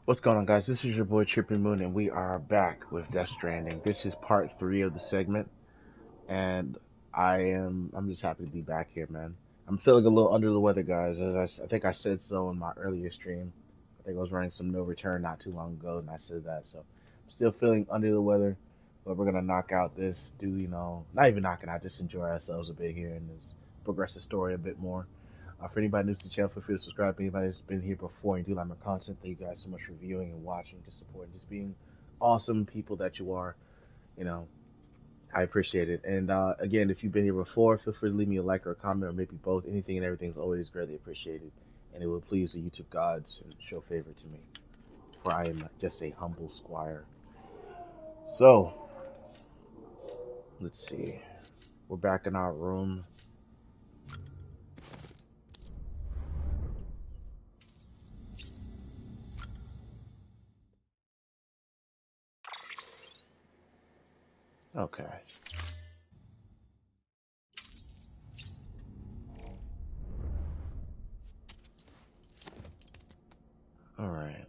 What's going on, guys? This is your boy Trippy Moon, and we are back with Death Stranding. This is part 3 of the segment, and I'm just happy to be back here, man. I'm feeling a little under the weather, guys. I think I said so in my earlier stream. I think I was running some no return not too long ago, and I said that. So I'm still feeling under the weather, but we're gonna knock out this. Not even knocking out, just enjoy ourselves a bit here and just progress the story a bit more. For anybody new to the channel, feel free to subscribe. Anybody that's been here before and do like my content, thank you guys so much for viewing and watching, just supporting, just being awesome people that you are. You know, I appreciate it. And again, if you've been here before, feel free to leave me a like or a comment, or maybe both. Anything and everything is always greatly appreciated, and it will please the YouTube gods and show favor to me, for I am just a humble squire. So, let's see. We're back in our room. Okay. All right.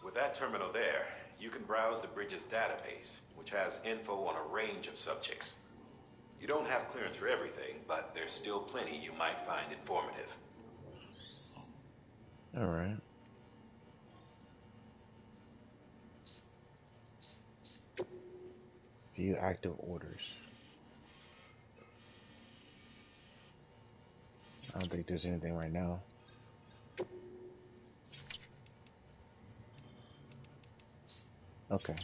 With that terminal there, you can browse the bridge's database, which has info on a range of subjects. You don't have clearance for everything, but there's still plenty you might find informative. All right. View active orders. I don't think there's anything right now. Okay.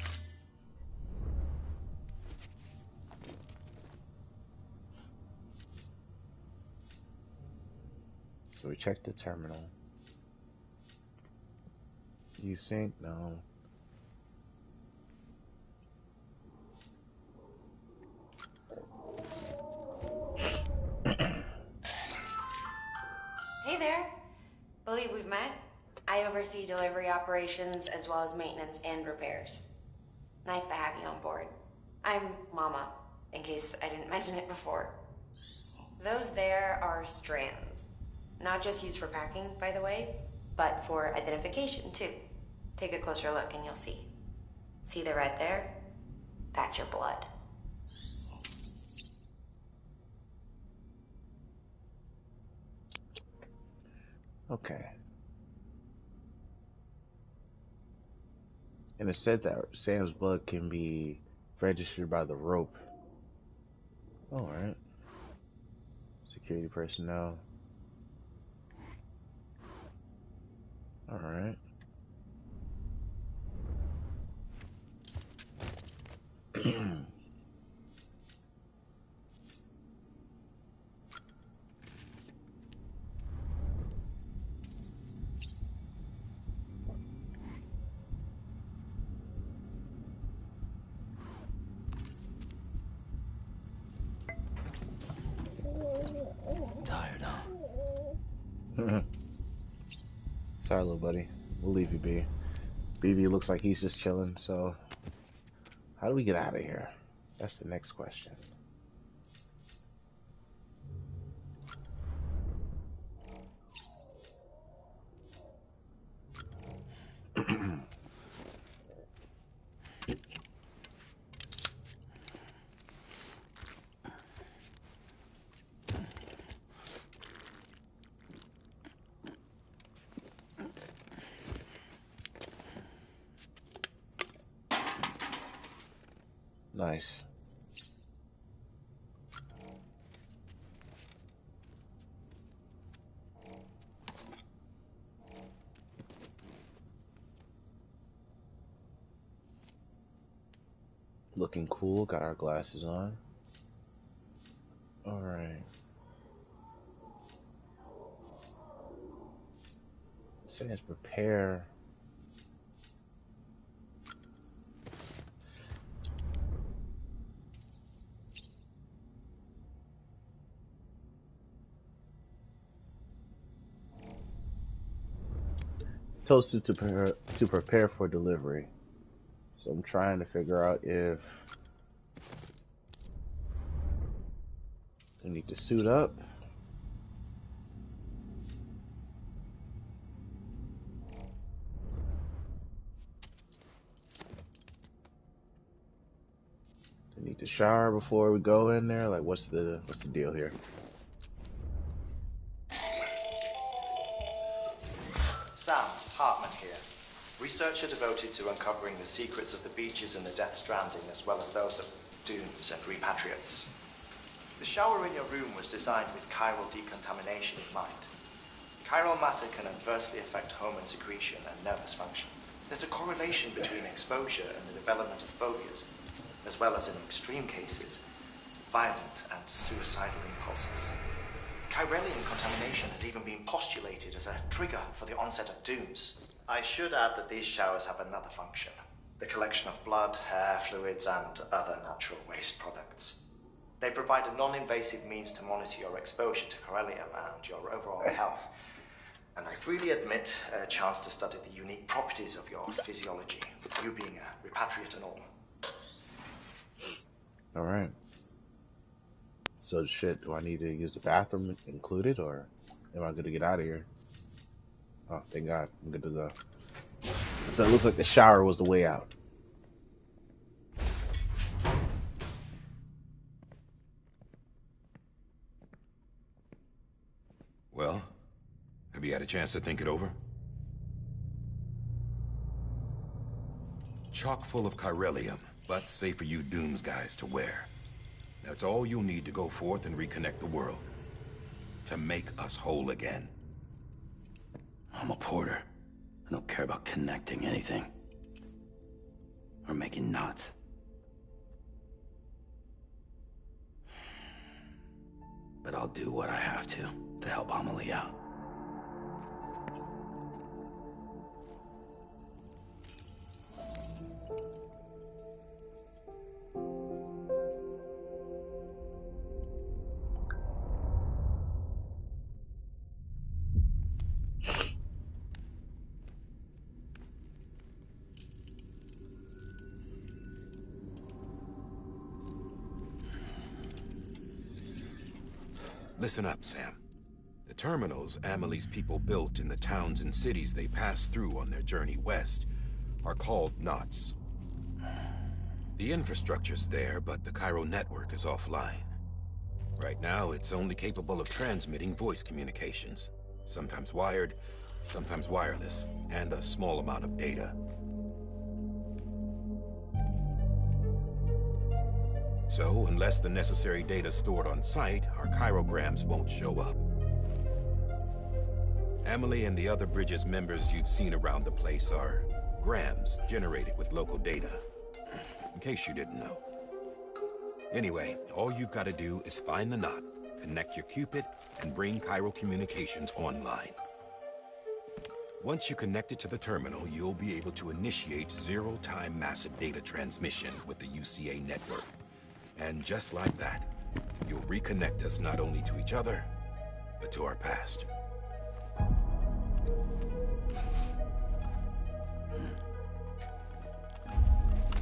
So we checked the terminal. You sync? No. Hey there. Believe we've met. I oversee delivery operations as well as maintenance and repairs. Nice to have you on board. I'm Mama, in case I didn't mention it before. Those there are strands. Not just used for packing, by the way, but for identification too. Take a closer look and you'll see. See the red there? That's your blood. Okay. And it said that Sam's blood can be registered by the rope. Alright. Security personnel. Alright. Tired, huh? Sorry, little buddy. We'll leave you be. BB looks like he's just chilling, so how do we get out of here? That's the next question. Nice. Looking cool, got our glasses on. Alright. It says prepare. Toasted to prepare for delivery. So I'm trying to figure out if I need to suit up. I need to shower before we go in there. Like, what's the deal here? Sam Hartman here, researcher devoted to uncovering the secrets of the beaches in the Death Stranding, as well as those of dooms and repatriates. The shower in your room was designed with chiral decontamination in mind. Chiral matter can adversely affect hormone secretion and nervous function. There's a correlation between exposure and the development of phobias, as well as, in extreme cases, violent and suicidal impulses. Chiralian contamination has even been postulated as a trigger for the onset of dooms. I should add that these showers have another function: the collection of blood, hair, fluids, and other natural waste products. They provide a non-invasive means to monitor your exposure to chiralium and your overall health. And I freely admit a chance to study the unique properties of your physiology, you being a repatriate and all. All right. So shit, do I need to use the bathroom included, or am I good to get out of here? Oh, thank God, I'm good to go. So it looks like the shower was the way out. Well, have you had a chance to think it over? Chock full of chiralium, but safe for you Dooms guys to wear. That's all you'll need to go forth and reconnect the world. To make us whole again. I'm a porter. I don't care about connecting anything. Or making knots. But I'll do what I have to help Amelie out. Listen up, Sam. The terminals Amelie's people built in the towns and cities they passed through on their journey west are called knots. The infrastructure's there, but the Cairo network is offline. Right now, it's only capable of transmitting voice communications. Sometimes wired, sometimes wireless, and a small amount of data. So, unless the necessary data stored on site, our chirograms won't show up. Amelie and the other Bridges members you've seen around the place are grams generated with local data. In case you didn't know. Anyway, all you've got to do is find the knot, connect your Cupid, and bring Cairo communications online. Once you connect it to the terminal, you'll be able to initiate zero-time massive data transmission with the UCA network. And just like that, you'll reconnect us not only to each other, but to our past.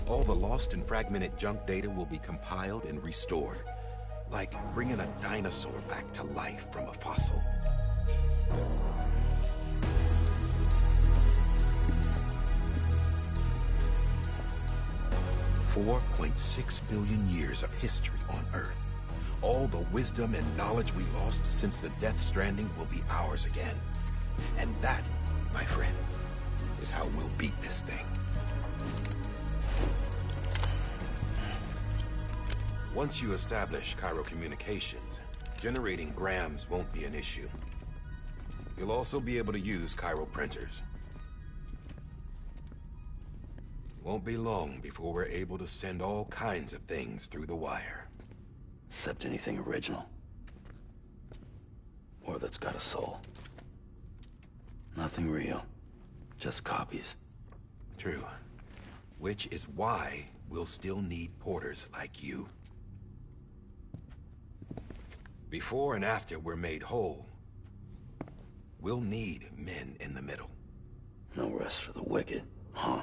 All the lost and fragmented junk data will be compiled and restored, like bringing a dinosaur back to life from a fossil. 4.6 billion years of history on Earth. All the wisdom and knowledge we lost since the Death Stranding will be ours again. And that, my friend, is how we'll beat this thing. Once you establish Cairo communications, generating grams won't be an issue. You'll also be able to use Cairo printers. Won't be long before we're able to send all kinds of things through the wire. Except anything original. Or that's got a soul. Nothing real. Just copies. True. Which is why we'll still need porters like you. Before and after we're made whole, we'll need men in the middle. No rest for the wicked, huh?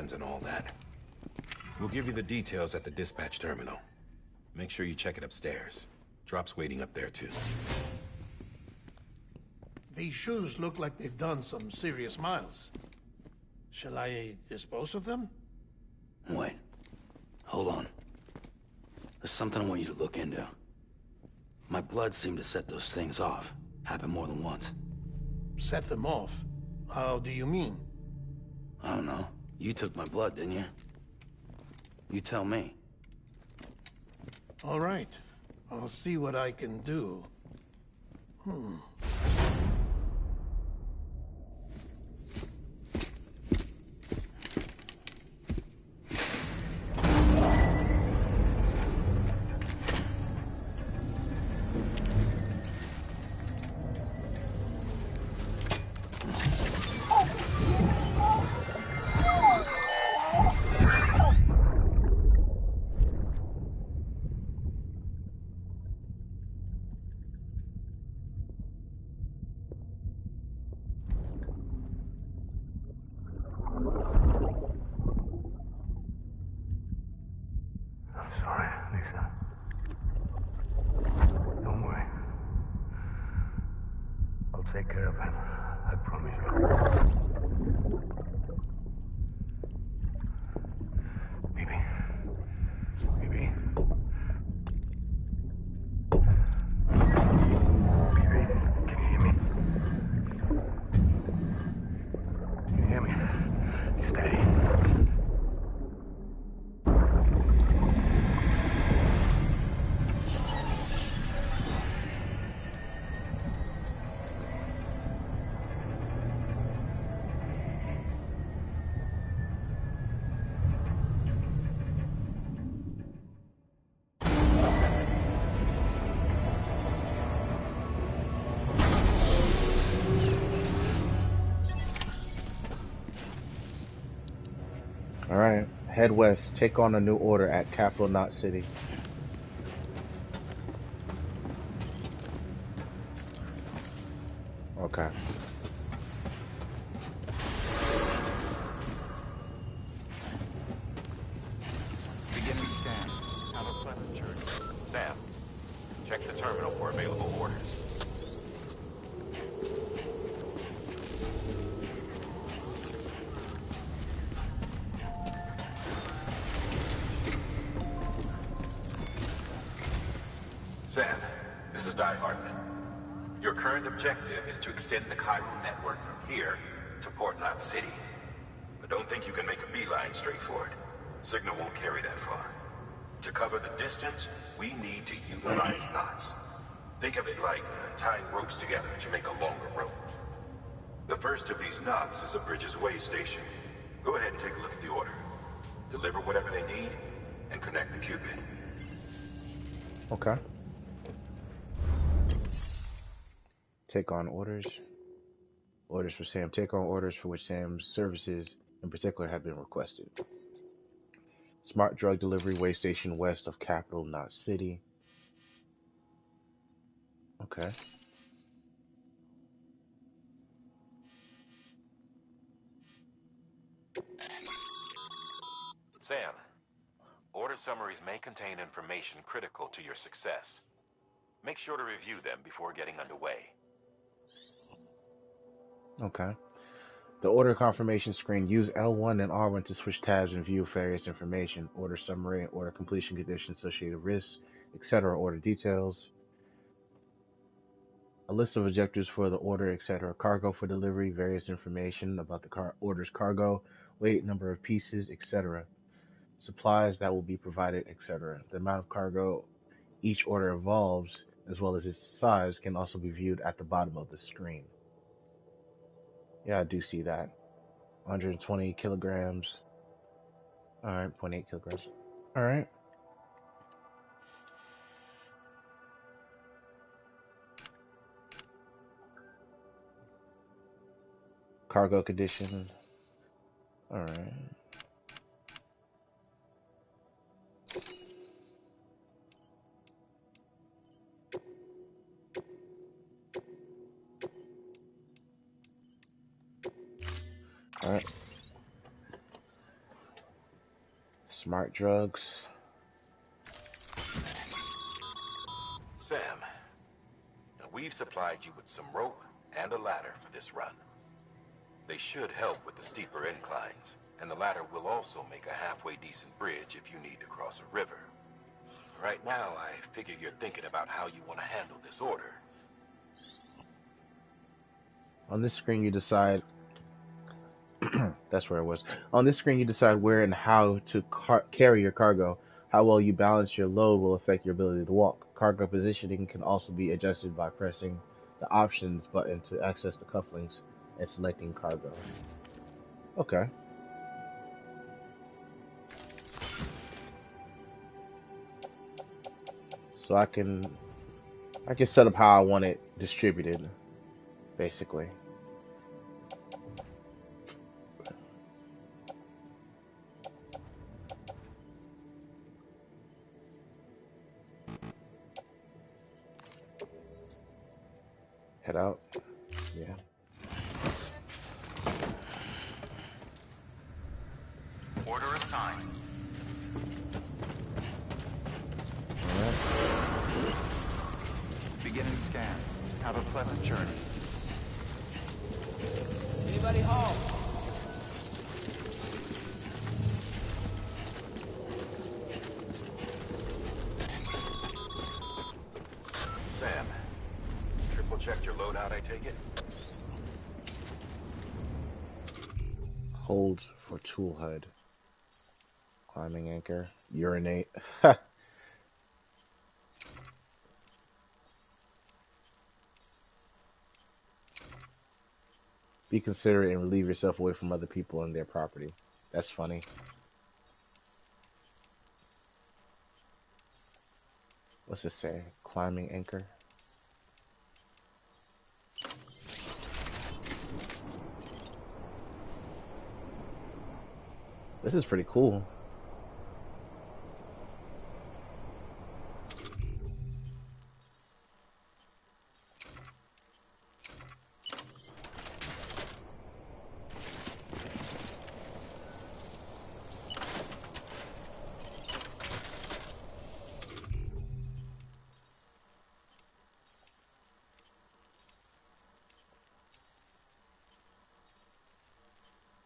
plans and all that. We'll give you the details at the dispatch terminal. Make sure you check it upstairs. Drop's waiting up there, too. These shoes look like they've done some serious miles. Shall I dispose of them? Wait. Hold on. There's something I want you to look into. My blood seemed to set those things off. Happened more than once. Set them off? How do you mean? I don't know. You took my blood, didn't you? You tell me. All right. I'll see what I can do. Sorry, Lisa. Don't worry. I'll take care of him. I promise you. Baby. Baby. Baby, can you hear me? Can you hear me? Steady. Alright. Head west. Take on a new order at Capital Knot City. Okay. Begin the scan. Have a pleasant journey. Sam, check the terminal for available orders. Sam, this is Di Hartman. Your current objective is to extend the chiral network from here to Port Knot City. But don't think you can make a beeline straight for it. Signal won't carry that far. To cover the distance, we need to utilize knots. Think of it like tying ropes together to make a longer rope. The first of these knots is a Bridges way station. Go ahead and take a look at the order. Deliver whatever they need, and connect the Cupid. Okay. Take on orders. Orders for Sam. Take on orders for which Sam's services in particular have been requested. Smart drug delivery way station west of Capital Knot City. Okay. Sam, order summaries may contain information critical to your success. Make sure to review them before getting underway. Okay. The order confirmation screen. Use L1 and R1 to switch tabs and view various information. Order summary, order completion conditions, associated risks, etc. Order details. A list of objectives for the order, etc. Cargo for delivery, various information about the order's cargo, weight, number of pieces, etc. Supplies that will be provided, etc. The amount of cargo each order involves, as well as its size, can also be viewed at the bottom of the screen. Yeah, I do see that. 120 kilograms. Alright, 0.8 kilograms. Alright. Cargo condition. Alright. Alright. Smart drugs. Sam, now we've supplied you with some rope and a ladder for this run. They should help with the steeper inclines, and the ladder will also make a halfway decent bridge if you need to cross a river. Right now, I figure you're thinking about how you want to handle this order. On this screen, you decide. That's where it was. On this screen, you decide where and how to carry your cargo. How well you balance your load will affect your ability to walk. Cargo positioning can also be adjusted by pressing the options button to access the cufflinks and selecting cargo. Okay. So I can set up how I want it distributed, basically. Head out. Yeah. Order assigned. Alright. Beginning scan. Have a pleasant journey. Anybody home? Sam, triple checked your loadout, I take it? Hold for tool HUD. Climbing anchor. Urinate. Be considerate and relieve yourself away from other people and their property. That's funny. What's this say? Climbing anchor. This is pretty cool.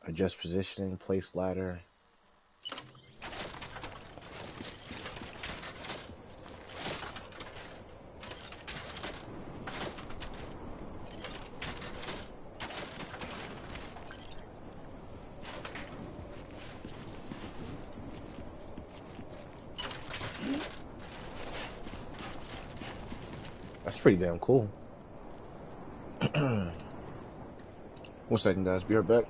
Adjust positioning, place ladder. That's pretty damn cool. 1 second, guys. Be right back.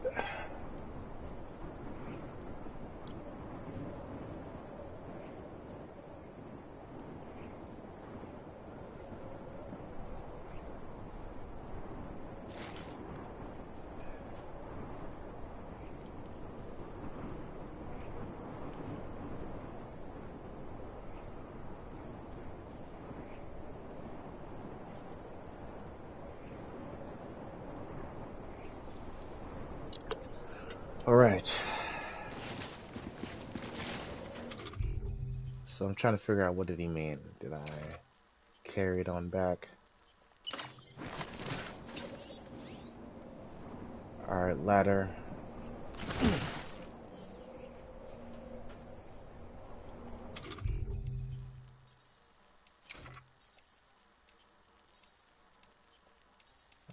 All right. So I'm trying to figure out, what did he mean? Did I carry it on back? All right, ladder.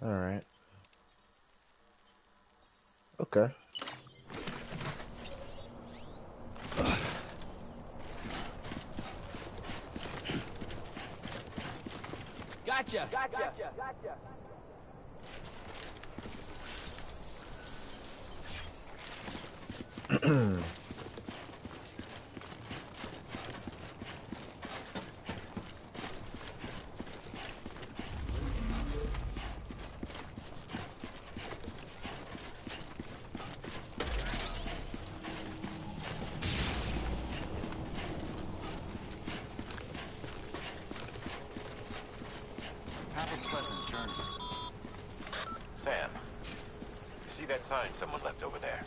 All right. Okay. Gotcha. Have a pleasant journey. Sam, you see that sign someone left over there?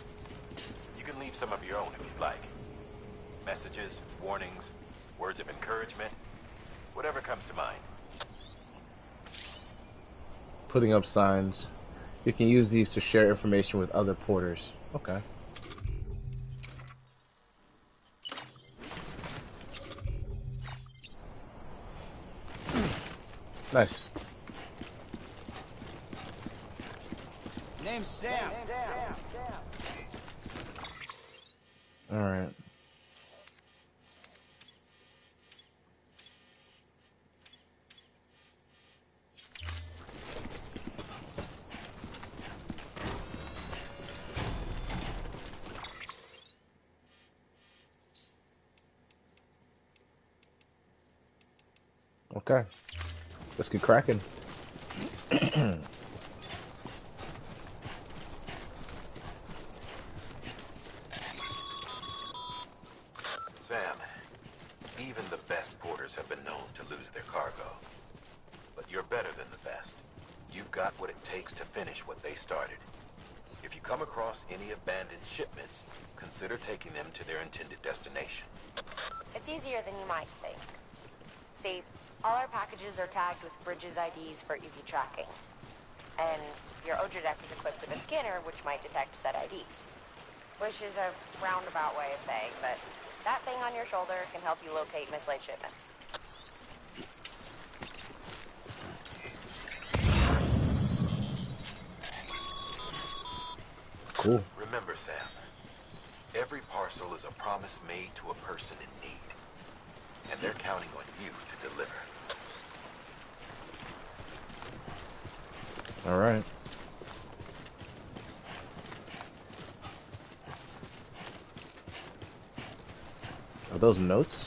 You can leave some of your own if you'd like. Messages, warnings, words of encouragement, whatever comes to mind. Putting up signs. You can use these to share information with other porters. Okay. Nice. Name's Sam. Alright. Okay. Let's get cracking. Sam, even the best porters have been known to lose their cargo. But you're better than the best. You've got what it takes to finish what they started. If you come across any abandoned shipments, consider taking them to their intended destination. It's easier than you might think. See, all our packages are tagged with Bridges IDs for easy tracking. And your Odra deck is equipped with a scanner which might detect said IDs. Which is a roundabout way of saying that that thing on your shoulder can help you locate mislaid shipments. Cool. Remember, Sam, every parcel is a promise made to a person in need. And they're counting on you to deliver. Alright. Are those notes?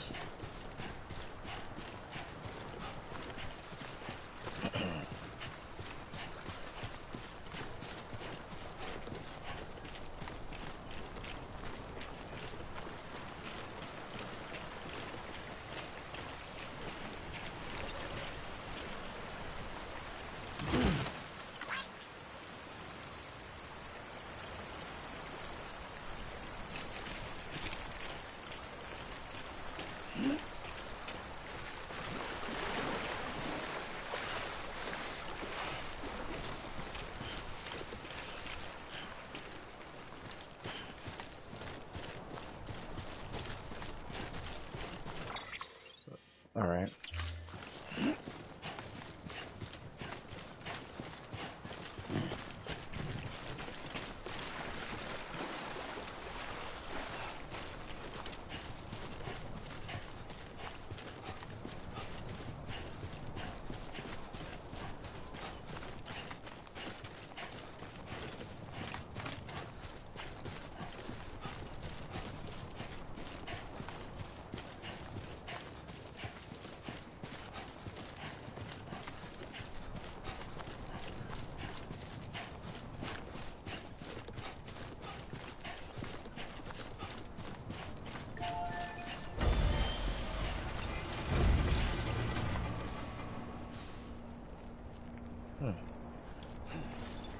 All right.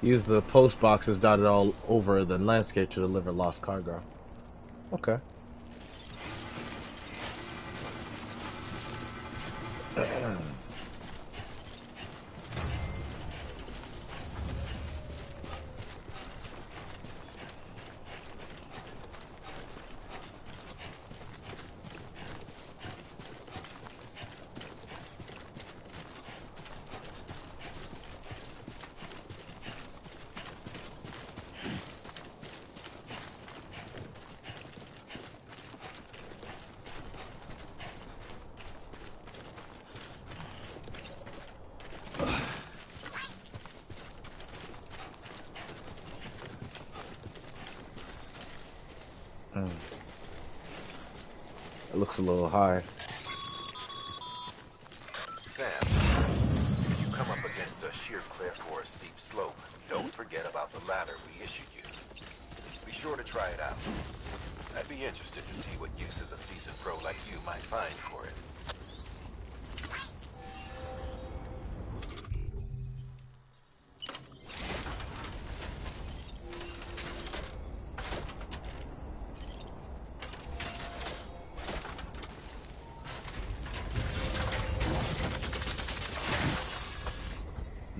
Use the post boxes dotted all over the landscape to deliver lost cargo. Okay. It looks a little high. Sam, if you come up against a sheer cliff or a steep slope, don't forget about the ladder we issued you. Be sure to try it out. I'd be interested to see what uses a seasoned pro like you might find for it.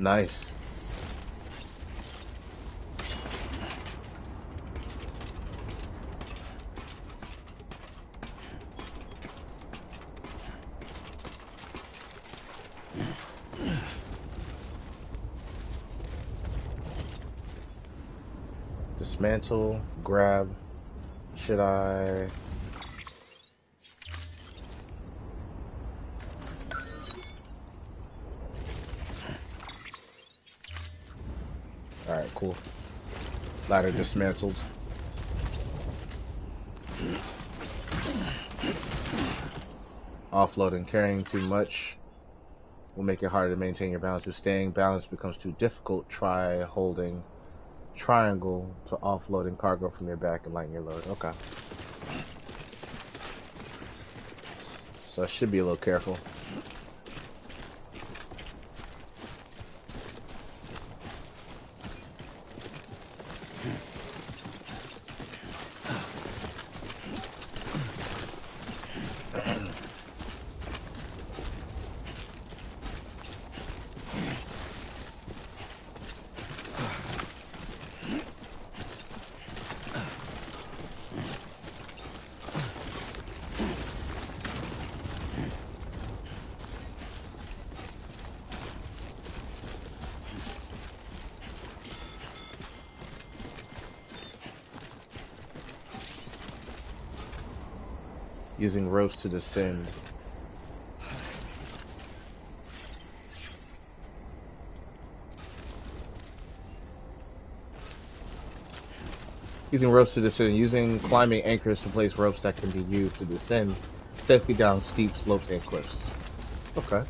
Nice. Dismantle, grab. Should I? Alright, cool. Ladder dismantled. Offloading. Carrying too much will make it harder to maintain your balance. If staying balanced becomes too difficult, try holding triangle to offloading cargo from your back and lighten your load. Okay. So I should be a little careful. Using ropes to descend. Using ropes to descend. Using climbing anchors to place ropes that can be used to descend safely down steep slopes and cliffs. Okay.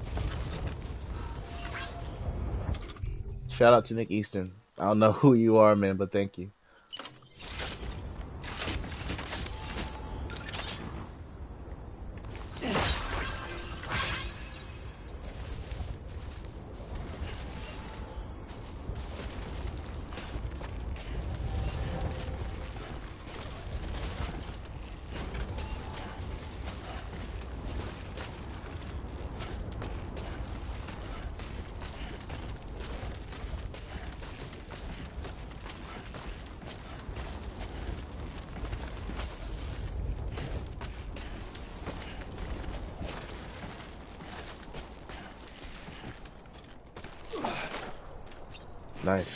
Shout out to Nick Easton. I don't know who you are, man, but thank you. Nice.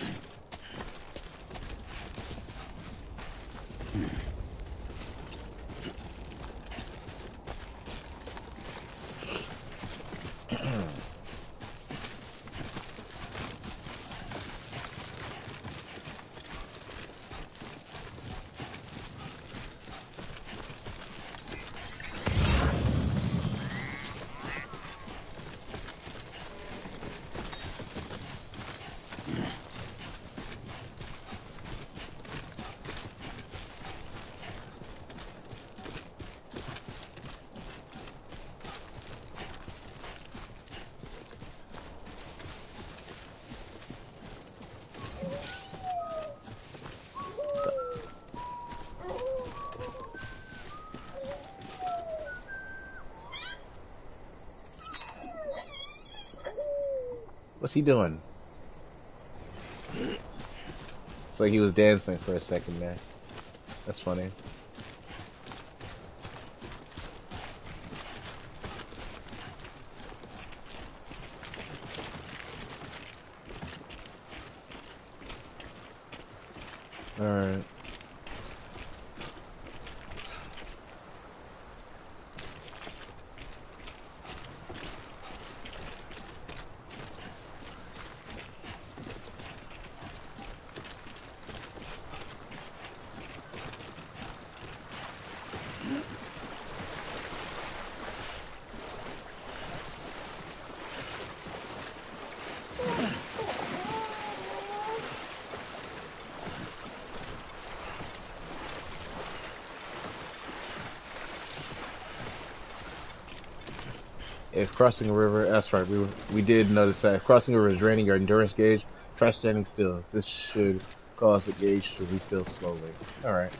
What's he doing? It's like he was dancing for a second there. That's funny. Alright. If crossing a river, that's right, we did notice that. If crossing a river is draining your endurance gauge, try standing still. This should cause the gauge to refill slowly. Alright.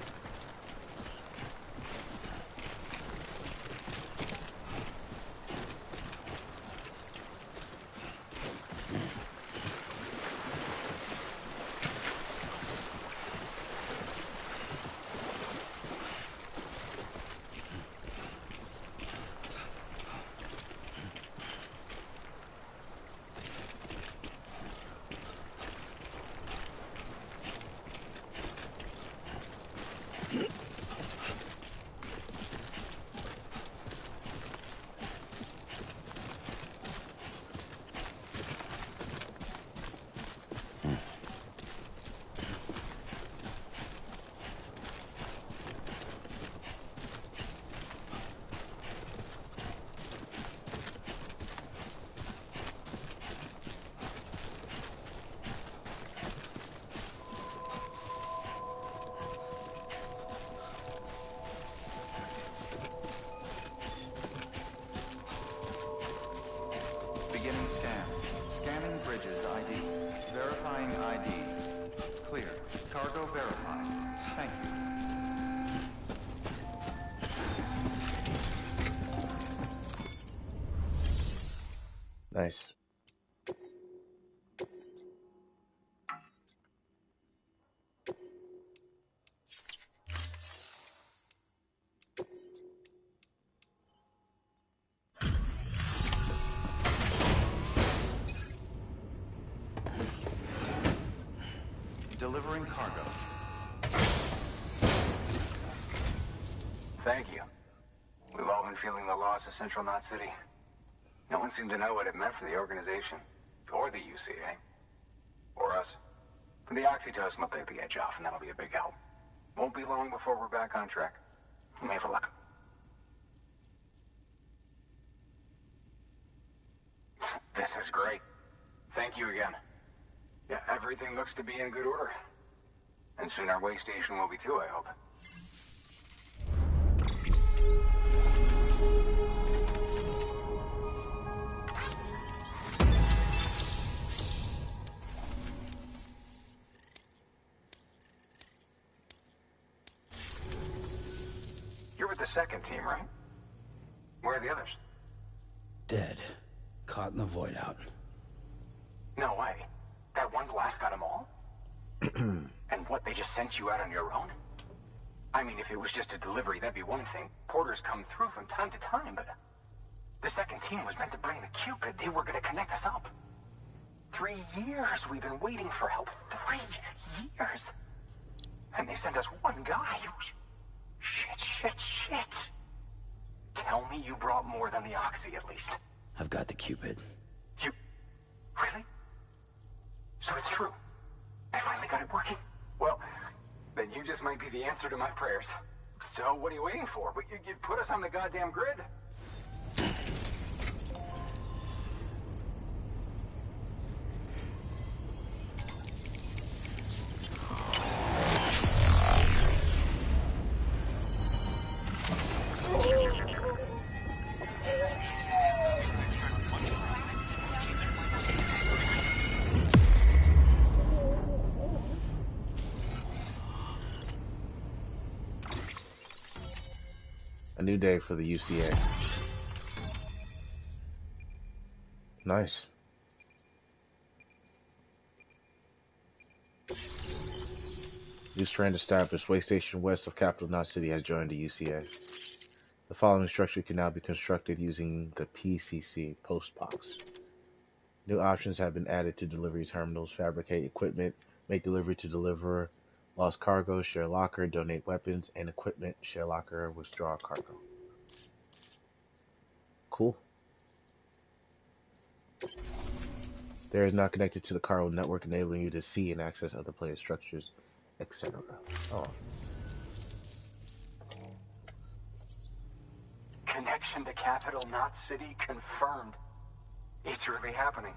delivering cargo. Thank you. We've all been feeling the loss of Central Knot City. No one seemed to know what it meant for the organization, or the UCA, or us. The oxytocin will take the edge off, and that'll be a big help. Won't be long before we're back on track. You may have a look. This is great. Thank you again. Yeah, everything looks to be in good order. And soon our way station will be too, I hope. You're with the second team, right? Where are the others? Dead. Caught in the void out. No way. That one blast got them all? And what, they just sent you out on your own? I mean, if it was just a delivery, that'd be one thing. Porters come through from time to time, but... The second team was meant to bring the Cupid. They were gonna connect us up. 3 years we've been waiting for help. 3 years! And they sent us one guy. Shit. Tell me you brought more than the Oxy, at least. I've got the Cupid. You... Really? So it's true. They finally got it working. Well, then you just might be the answer to my prayers. So what are you waiting for? You put us on the goddamn grid. A new day for the UCA. Nice. New strand established. Way station west of Capital Knot City has joined the UCA. The following structure can now be constructed using the PCC, Postbox. New options have been added to delivery terminals: fabricate equipment, make delivery to deliver lost cargo, share locker, donate weapons and equipment, share locker, withdraw cargo. Cool. There is now connected to the cargo network, enabling you to see and access other player structures, etc. Oh. Connection to Capital Knot City confirmed. It's really happening.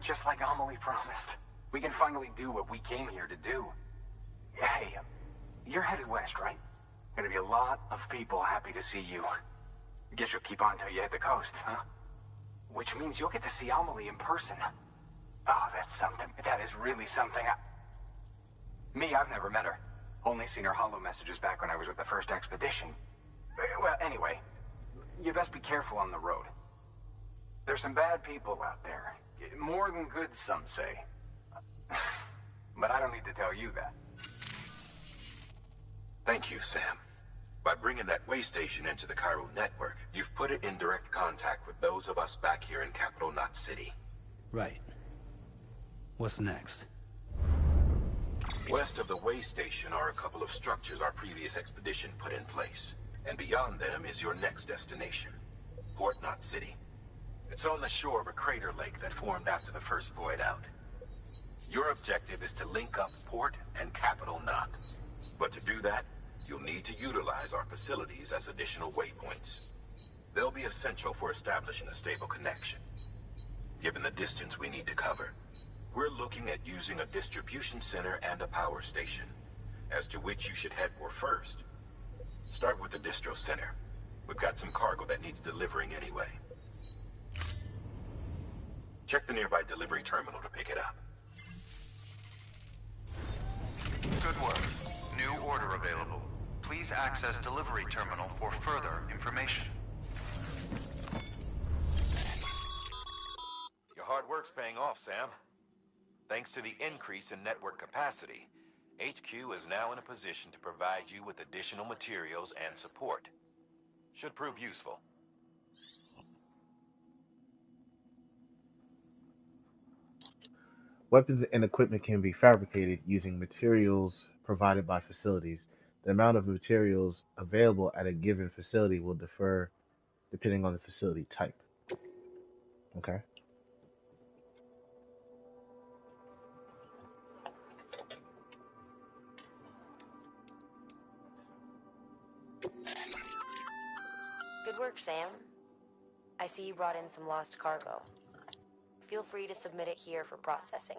Just like Amelie promised. We can finally do what we came here to do. Hey, you're headed west, right? Gonna be a lot of people happy to see you. Guess you'll keep on till you hit the coast, huh? Which means you'll get to see Amelie in person. Oh, that's something. That is really something. Me, I've never met her. Only seen her holo messages back when I was with the first expedition. Well, anyway, you best be careful on the road. There's some bad people out there. More than good, some say. But I don't need to tell you that. Thank you, Sam. By bringing that way station into the Cairo network, you've put it in direct contact with those of us back here in Capital Knot City. Right. What's next? West of the way station are a couple of structures our previous expedition put in place. And beyond them is your next destination, Port Knot City. It's on the shore of a crater lake that formed after the first void out. Your objective is to link up Port and Capital Knot. But to do that, you'll need to utilize our facilities as additional waypoints. They'll be essential for establishing a stable connection. Given the distance we need to cover, we're looking at using a distribution center and a power station, as to which you should head for first. Start with the distro center. We've got some cargo that needs delivering anyway. Check the nearby delivery terminal to pick it up. Good work. New order available. Please access delivery terminal for further information. Your hard work's paying off, Sam. Thanks to the increase in network capacity, HQ is now in a position to provide you with additional materials and support. Should prove useful. Weapons and equipment can be fabricated using materials provided by facilities. The amount of materials available at a given facility will differ depending on the facility type. Okay. Good work, Sam. I see you brought in some lost cargo. Feel free to submit it here for processing.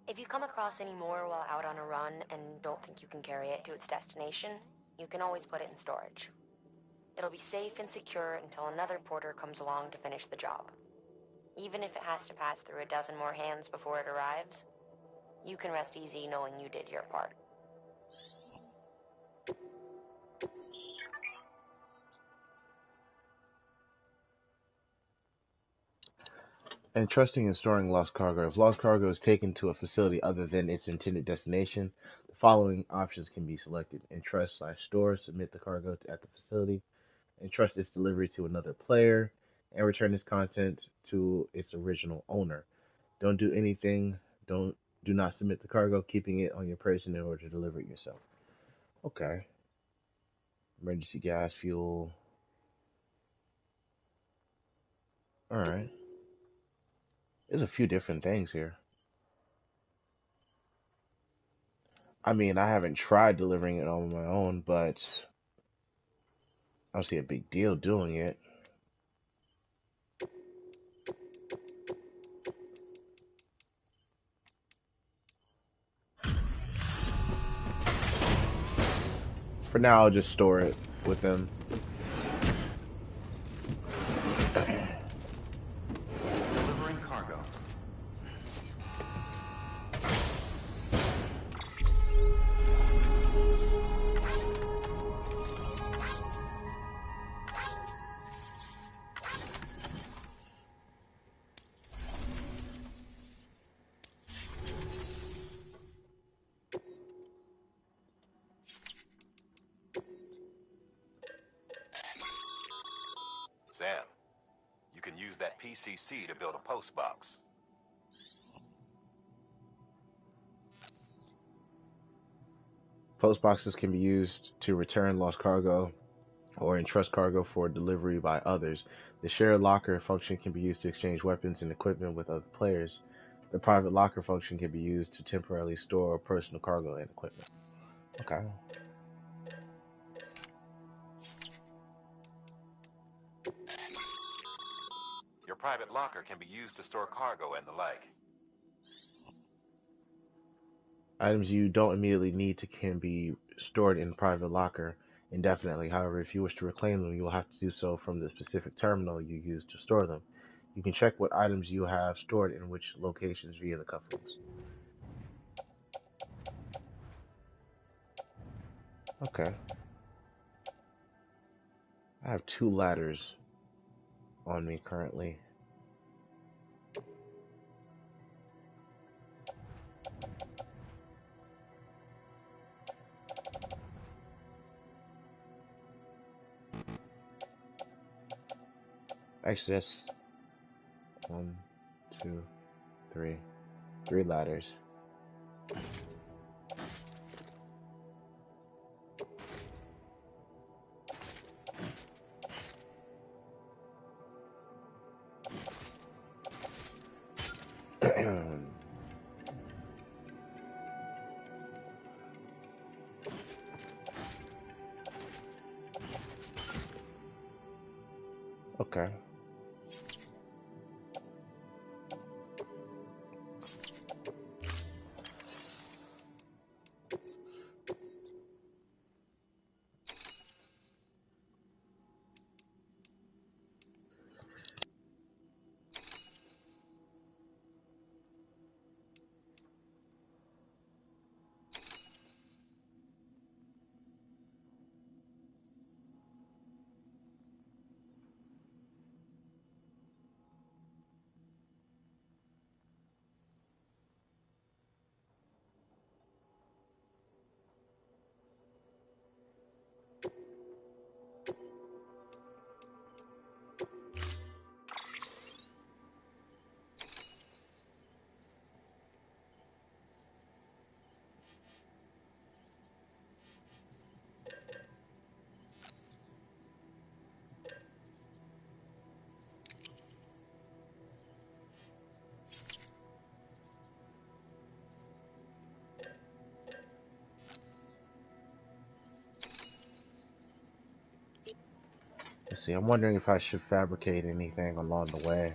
If you come across any more while out on a run and don't think you can carry it to its destination, you can always put it in storage. It'll be safe and secure until another porter comes along to finish the job. Even if it has to pass through a dozen more hands before it arrives, you can rest easy knowing you did your part. Entrusting and storing lost cargo. If lost cargo is taken to a facility other than its intended destination, the following options can be selected. Entrust/store, submit the cargo at the facility. Entrust its delivery to another player, and return its content to its original owner. Don't do anything. Do not submit the cargo, keeping it on your person in order to deliver it yourself. Okay. Emergency gas, fuel. All right. There's a few different things here. I mean, I haven't tried delivering it on my own, but I don't see a big deal doing it. For now, I'll just store it with them. Delivering cargo. Sam, you can use that PCC to build a post box. Post boxes can be used to return lost cargo or entrust cargo for delivery by others. The shared locker function can be used to exchange weapons and equipment with other players. The private locker function can be used to temporarily store personal cargo and equipment. Okay. Your private locker can be used to store cargo and the like. Items you don't immediately need to can be stored in private locker indefinitely. However, if you wish to reclaim them, you will have to do so from the specific terminal you use to store them. You can check what items you have stored in which locations via the cufflinks. Okay. I have 2 ladders on me currently. Actually, that's 1, 2, 3. 3 ladders. Okay. see. I'm wondering if I should fabricate anything along the way.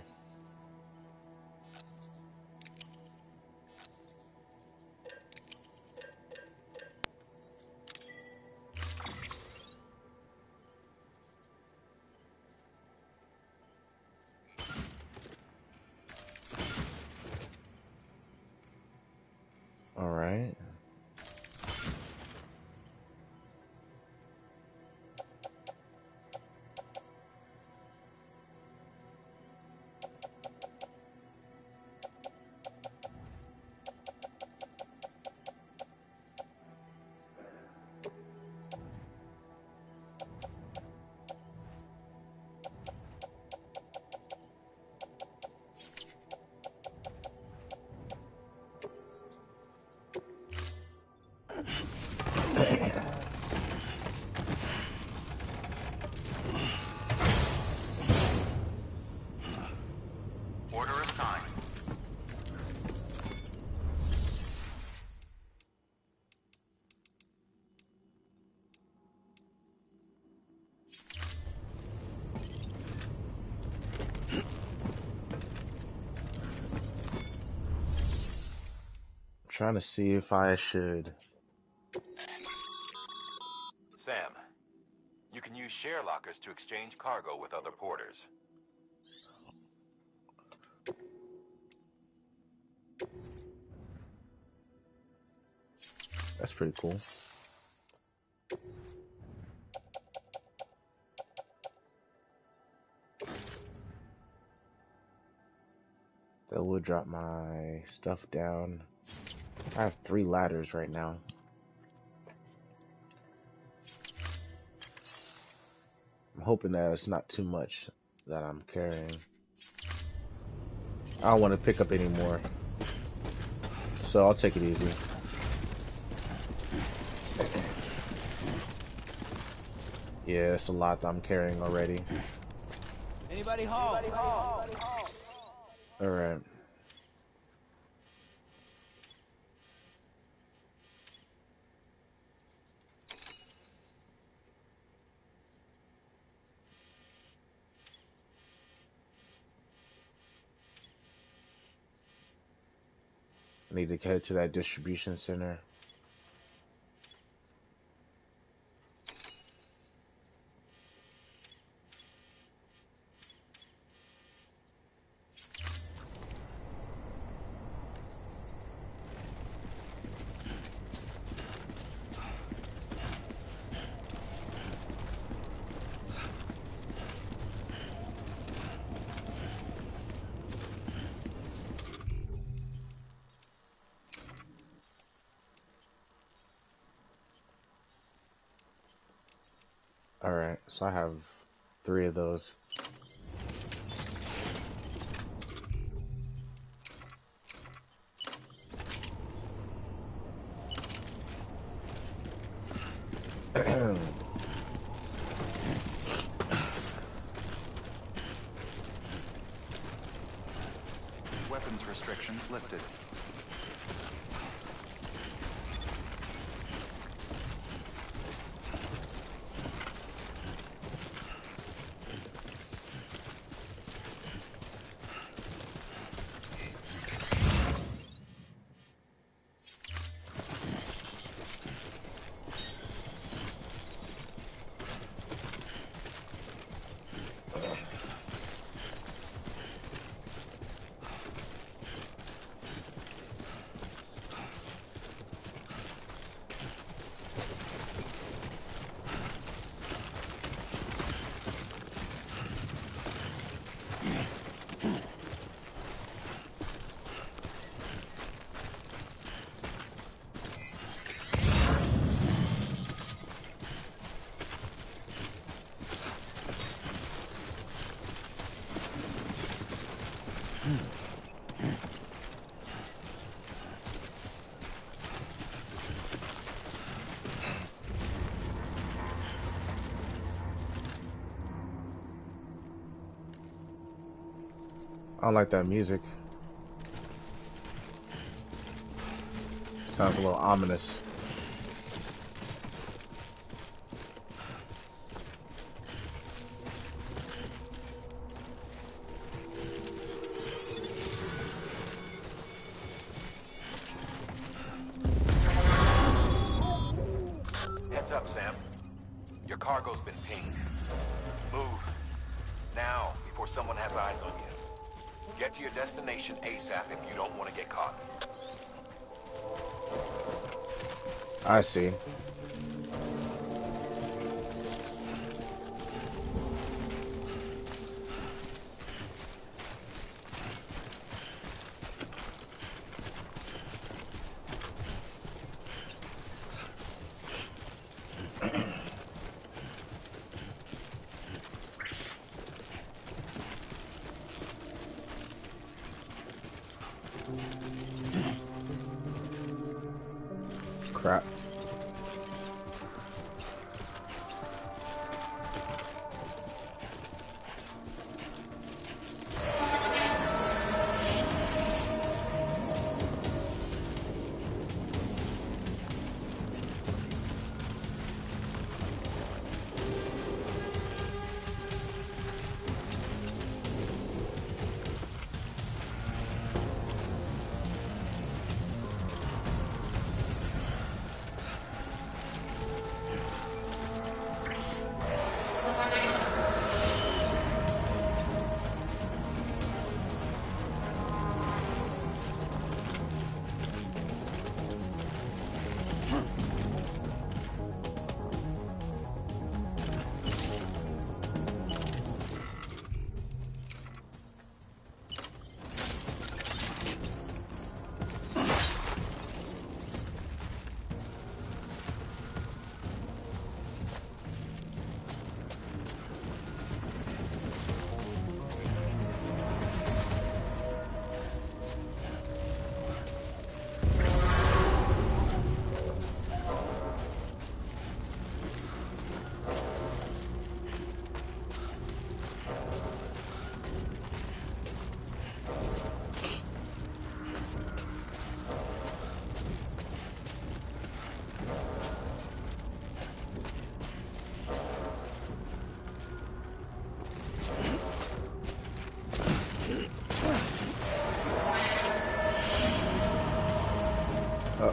All right. Order assigned. I'm trying to see if I should. Sam, you can use share lockers to exchange cargo with other porters. That's pretty cool. That will drop my stuff down. I have 3 ladders right now. I'm hoping that it's not too much that I'm carrying. I don't want to pick up any more, so I'll take it easy. Yeah, it's a lot that I'm carrying already. Anybody home? All right. I need to head to that distribution center. All right, so I have 3 of those. Weapons restrictions lifted. I don't like that music. Sounds a little ominous. What's up, Sam? Your cargo's been pinged. Move. Now, before someone has eyes on you. Get to your destination ASAP if you don't want to get caught. I see. Crap.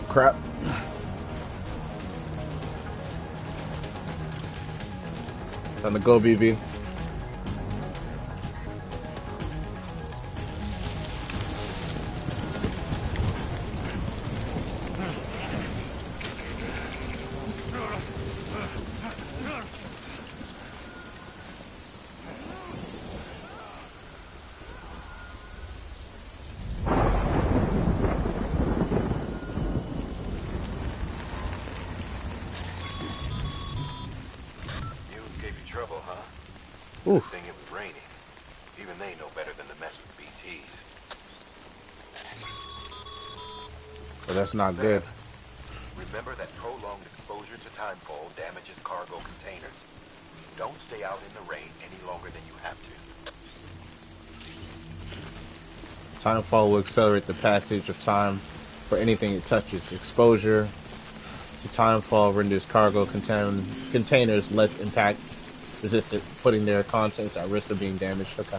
Crap. Time to go, BB. Good thing it was raining. Even they know better than to mess with BTs. But that's not Sam, good. Remember that prolonged exposure to timefall damages cargo containers. Don't stay out in the rain any longer than you have to. Timefall will accelerate the passage of time for anything it touches. Exposure to timefall renders cargo containers less impact resistant, putting their contents at risk of being damaged. Okay.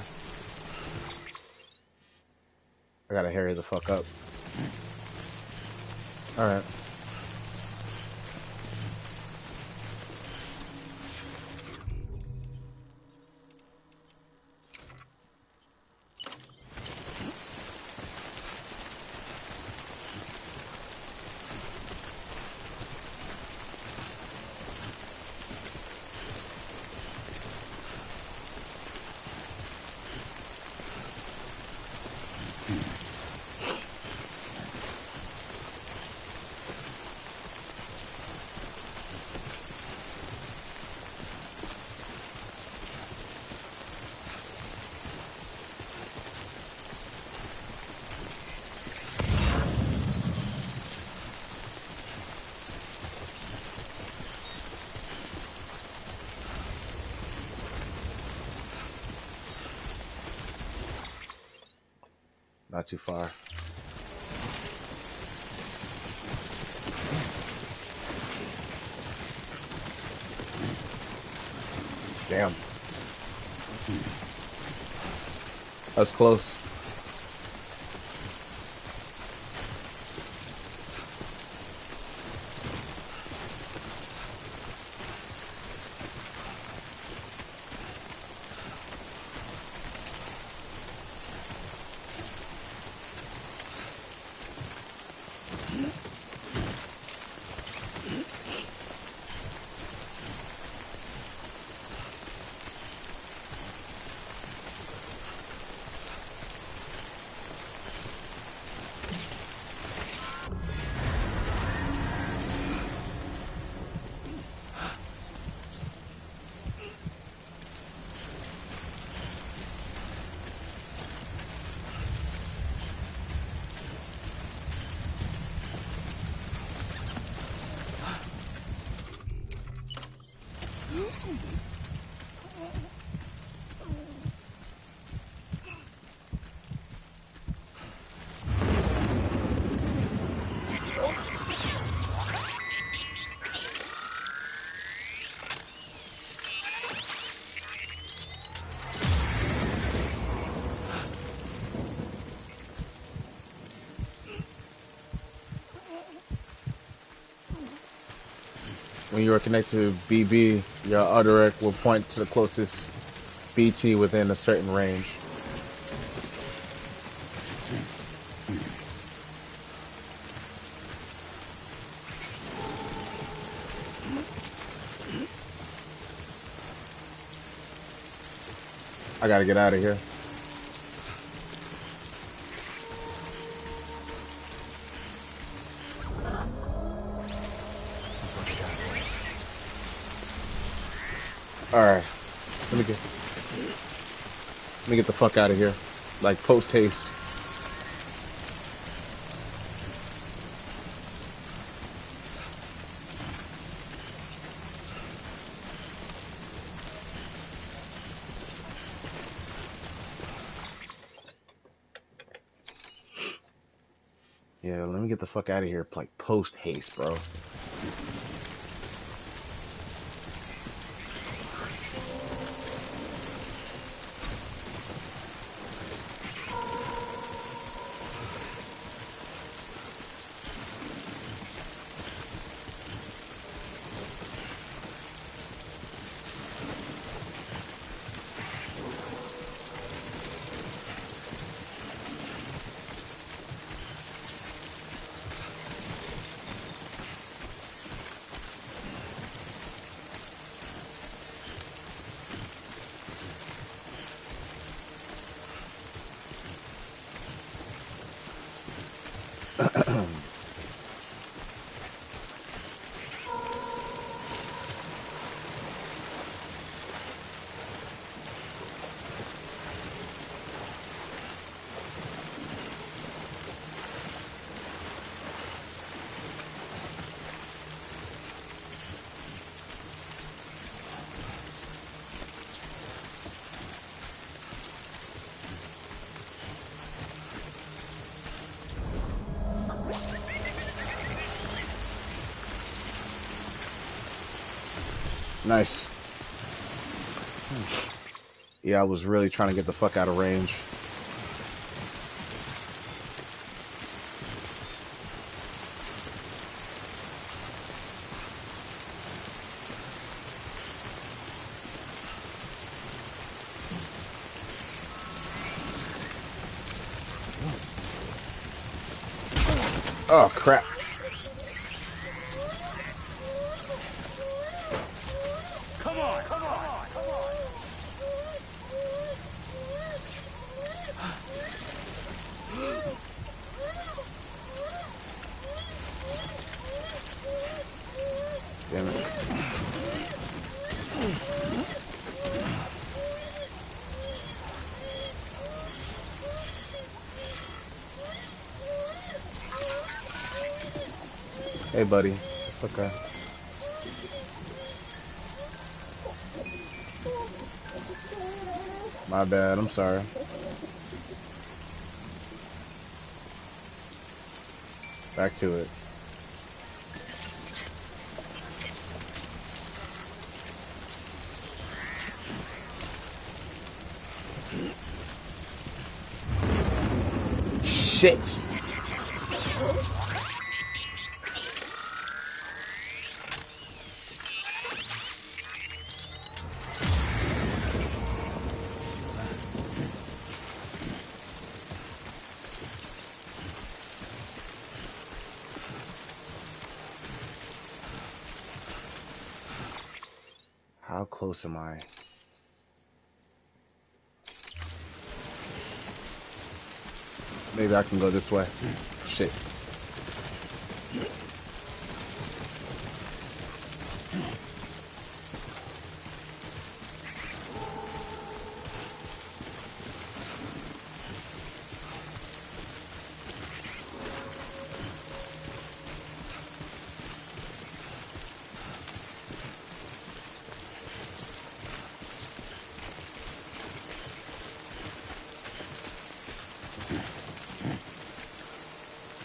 I gotta hurry the fuck up. Alright. Not too far. Damn. That's close. When you are connected to BB, your auto-direct will point to the closest BT within a certain range. I gotta get out of here. All right, let me get the fuck out of here, like post haste. Yeah, let me get the fuck out of here, like post haste, bro. Nice. Yeah, I was really trying to get the fuck out of range. Oh, crap. Come on, come on, come on. Damn it. Hey, buddy. It's okay. My bad. I'm sorry. Back to it. Shit. How close am I? Maybe I can go this way. Shit.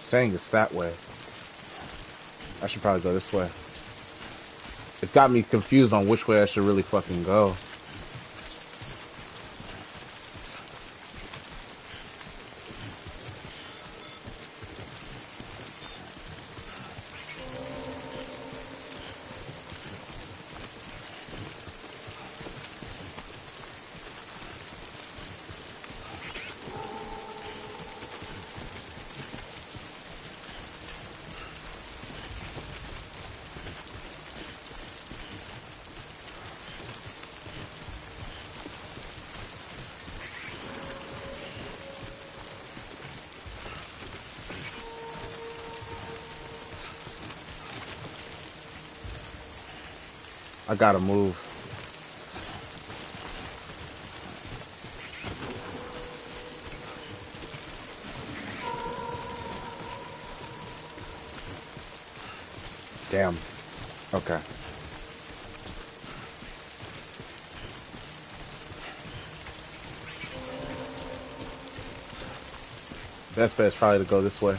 Saying it's that way. I should probably go this way. It's got me confused on which way I should really fucking go. I gotta move. Damn. Okay. Best bet is probably to go this way.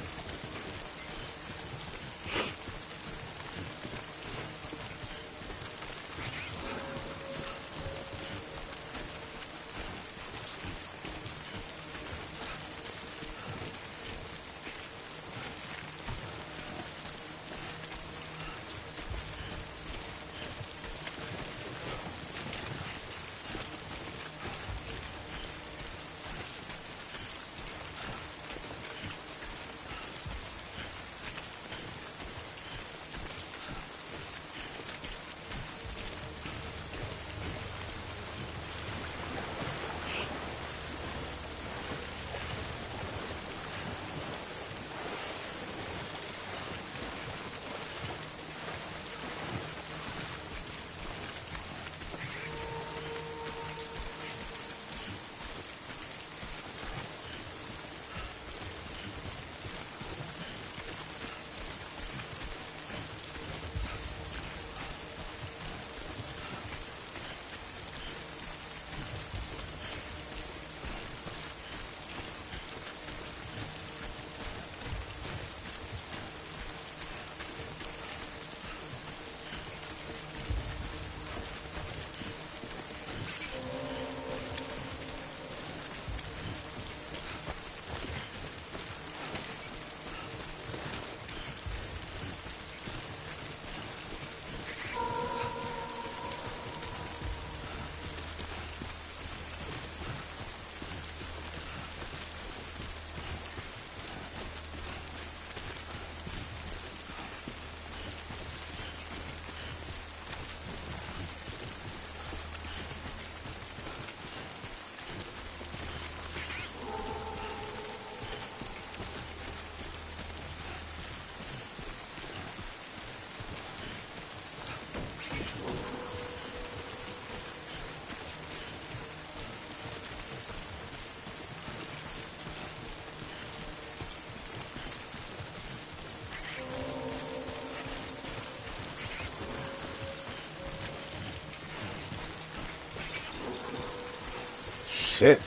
Shit.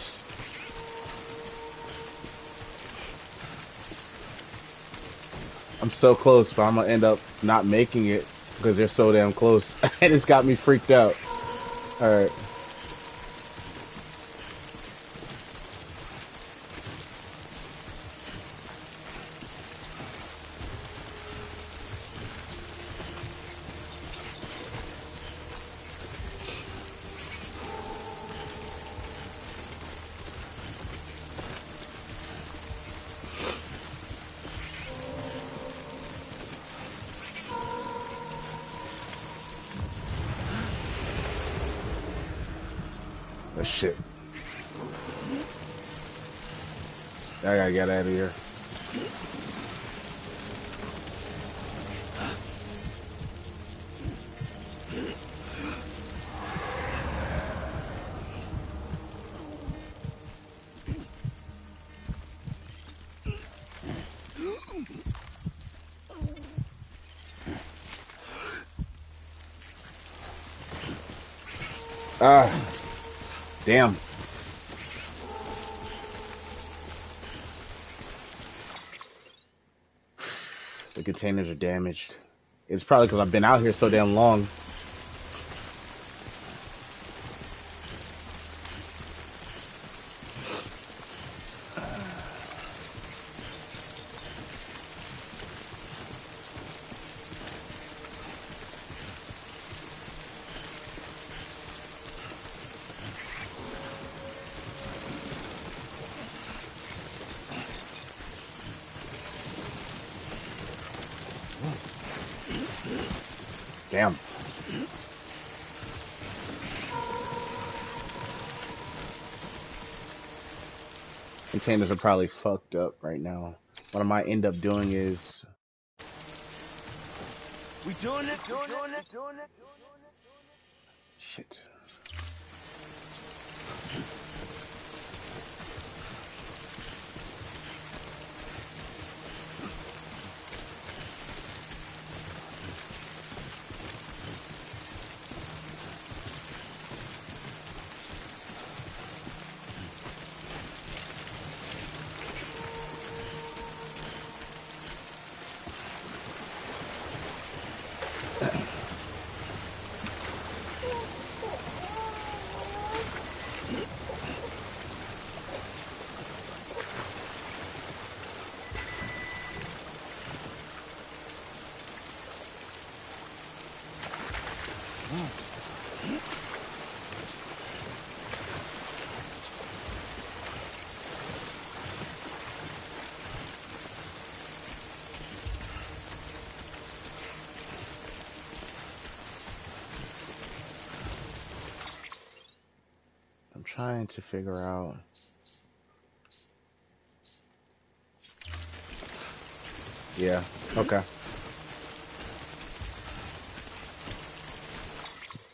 I'm so close, but I'm gonna end up not making it because they're so damn close. And it's got me freaked out. Alright. Oh shit. I gotta get out of here. Ah, damn. The containers are damaged. It's probably because I've been out here so damn long. Damn. Containers are probably fucked up right now. What I might end up doing is... We doing it? Doing it? Shit. I'm trying to figure out. Yeah, okay.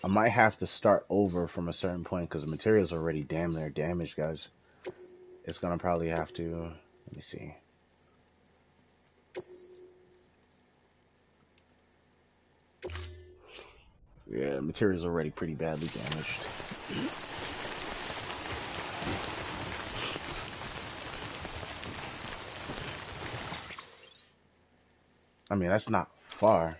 I might have to start over from a certain point because the material's already damn near damaged, guys. It's gonna probably have to. Let me see. Yeah, the material's already pretty badly damaged. I mean, that's not far.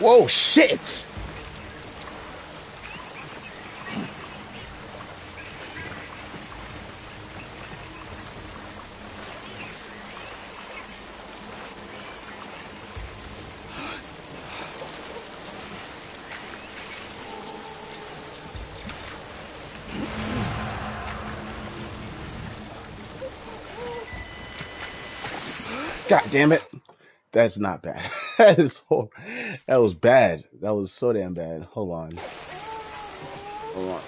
Whoa, shit! God damn it. That's not bad. That is that was bad. That was so damn bad. Hold on. Hold on.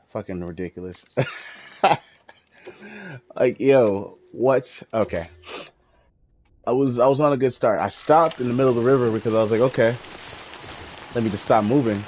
Fucking ridiculous. Like, yo, what? Okay. I was on a good start. I stopped in the middle of the river because I was like, okay, let me just stop moving.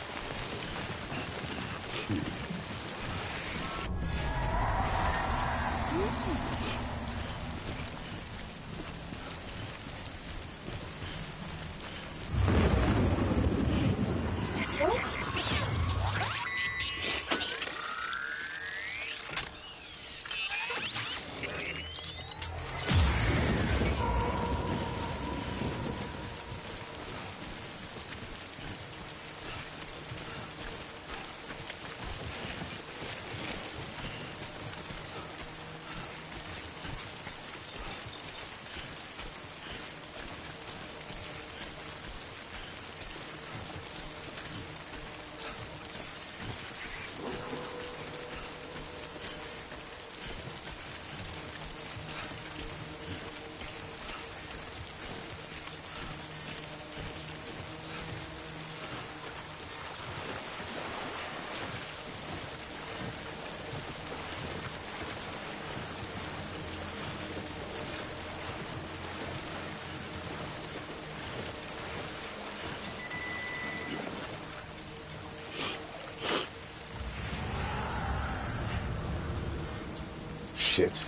shit.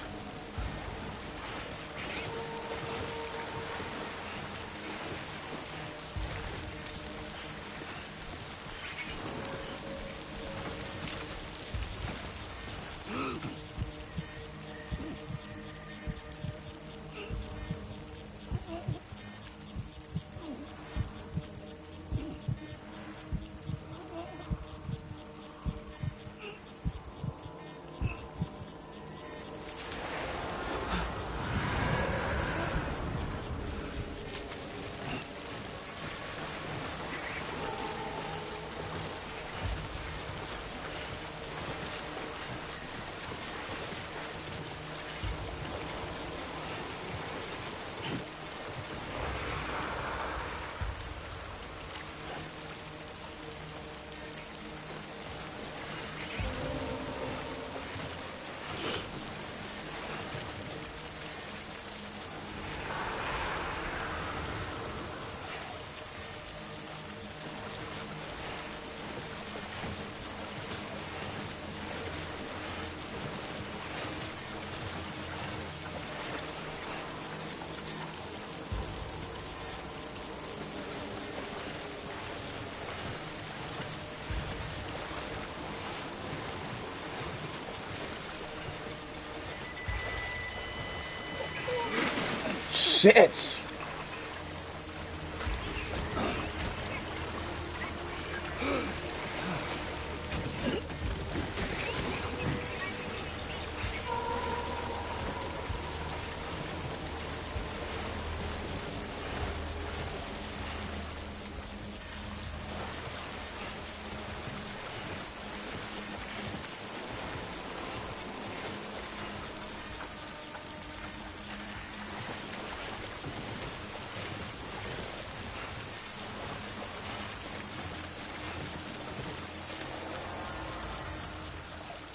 Shit!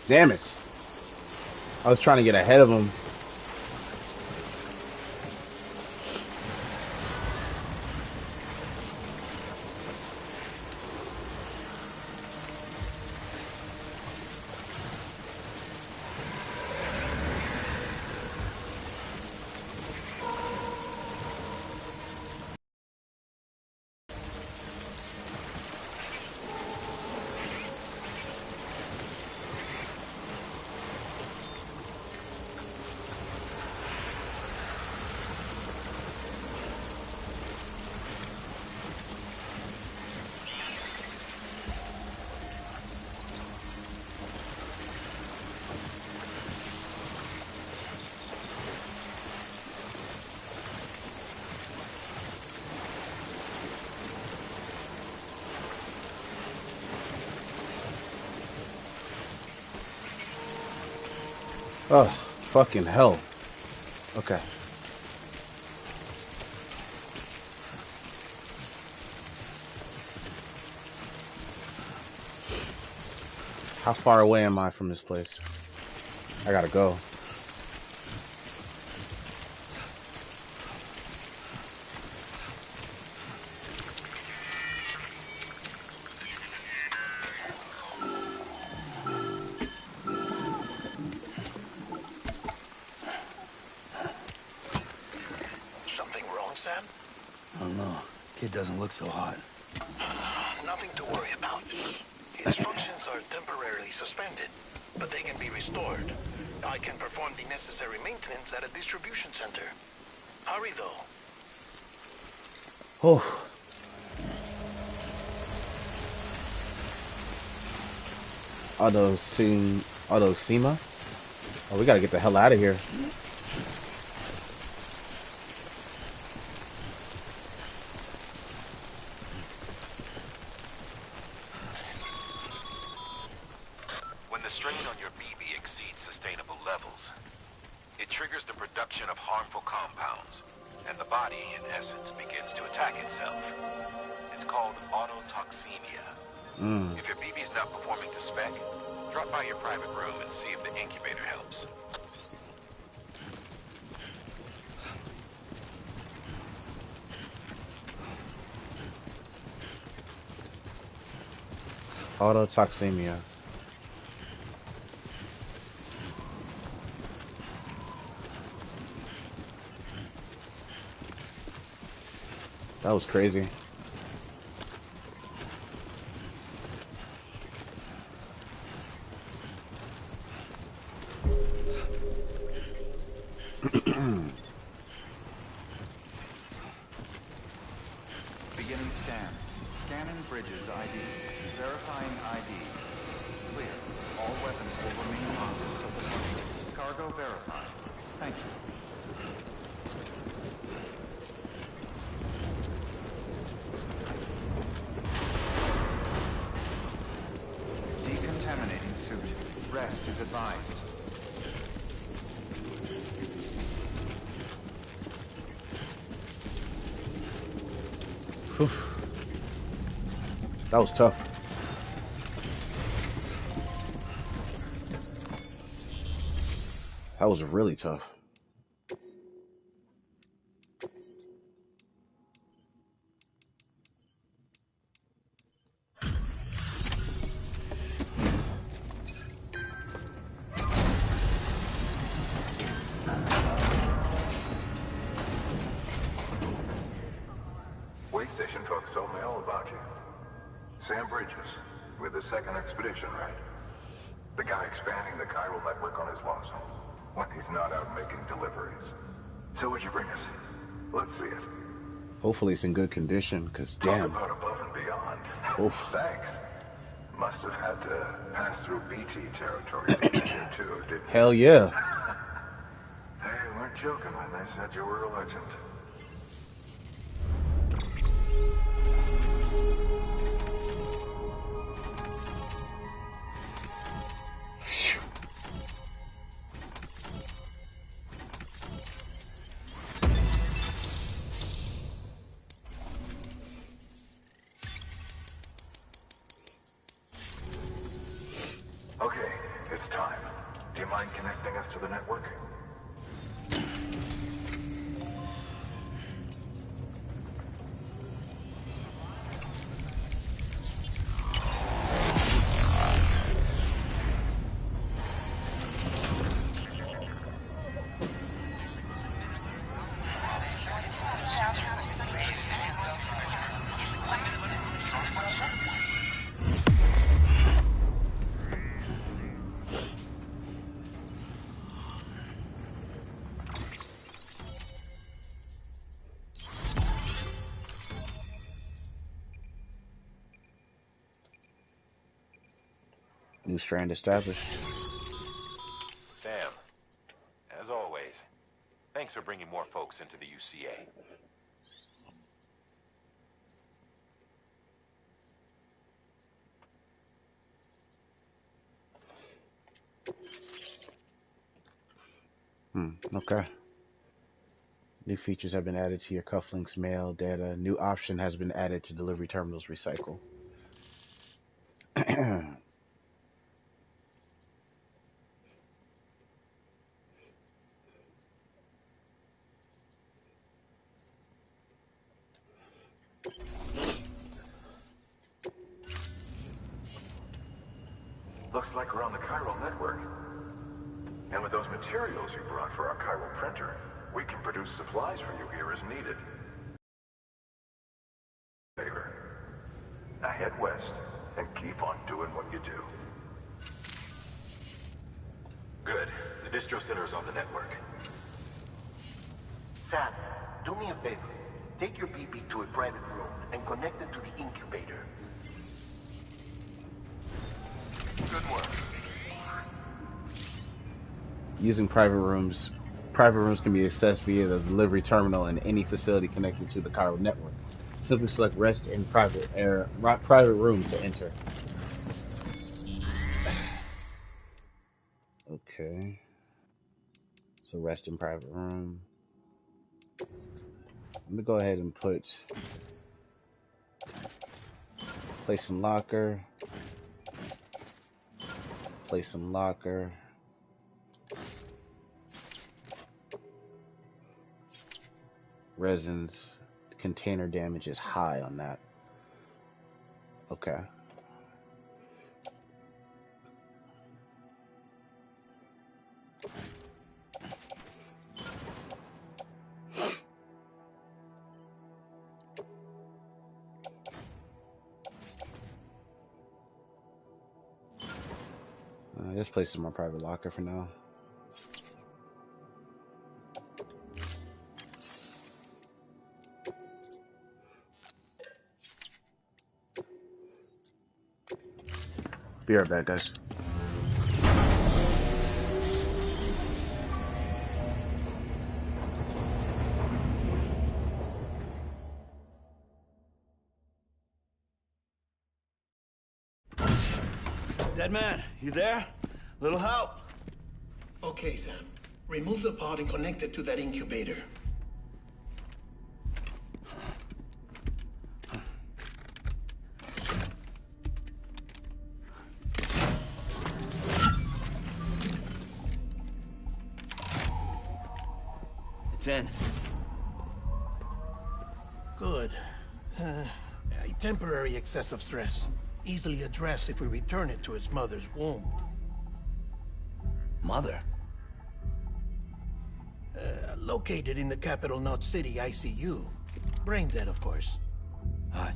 Damn it. I was trying to get ahead of him. Oh, fucking hell. Okay. How far away am I from this place? I gotta go. Something wrong, Sam? I don't know. Kid doesn't look so hot. Nothing to worry about. His functions are temporarily suspended, but they can be restored. I can perform the necessary maintenance at a distribution center. Hurry, though. Oh. Autosema? Oh, we gotta get the hell out of here. When the strain on your BB exceeds sustainable levels, it triggers the production of harmful compounds, and the body, in essence, begins to attack itself. It's called autotoxemia. If your BB's not performing to spec, drop by your private room and see if the incubator helps. Autotoxemia. That was crazy. Beginning scan. Scanning bridges ID. Verifying ID. Clear. All weapons will remain locked until departure. Cargo verified. Thank you. Decontaminating suit. Rest is advised. Whew. That was tough. That was really tough. Way station folks told me all about you. Sam Bridges, with the second expedition, right? The guy expanding the chiral network on his lonesome, when he's not out making deliveries. So what'd you bring us? Let's see it. Hopefully it's in good condition, because damn. Talk about above and beyond. Oof. Thanks. Must have had to pass through BT territory to get here too, didn't you? Hell yeah. They weren't joking when they said you were a legend. Okay, it's time. Do you mind connecting us to the network? New strand established. Sam, as always, thanks for bringing more folks into the UCA. Okay. New features have been added to your cufflinks mail data. New option has been added to delivery terminals recycle. Looks like we're on the chiral network. And with those materials you brought for our chiral printer, we can produce supplies for you here as needed. Favor. Now head west and keep on doing what you do. Good. The distro center is on the network. Sam, do me a favor. Take your BB to a private room and connect it to the incubator. Good work. Using private rooms. Private rooms can be accessed via the delivery terminal in any facility connected to the chiral network. Simply select rest in private room to enter. Okay. So rest in private room. I'm gonna go ahead and put place in locker. Place in locker. Resins container damage is high on that. Okay. This place is my private locker for now. Be right back, guys. Dead man, you there? Little help? Okay, Sam. Remove the pod and connect it to that incubator. It's in. Good. A temporary excess of stress. Easily addressed if we return it to its mother's womb. Mother? Located in the capital Knot City ICU. Brain dead, of course.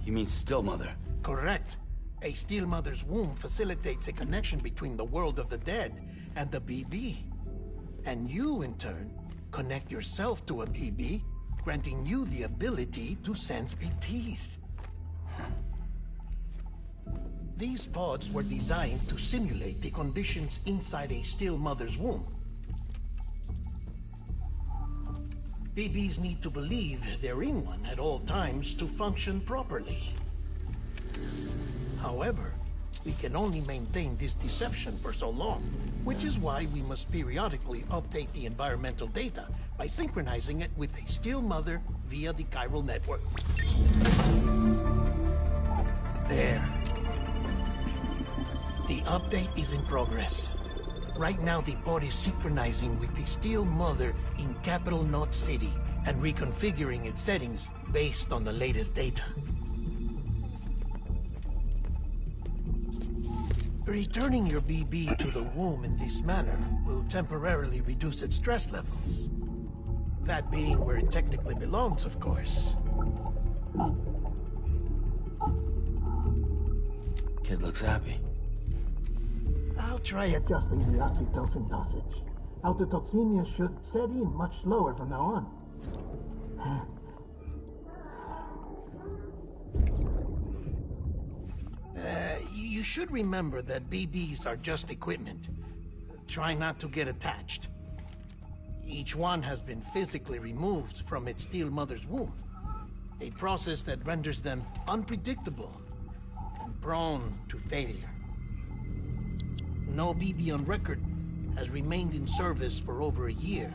You mean still mother? Correct. A still mother's womb facilitates a connection between the world of the dead and the BB. And you, in turn, connect yourself to a BB, granting you the ability to sense BTs. These pods were designed to simulate the conditions inside a still mother's womb. BBs need to believe they're in one at all times to function properly. However, we can only maintain this deception for so long, which is why we must periodically update the environmental data by synchronizing it with a still mother via the chiral network. There. The update is in progress. Right now, the pod is synchronizing with the still mother in capital Knot City and reconfiguring its settings based on the latest data. Returning your BB to the womb in this manner will temporarily reduce its stress levels. That being where it technically belongs, of course. Kid looks happy. I'll try adjusting the oxytocin dosage. Autotoxemia should set in much slower from now on. You should remember that BBs are just equipment. Try not to get attached. Each one has been physically removed from its still mother's womb. A process that renders them unpredictable and prone to failure. No BB on record has remained in service for over a year.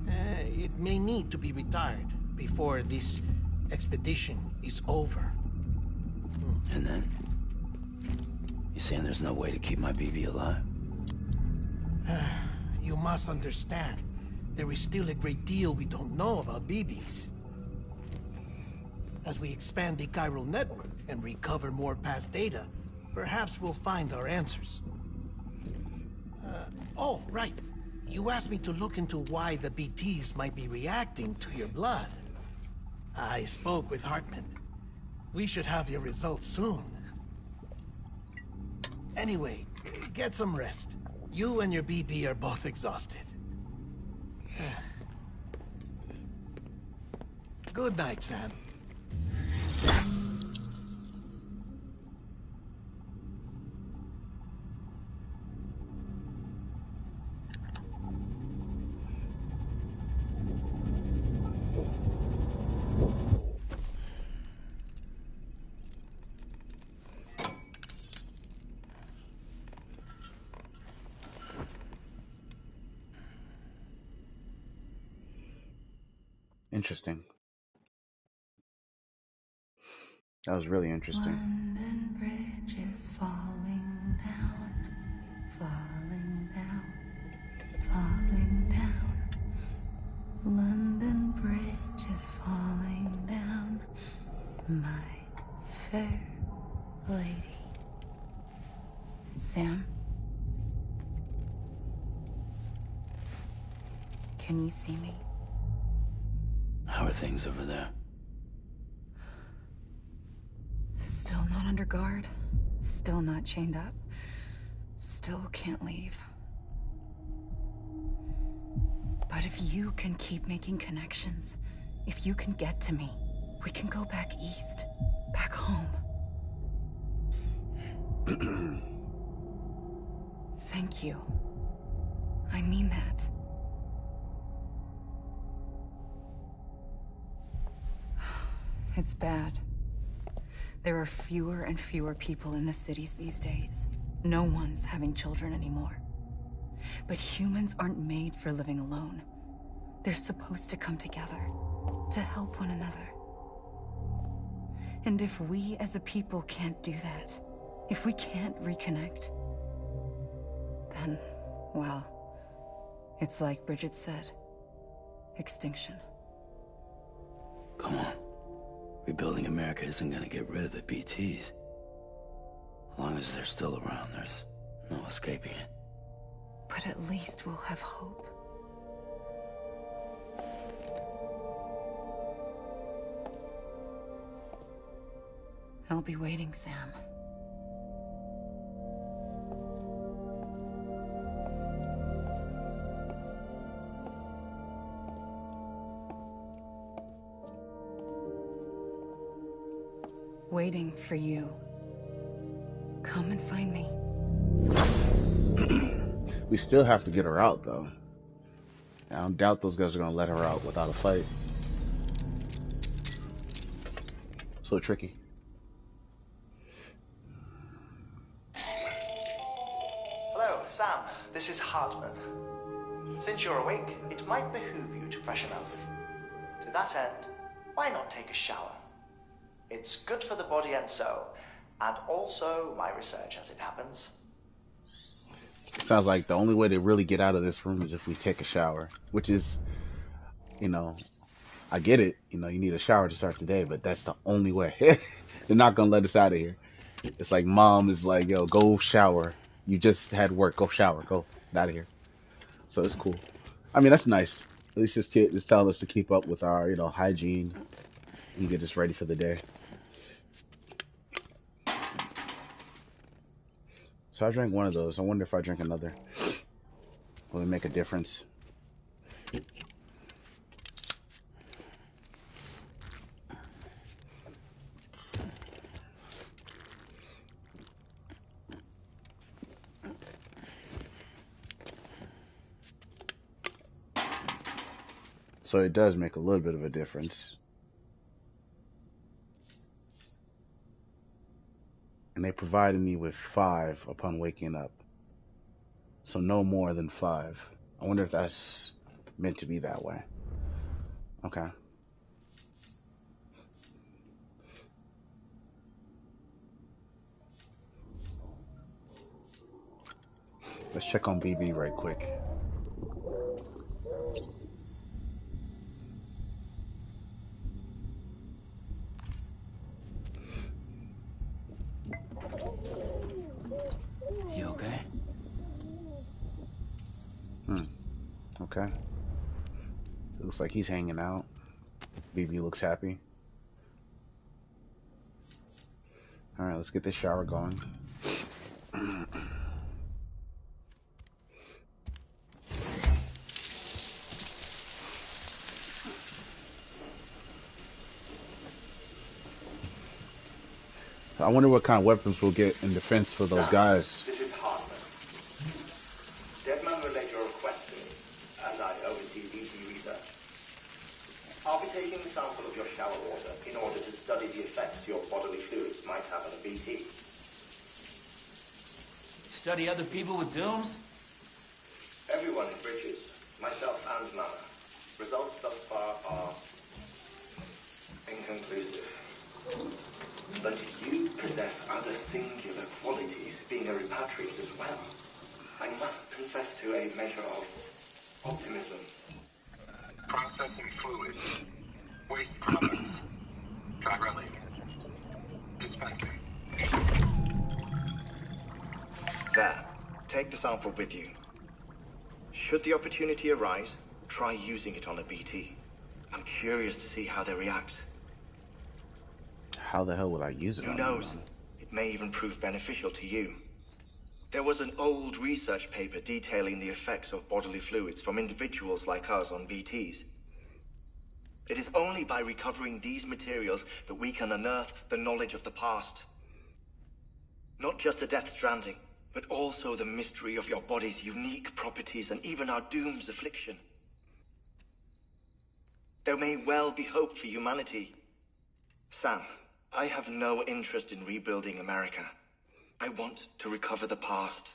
It may need to be retired before this expedition is over. And then? You saying there's no way to keep my BB alive? You must understand, there is still a great deal we don't know about BBs. As we expand the chiral network and recover more past data, perhaps we'll find our answers. Oh, right. You asked me to look into why the BTs might be reacting to your blood. I spoke with Hartman. We should have your results soon. Anyway, get some rest. You and your BB are both exhausted. Good night, Sam. Interesting. That was really interesting. London Bridge is falling down, falling down, falling down. London Bridge is falling down, my fair lady. Sam? Can you see me? How are things over there? Still not under guard. Still not chained up. still can't leave. But if you can keep making connections, if you can get to me, we can go back east, back home. Thank you. I mean that. It's bad. There are fewer and fewer people in the cities these days. No one's having children anymore. But humans aren't made for living alone. They're supposed to come together, to help one another. And if we as a people can't do that, if we can't reconnect, then, well, it's like Bridget said, extinction. Come on. Rebuilding America isn't gonna get rid of the BTs. As long as they're still around, there's no escaping it. But at least we'll have hope. I'll be waiting, Sam. Waiting for you. Come and find me. We still have to get her out, though. I don't doubt those guys are gonna let her out without a fight. So tricky. Hello, Sam. This is Hartman. Since you're awake, it might behoove you to freshen up. To that end, why not take a shower? It's good for the body and soul, and also my research as it happens. It sounds like the only way to really get out of this room is if we take a shower, which is, you know, I get it. You know, you need a shower to start the day, but that's the only way. They're not going to let us out of here. It's like mom is like, yo, go shower. You just had work. Go shower. Go out of here. So it's cool. I mean, that's nice. At least this kid is telling us to keep up with our, you know, hygiene and get us ready for the day. So I drank one of those. I wonder if I drink another. Will it make a difference? So it does make a little bit of a difference. And they provided me with 5 upon waking up. So no more than 5. I wonder if that's meant to be that way. Okay. Let's check on BB right quick. You okay? Okay. It looks like he's hanging out. BB looks happy. Alright, let's get this shower going. I wonder what kind of weapons we'll get in defense for those guys. This is Hartman. Deadman relayed your request to me, as I oversee BT research. I'll be taking a sample of your shower water in order to study the effects your bodily fluids might have on a BT. Study other people with dooms? Everyone in Bridges, myself and Nana. Results thus far are inconclusive. But you possess other singular qualities, being a repatriate as well. I must confess to a measure of optimism. Processing fluids. Waste products. Drilling. Dispensing. There. Take the sample with you. Should the opportunity arise, try using it on a BT. I'm curious to see how they react. How the hell would I use it? Who knows? It may even prove beneficial to you. There was an old research paper detailing the effects of bodily fluids from individuals like us on BTs. It is only by recovering these materials that we can unearth the knowledge of the past. Not just the Death Stranding, but also the mystery of your body's unique properties and even our doom's affliction. There may well be hope for humanity. Sam, I have no interest in rebuilding America. I want to recover the past.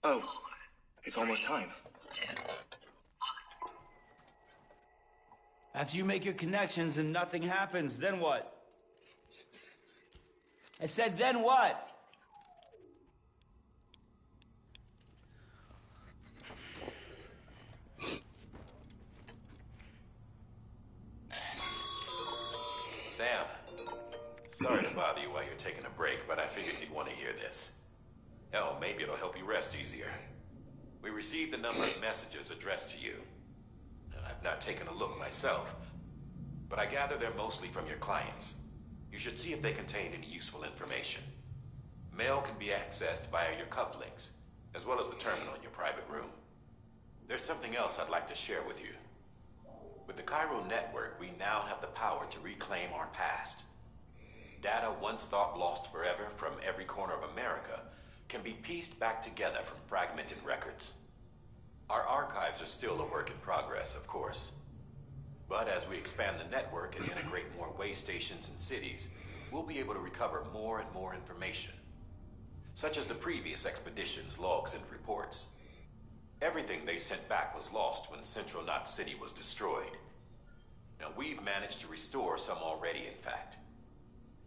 Oh, it's almost time. After you make your connections and nothing happens, then what? I said, then what? Sam, sorry to bother you while you're taking a break, but I figured you'd want to hear this. Hell, maybe it'll help you rest easier. We received a number of messages addressed to you. I've not taken a look myself, but I gather they're mostly from your clients. You should see if they contain any useful information. Mail can be accessed via your cufflinks, as well as the terminal in your private room. There's something else I'd like to share with you. With the Chiral Network, we now have the power to reclaim our past. Data once thought lost forever from every corner of America can be pieced back together from fragmented records. Our archives are still a work in progress, of course. But as we expand the network and integrate more way stations and cities, we'll be able to recover more and more information, such as the previous expedition's logs and reports. Everything they sent back was lost when Central Knot City was destroyed. Now, we've managed to restore some already, in fact.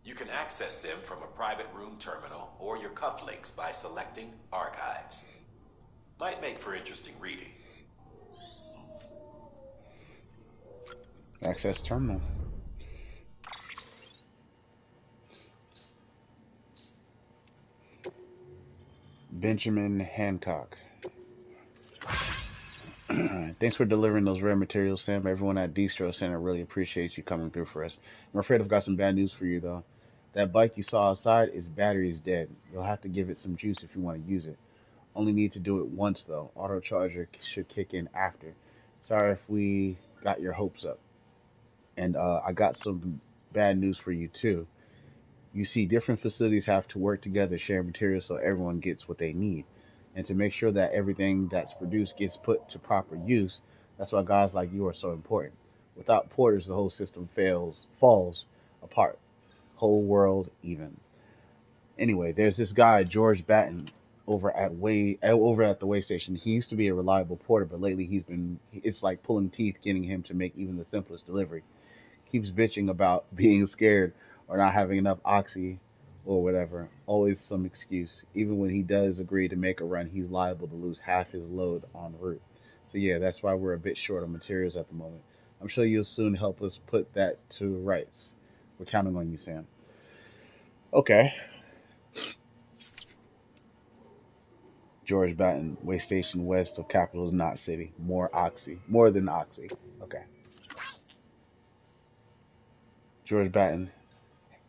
You can access them from a private room terminal or your cufflinks by selecting Archives. Might make for interesting reading. Access terminal. Benjamin Hancock. Thanks for delivering those rare materials, Sam. Everyone at Distro Center really appreciates you coming through for us. I'm afraid I've got some bad news for you, though. That bike you saw outside, its battery is dead. You'll have to give it some juice if you want to use it. Only need to do it once, though. Auto charger should kick in after. Sorry if we got your hopes up. And I got some bad news for you, too. You see, different facilities have to work together, share materials so everyone gets what they need. And to make sure that everything that's produced gets put to proper use, that's why guys like you are so important. Without porters, the whole system falls apart. Whole world even. Anyway, there's this guy, George Batten, over at the way station. He used to be a reliable porter, but lately it's like pulling teeth getting him to make even the simplest delivery. Keeps bitching about being scared or not having enough oxy or whatever. Always some excuse. Even when he does agree to make a run, he's liable to lose half his load en route. So yeah, that's why we're a bit short on materials at the moment. I'm sure you'll soon help us put that to rights. We're counting on you, Sam. Okay. George Batten, way station west of capital Knot City. More than oxy. Okay. George Batten,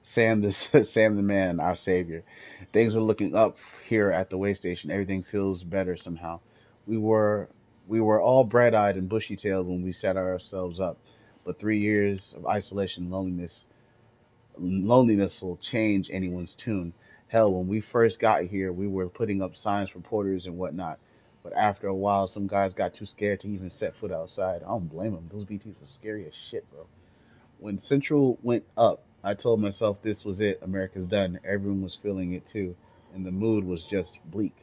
Sam the Sam the man, our savior. Things are looking up here at the way station. Everything feels better somehow. We were we were all bright-eyed and bushy-tailed when we set ourselves up, but 3 years of isolation, loneliness will change anyone's tune. Hell, when we first got here, we were putting up signs for porters and whatnot. But after a while, some guys got too scared to even set foot outside. I don't blame them. Those BTs were scary as shit, bro. When Central went up, I told myself this was it. America's done. Everyone was feeling it too, and the mood was just bleak.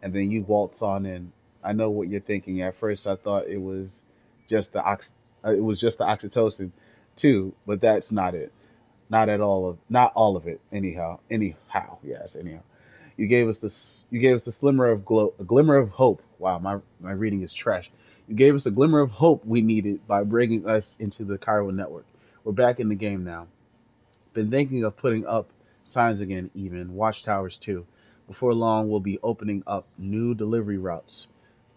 And then you waltz on in. I know what you're thinking. At first, I thought it was just the oxytocin, too, but that's not it. Not all of it. Anyhow. You gave us a a glimmer of hope. Wow, my reading is trash. You gave us a glimmer of hope we needed by bringing us into the Chiral network. We're back in the game now. Been thinking of putting up signs again, even watchtowers too. Before long, we'll be opening up new delivery routes.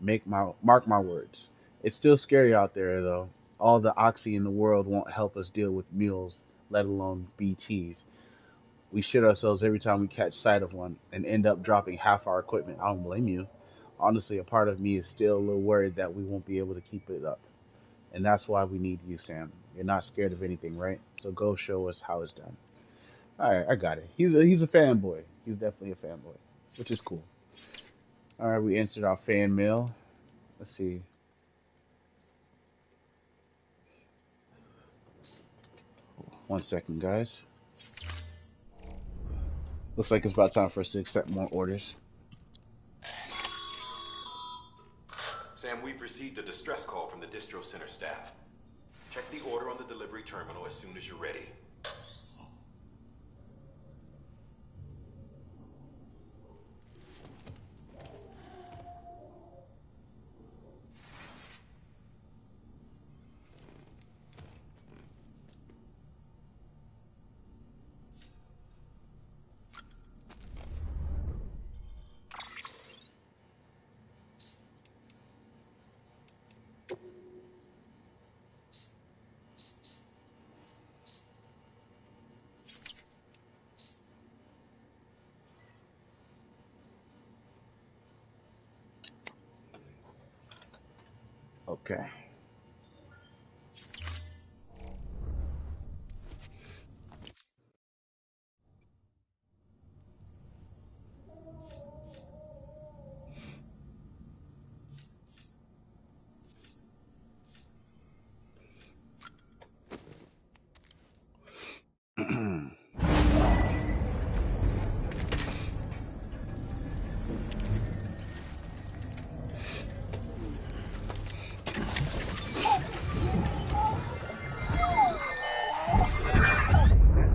Mark my words. It's still scary out there, though. All the oxy in the world won't help us deal with mules, let alone BTs. We shit ourselves every time we catch sight of one and end up dropping half our equipment. I don't blame you. Honestly, a part of me is still a little worried that we won't be able to keep it up. And that's why we need you, Sam. You're not scared of anything, right? So go show us how it's done. All right, I got it. He's a fanboy. He's definitely a fanboy, which is cool. All right, we answered our fan mail. Let's see. One second, guys. Looks like it's about time for us to accept more orders. Sam, we've received a distress call from the distro center staff. Check the order on the delivery terminal as soon as you're ready. Okay.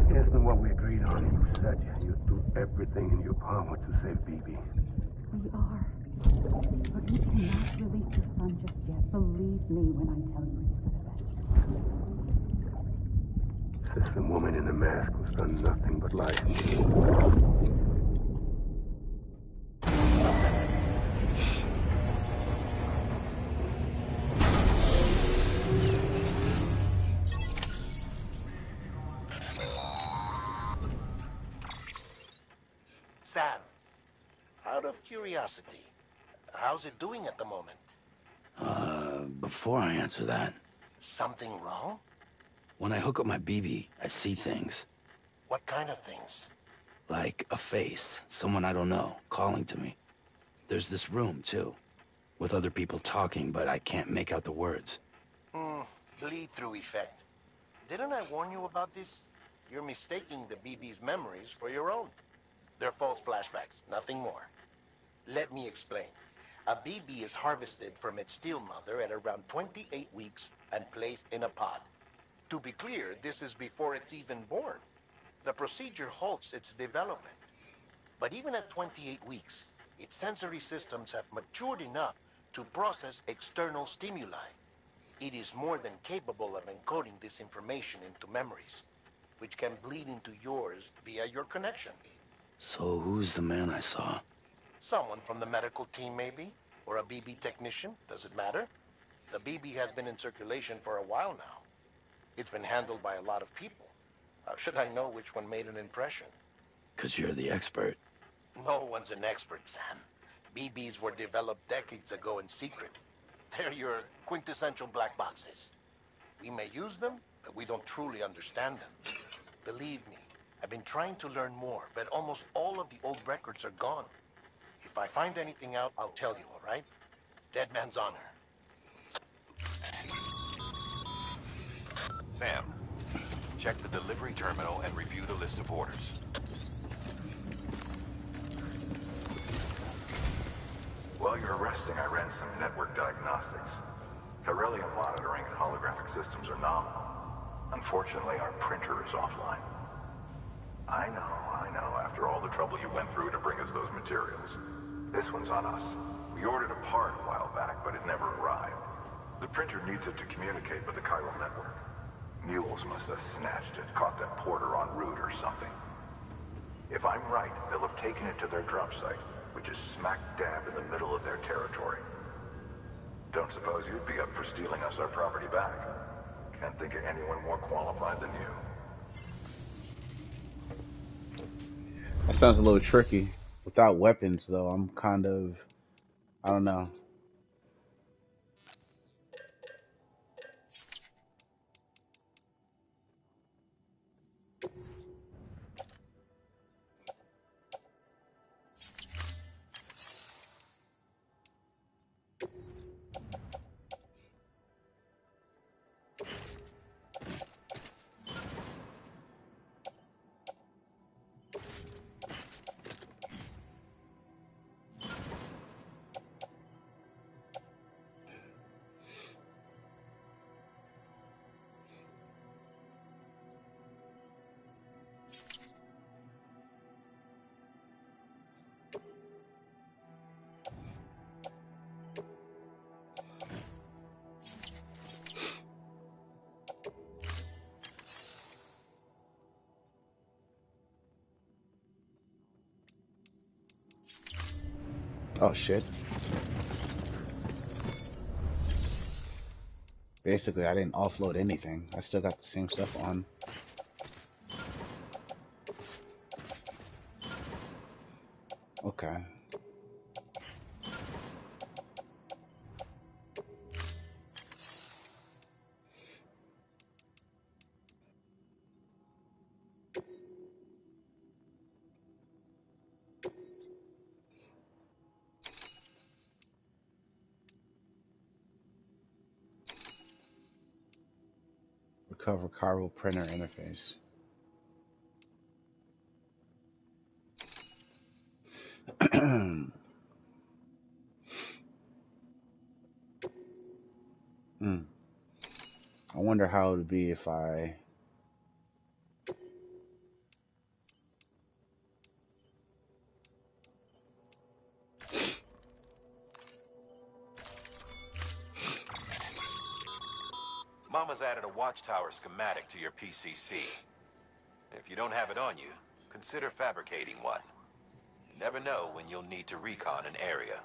This isn't what we agreed on. You said you'd do everything in your power to save BB. We are. But we cannot release your son just yet. Believe me when I tell you it's for the best. Says the woman in the mask who's done nothing but lie to me. Sam, out of curiosity, how's it doing at the moment? Before I answer that, Something wrong? when I hook up my BB, I see things. What kind of things? Like a face, someone I don't know, calling to me. There's this room, too, with other people talking, but I can't make out the words. Bleed-through effect. Didn't I warn you about this? You're mistaking the BB's memories for your own. They're false flashbacks, nothing more. Let me explain. A BB is harvested from its steel mother at around 28 weeks and placed in a pod. To be clear, this is before it's even born. The procedure halts its development. But even at 28 weeks, its sensory systems have matured enough to process external stimuli. It is more than capable of encoding this information into memories, which can bleed into yours via your connection. So who's the man I saw? Someone from the medical team, maybe? Or a BB technician? Does it matter? The BB has been in circulation for a while now. It's been handled by a lot of people. How should I know which one made an impression? 'Cause you're the expert. No one's an expert, Sam. BBs were developed decades ago in secret. They're your quintessential black boxes. We may use them, but we don't truly understand them. Believe me, I've been trying to learn more, but almost all of the old records are gone. If I find anything out, I'll tell you, all right? Dead man's honor. Sam, check the delivery terminal and review the list of orders. While you're resting, I ran some network diagnostics. Beryllium monitoring and holographic systems are nominal. Unfortunately, our printer is offline. I know. After all the trouble you went through to bring us those materials. This one's on us. We ordered a part a while back, but it never arrived. The printer needs it to communicate with the chiral network. Mules must have snatched it, caught that porter en route or something. If I'm right, they'll have taken it to their drop site, which is smack dab in the middle of their territory. Don't suppose you'd be up for stealing us our property back? Can't think of anyone more qualified than you. That sounds a little tricky. Without weapons, though, I'm kind of, I don't know. Oh shit. Basically, I didn't offload anything. I still got the same stuff on. Okay. Recover chiral printer interface. Hmm. I wonder how it would be if I... Mama's added a watchtower schematic to your PCC. If you don't have it on you, consider fabricating one. You never know when you'll need to recon an area.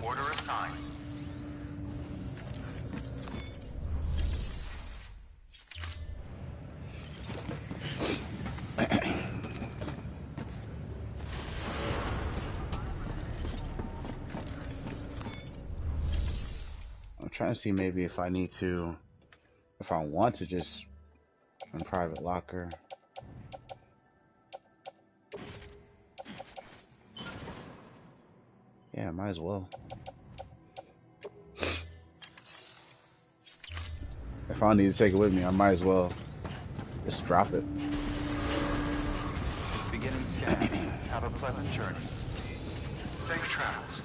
Order assigned. I'm trying to see maybe if I need to... If I want to just... In private locker. Yeah, might as well. If I need to take it with me, I might as well just drop it. Beginning scan. Have a pleasant journey. Safe travels.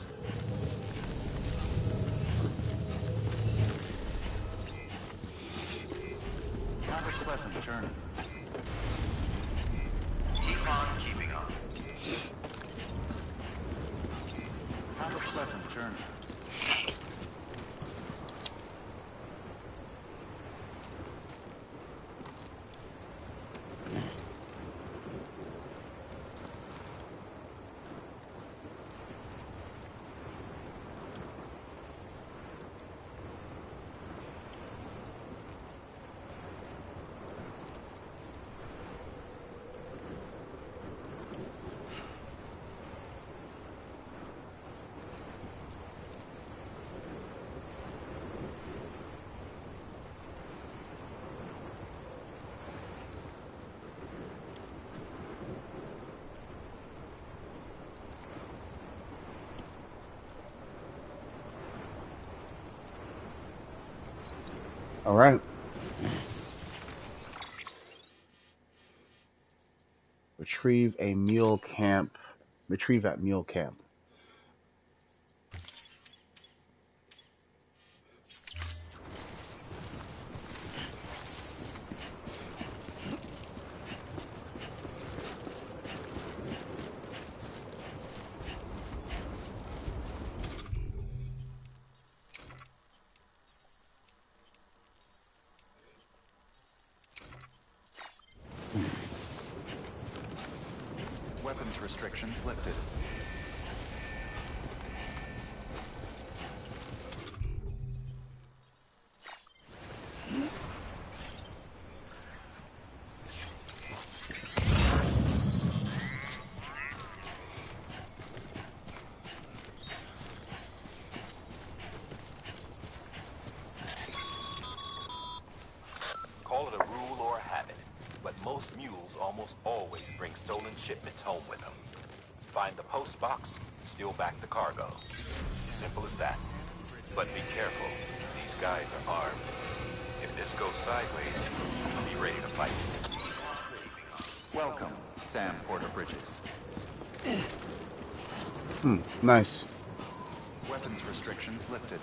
Have a pleasant journey. Keep on keeping on. Have a pleasant journey. All right. Retrieve a mule camp Retrieve at mule camp. Weapons restrictions lifted. Call it a rule or a habit, but most mules almost always bring stolen shipments home with them. Find the post box, steal back the cargo. Simple as that. But be careful. These guys are armed. If this goes sideways, be ready to fight. Welcome, Sam Porter Bridges. Nice. Weapons restrictions lifted.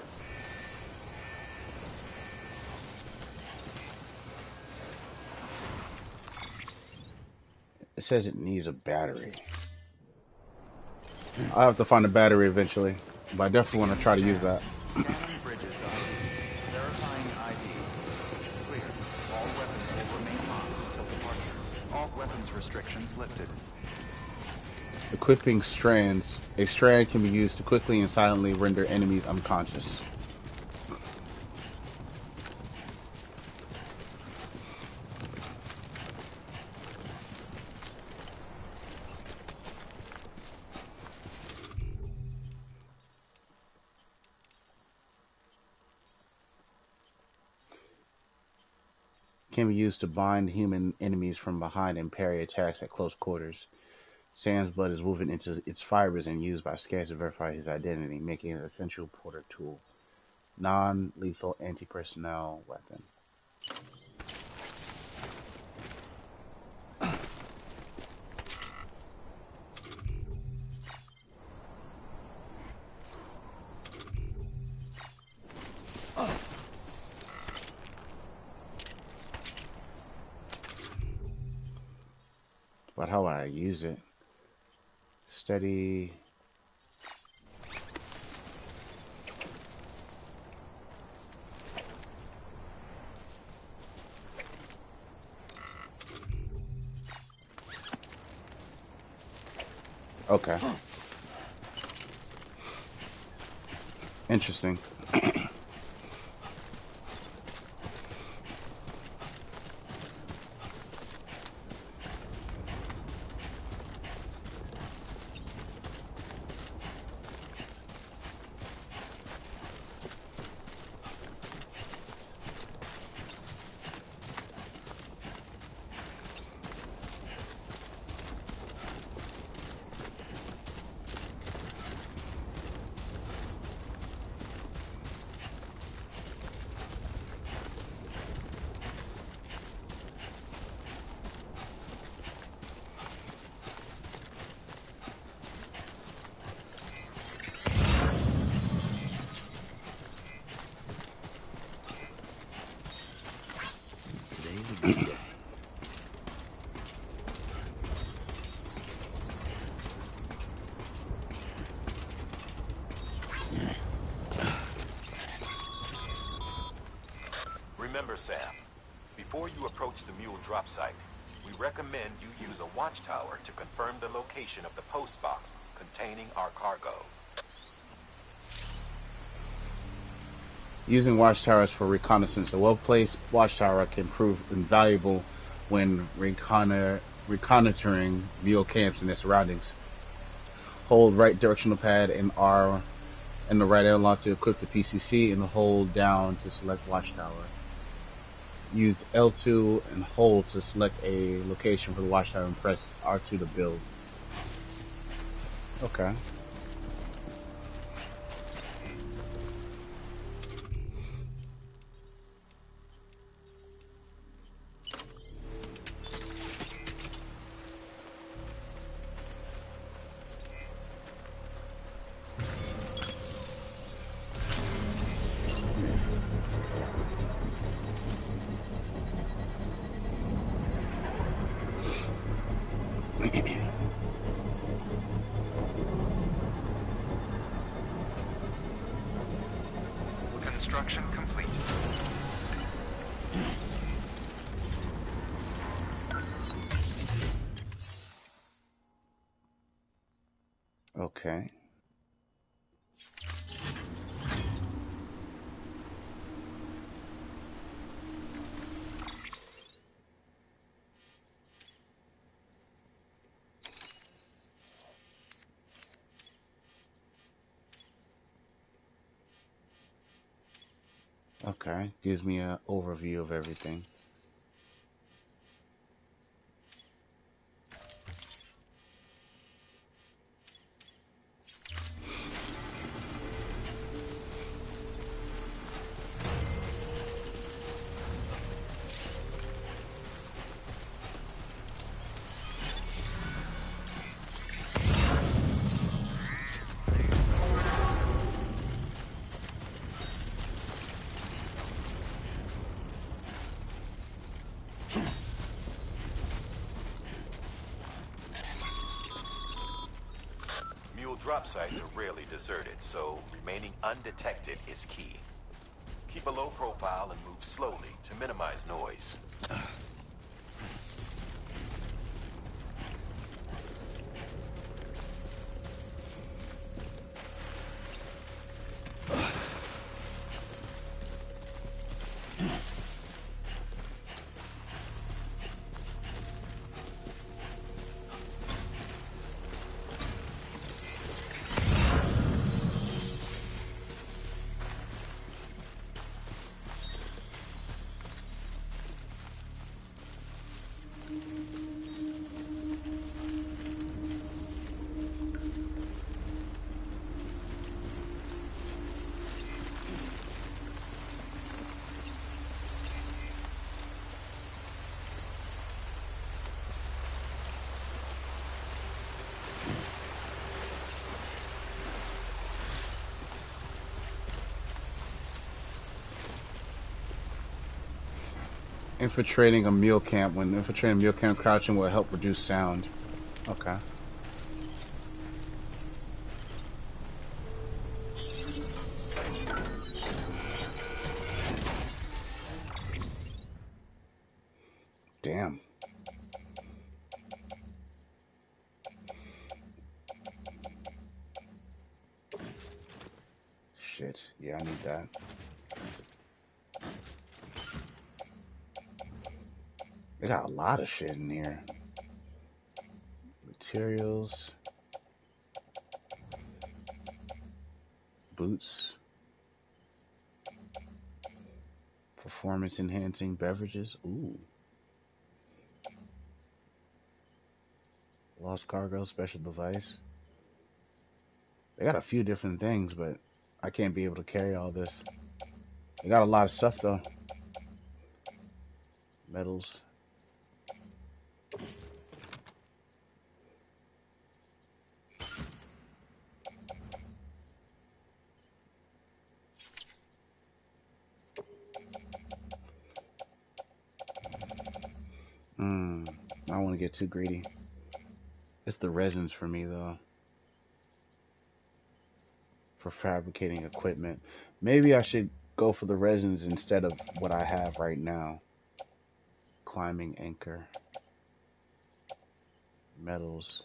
It says it needs a battery. I'll have to find a battery eventually, but I definitely want to try to use that. Scanning Bridges ID. Verifying ID. Clear. All weapons will remain locked until departure. All weapons restrictions lifted. Equipping strands. A strand can be used to quickly and silently render enemies unconscious. Can be used to bind human enemies from behind and parry attacks at close quarters. Sam's blood is woven into its fibers and used by scans to verify his identity, making it an essential porter tool. Non-lethal anti-personnel weapon. But how would I use it? Steady. Okay. Interesting. Today's a good day. Remember, Sam, before you approach the mule drop site, we recommend you use a watchtower to confirm the location of the post box containing our cargo. Using watchtowers for reconnaissance. A well-placed watchtower can prove invaluable when reconnoitering mule camps and their surroundings. Hold right directional pad and R and the right analog to equip the PCC and hold down to select watchtower. Use L2 and hold to select a location for the watchtower and press R2 to build. Okay. Construction complete. Okay. Okay, gives me an overview of everything. Mule drop sites are rarely deserted, so remaining undetected is key. Keep a low profile and move slowly to minimize noise. Infiltrating a mule camp. When infiltrating a mule camp, crouching will help reduce sound. Okay. Damn. Shit. Yeah, I need that. They got a lot of shit in here. Materials. Boots. Performance enhancing beverages. Ooh. Lost cargo, special device. They got a few different things, but I can't be able to carry all this. They got a lot of stuff though. Metals. I don't want to get too greedy. It's the resins for me though. For fabricating equipment. Maybe I should go for the resins instead of what I have right now. Climbing anchor. Metals.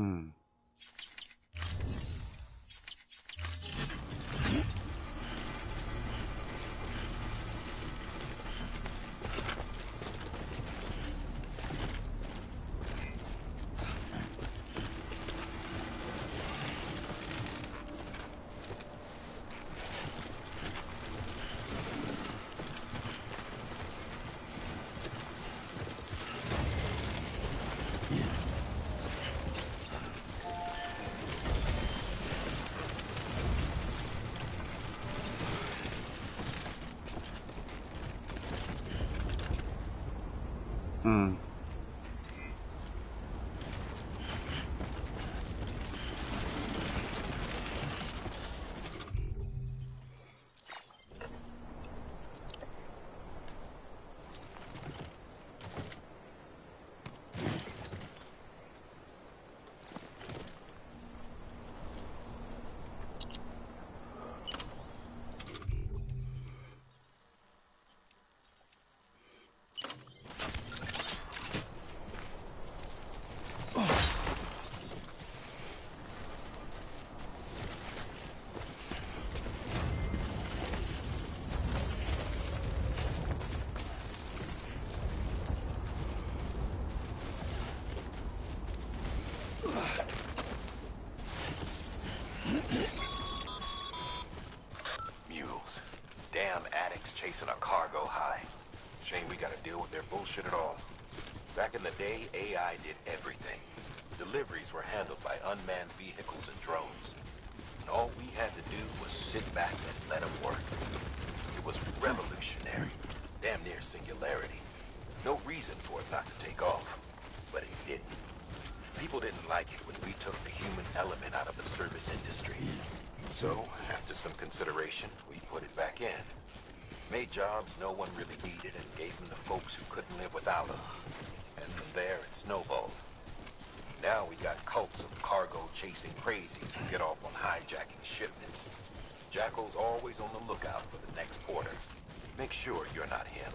Hmm. Hmm. Mules. Damn addicts chasing a cargo high. Shame we gotta deal with their bullshit at all. Back in the day, AI did everything. Deliveries were handled by unmanned vehicles and drones. And all we had to do was sit back and let them work. It was revolutionary. Damn near singularity. No reason for it not to take off. But it didn't. People didn't like it when we took the human element out of the service industry. So, after some consideration, we put it back in. Made jobs no one really needed and gave them to folks who couldn't live without them. And from there, it snowballed. Now we got cults of cargo-chasing crazies who get off on hijacking shipments. Jackal's always on the lookout for the next order. Make sure you're not him.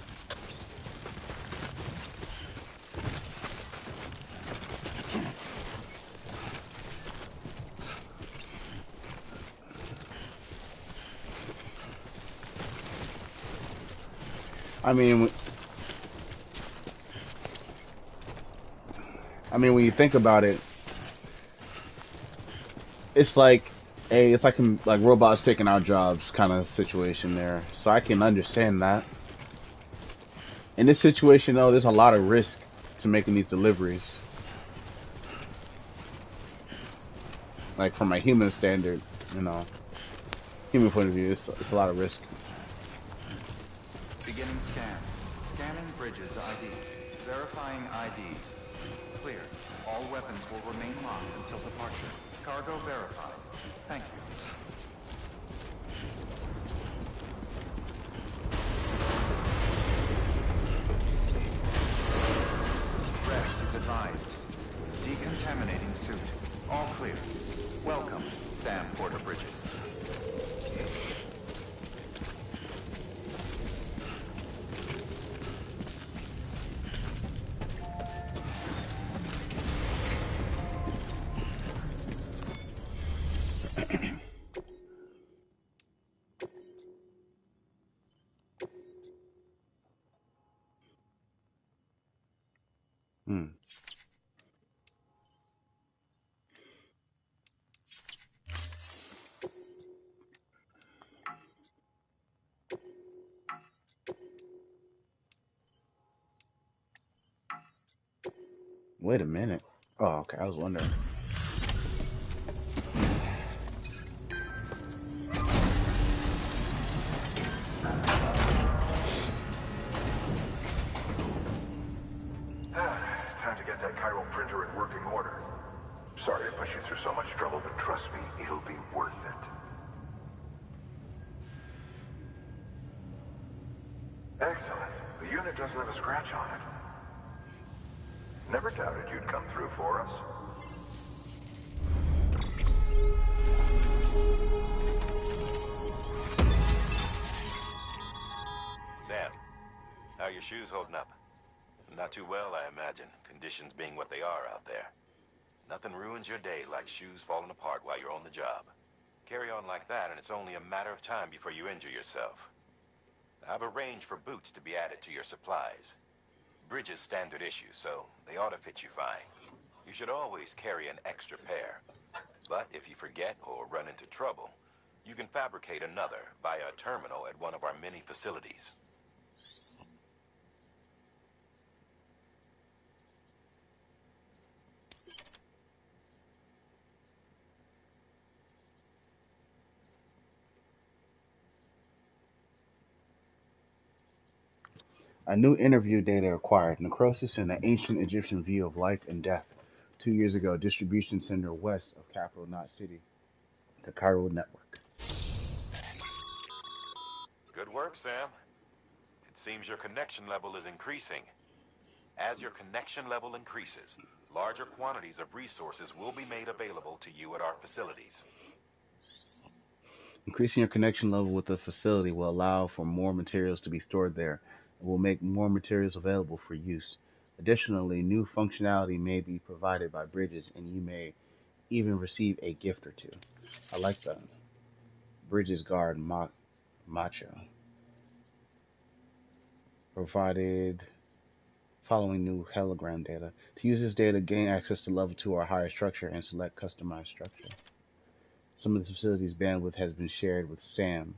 I mean, when you think about it, it's like like robots taking our jobs kind of situation there. So I can understand that. In this situation, though, there's a lot of risk to making these deliveries. Like from a human standard, human point of view, it's a lot of risk. Beginning scan. Scanning bridges ID. Verifying ID. Clear. All weapons will remain locked until departure. Cargo verified. Thank you. Rest is advised. Decontaminating suit. All clear. Welcome, Sam Porter Bridges. Hmm. Wait a minute. Oh, okay. I was wondering. Time to get that chiral printer in working order. Sorry to push you through so much trouble, but trust me, it'll be worth it. Excellent. The unit doesn't have a scratch on it. Never doubted you'd come through for us. Sam, how are your shoes holding up? Not too well, I imagine, conditions being what they are out there. Nothing ruins your day like shoes falling apart while you're on the job. Carry on like that, and it's only a matter of time before you injure yourself. I've arranged for boots to be added to your supplies. Bridges standard issue, so they ought to fit you fine. You should always carry an extra pair. But if you forget or run into trouble, you can fabricate another via a terminal at one of our many facilities. A new interview data acquired. Necrosis in the ancient Egyptian view of life and death. 2 years ago, distribution center west of capital Knot City, the Cairo network. Good work, Sam. It seems your connection level is increasing. As your connection level increases, larger quantities of resources will be made available to you at our facilities. Increasing your connection level with the facility will allow for more materials to be stored there and will make more materials available for use. Additionally, new functionality may be provided by Bridges, and you may even receive a gift or two. I like that. Bridges Guard Macho provided following new hologram data. To use this data, gain access to level 2 or higher structure and select customized structure. Some of the facility's bandwidth has been shared with SAM.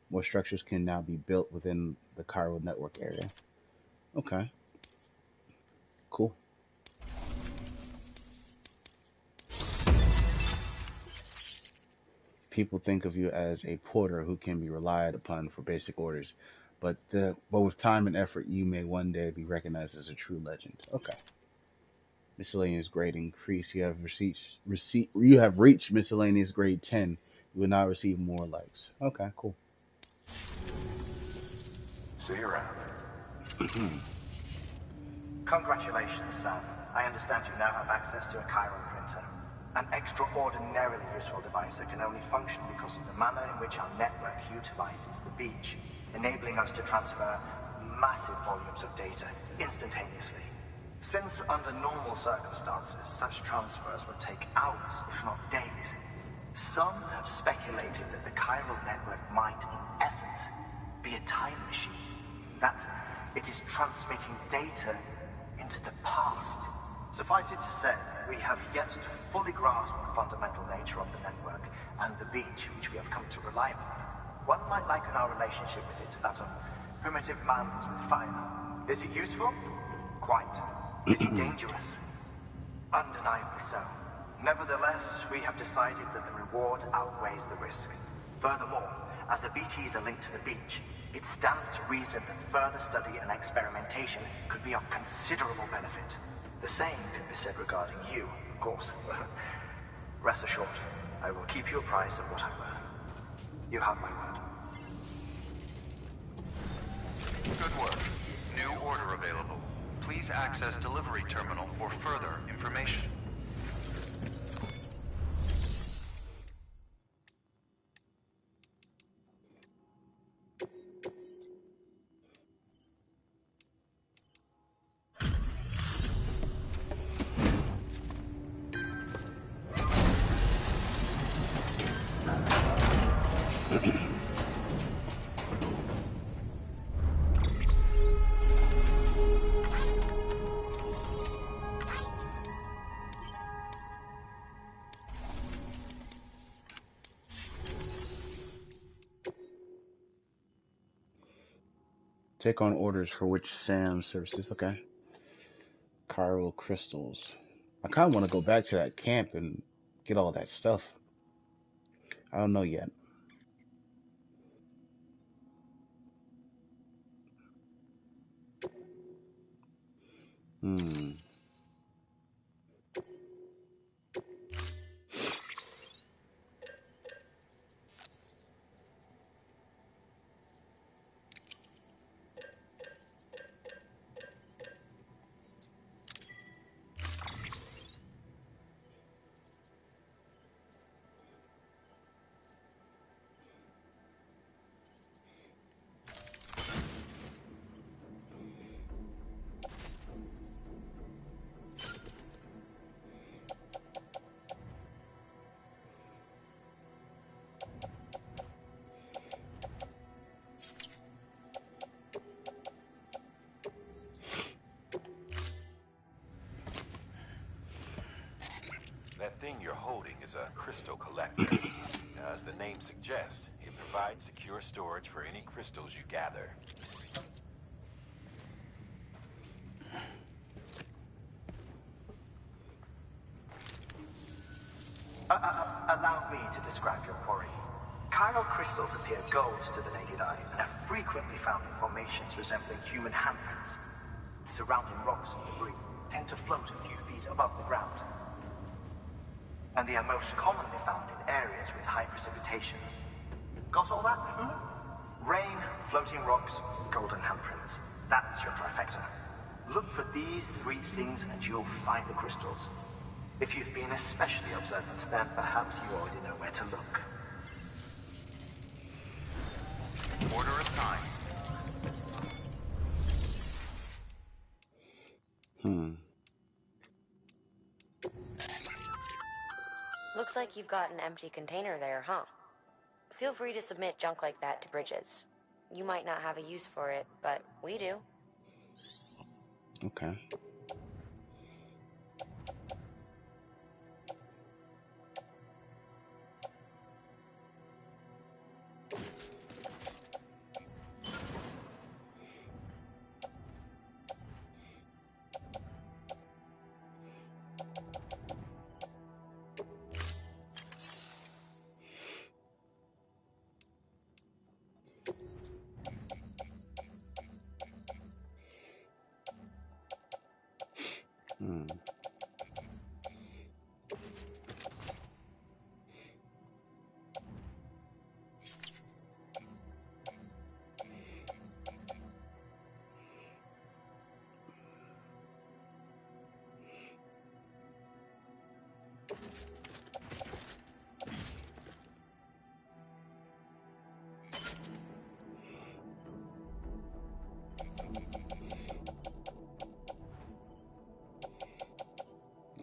More structures can now be built within the Cairo network area. Okay, cool. People think of you as a porter who can be relied upon for basic orders, but with time and effort, you may one day be recognized as a true legend. Okay. Miscellaneous grade increase. You have reached miscellaneous grade 10. You will now receive more likes. Okay, cool. See you around. Congratulations, Sam. I understand you now have access to a chiral printer. An extraordinarily useful device that can only function because of the manner in which our network utilizes the beach, enabling us to transfer massive volumes of data instantaneously. Since under normal circumstances, such transfers would take hours, if not days, some have speculated that the chiral network might, in essence, be a time machine. That it is transmitting data into the past. Suffice it to say, we have yet to fully grasp the fundamental nature of the network and the beach which we have come to rely upon. One might liken our relationship with it to that of primitive mans with fire. Is it useful? Quite. Is it dangerous? Undeniably so. Nevertheless, we have decided that the reward outweighs the risk. Furthermore, as the BTs are linked to the beach, it stands to reason that further study and experimentation could be of considerable benefit. The same can be said regarding you, of course. Rest assured, I will keep you apprised of what I learn. You have my word. Good work. New order available. Please access delivery terminal for further information. Take on orders for which SAM services. Okay. Chiral crystals. I kind of want to go back to that camp and get all that stuff. I don't know yet. Hmm. you're holding is a crystal collector. Now, as the name suggests, it provides secure storage for any crystals you gather. Allow me to describe your quarry. Chiral crystals appear gold to the naked eye and are frequently found in formations resembling human handprints. Surrounding rocks and debris tend to float a few feet above the ground. And they are most commonly found in areas with high precipitation. Got all that? Rain, floating rocks, golden handprints. That's your trifecta. Look for these three things and you'll find the crystals. If you've been especially observant, then perhaps you already know where to look. Order assigned. Looks like you've got an empty container there, huh? Feel free to submit junk like that to Bridges. You might not have a use for it, but we do. Okay.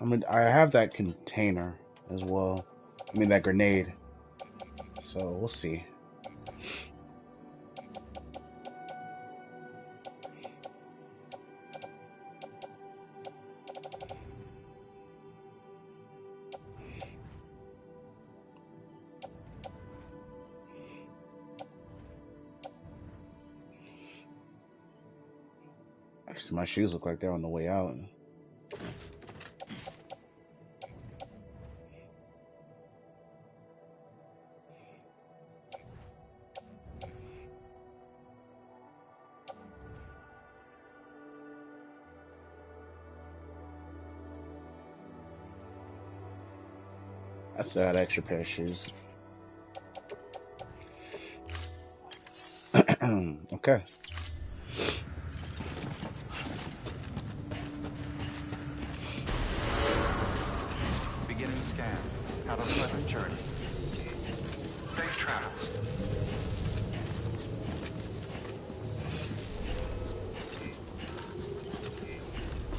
I mean, I have that container as well. I mean, that grenade. So we'll see. Actually, my shoes look like they're on the way out. I still had an extra pair of shoes. Okay. Beginning scan. Have a pleasant journey. Safe travels.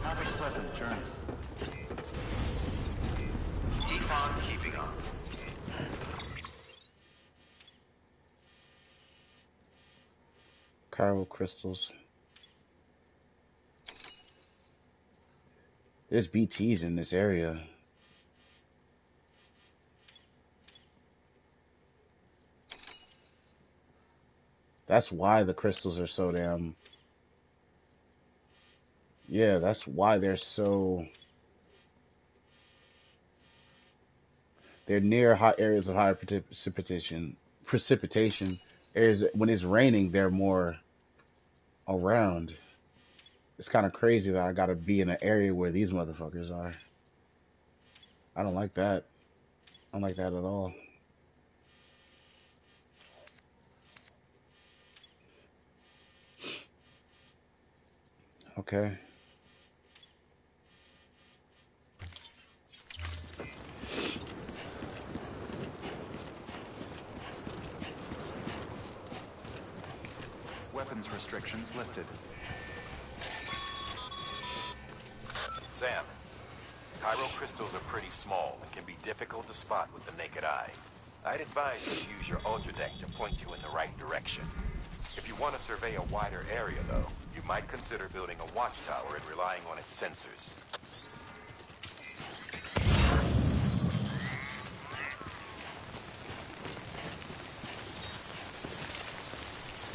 Have a pleasant journey. Keep on keeping on. Chiral crystals. There's BTs in this area. That's why the crystals are so damn... Yeah, that's why they're so... They're near hot areas of higher precipitation. Areas, when it's raining, they're more around. It's kind of crazy that I gotta be in an area where these motherfuckers are. I don't like that. I don't like that at all. Okay. Weapons restrictions lifted. Sam, chiral crystals are pretty small and can be difficult to spot with the naked eye. I'd advise you to use your ultradeck to point you in the right direction. If you want to survey a wider area, though, you might consider building a watchtower and relying on its sensors.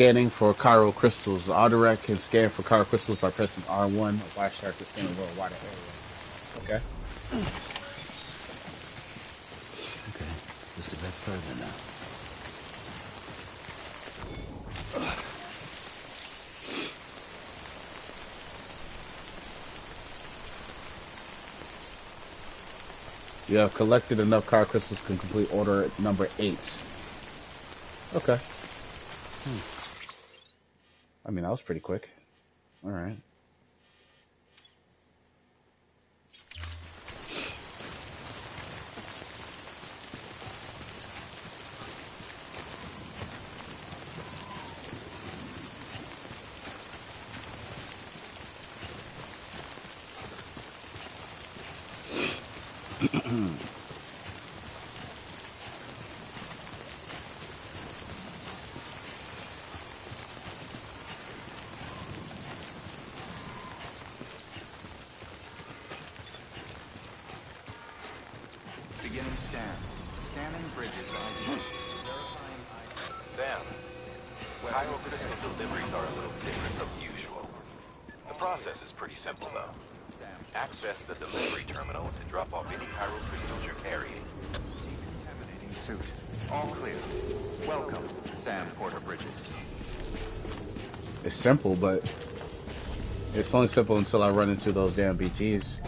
Scanning for chiral crystals. The Autodirect can scan for chiral crystals by pressing R1 or by start to scan a wider area. Okay. Okay, just a bit further now. You have collected enough chiral crystals to complete order number 8. Okay. I mean, that was pretty quick. All right. Beginning scan. Scanning bridges ID. Verifying ID. Sam, chiral crystal deliveries are a little different from usual. The process is pretty simple, though. Access the delivery terminal to drop off any chiral crystals you're carrying. Decontaminating suit. All clear. Welcome, Sam Porter Bridges. It's simple, but it's only simple until I run into those damn BTs.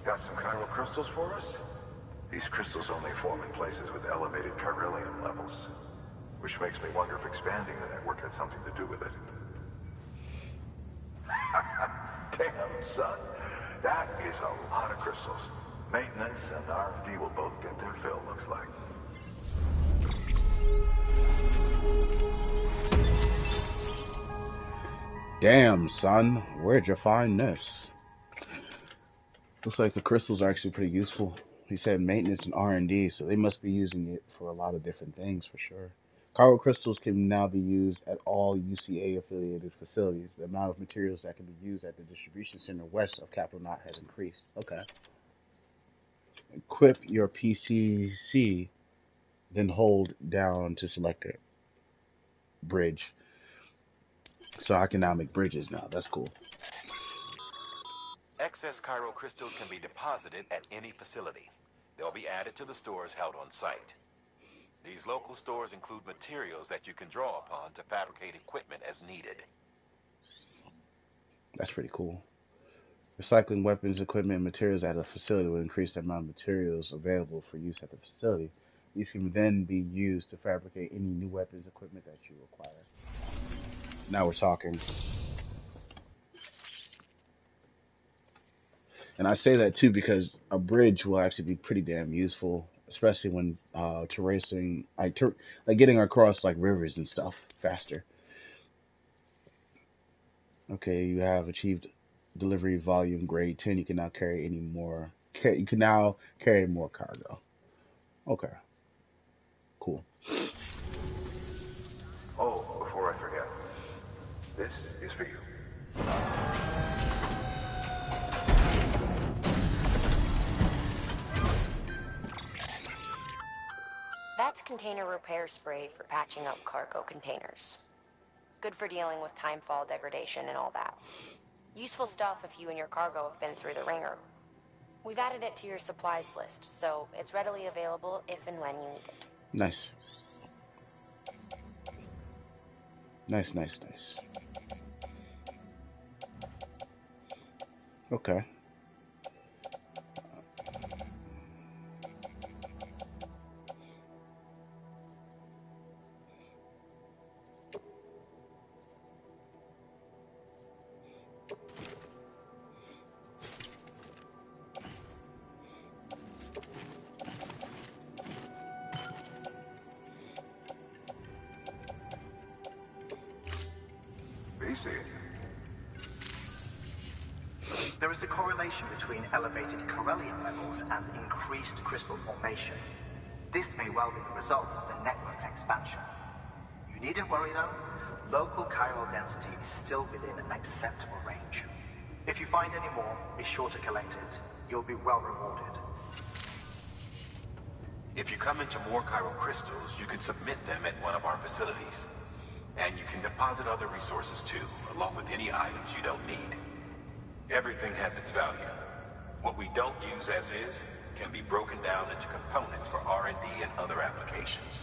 Got some chiral crystals for us? These crystals only form in places with elevated chiralium levels, which makes me wonder if expanding the network had something to do with it. Damn, son. That is a lot of crystals. Maintenance and R&D will both get their fill, looks like. Damn, son. Where'd you find this? Looks like the crystals are actually pretty useful. He said maintenance and R&D, so they must be using it for a lot of different things for sure. Chiral crystals can now be used at all UCA-affiliated facilities. The amount of materials that can be used at the distribution center west of Capital Knot has increased. Okay. Equip your PCC, then hold down to select it. Bridge. So I can now make bridges now. That's cool. Excess chiral crystals can be deposited at any facility. They'll be added to the stores held on site. These local stores include materials that you can draw upon to fabricate equipment as needed. That's pretty cool. Recycling weapons, equipment, and materials at a facility will increase the amount of materials available for use at the facility. These can then be used to fabricate any new weapons, equipment that you require. Now we're talking. And I say that too because a bridge will actually be pretty damn useful, especially when terracing, like getting across like rivers and stuff faster. Okay, you have achieved delivery volume grade 10. You can now carry any more. You can now carry more cargo. Okay, cool. Oh, before I forget, this is for you. That's container repair spray for patching up cargo containers. Good for dealing with timefall degradation and all that. Useful stuff if you and your cargo have been through the ringer. We've added it to your supplies list, so it's readily available if and when you need it. Nice. Nice, nice, nice. Okay. There is a correlation between elevated Corellium levels and increased crystal formation. This may well be the result of the network's expansion. You needn't worry though. Local chiral density is still within an acceptable range. If you find any more, be sure to collect it. You'll be well rewarded. If you come into more chiral crystals, you can submit them at one of our facilities. And you can deposit other resources too, along with any items you don't need. Everything has its value. What we don't use as is can be broken down into components for R&D and other applications.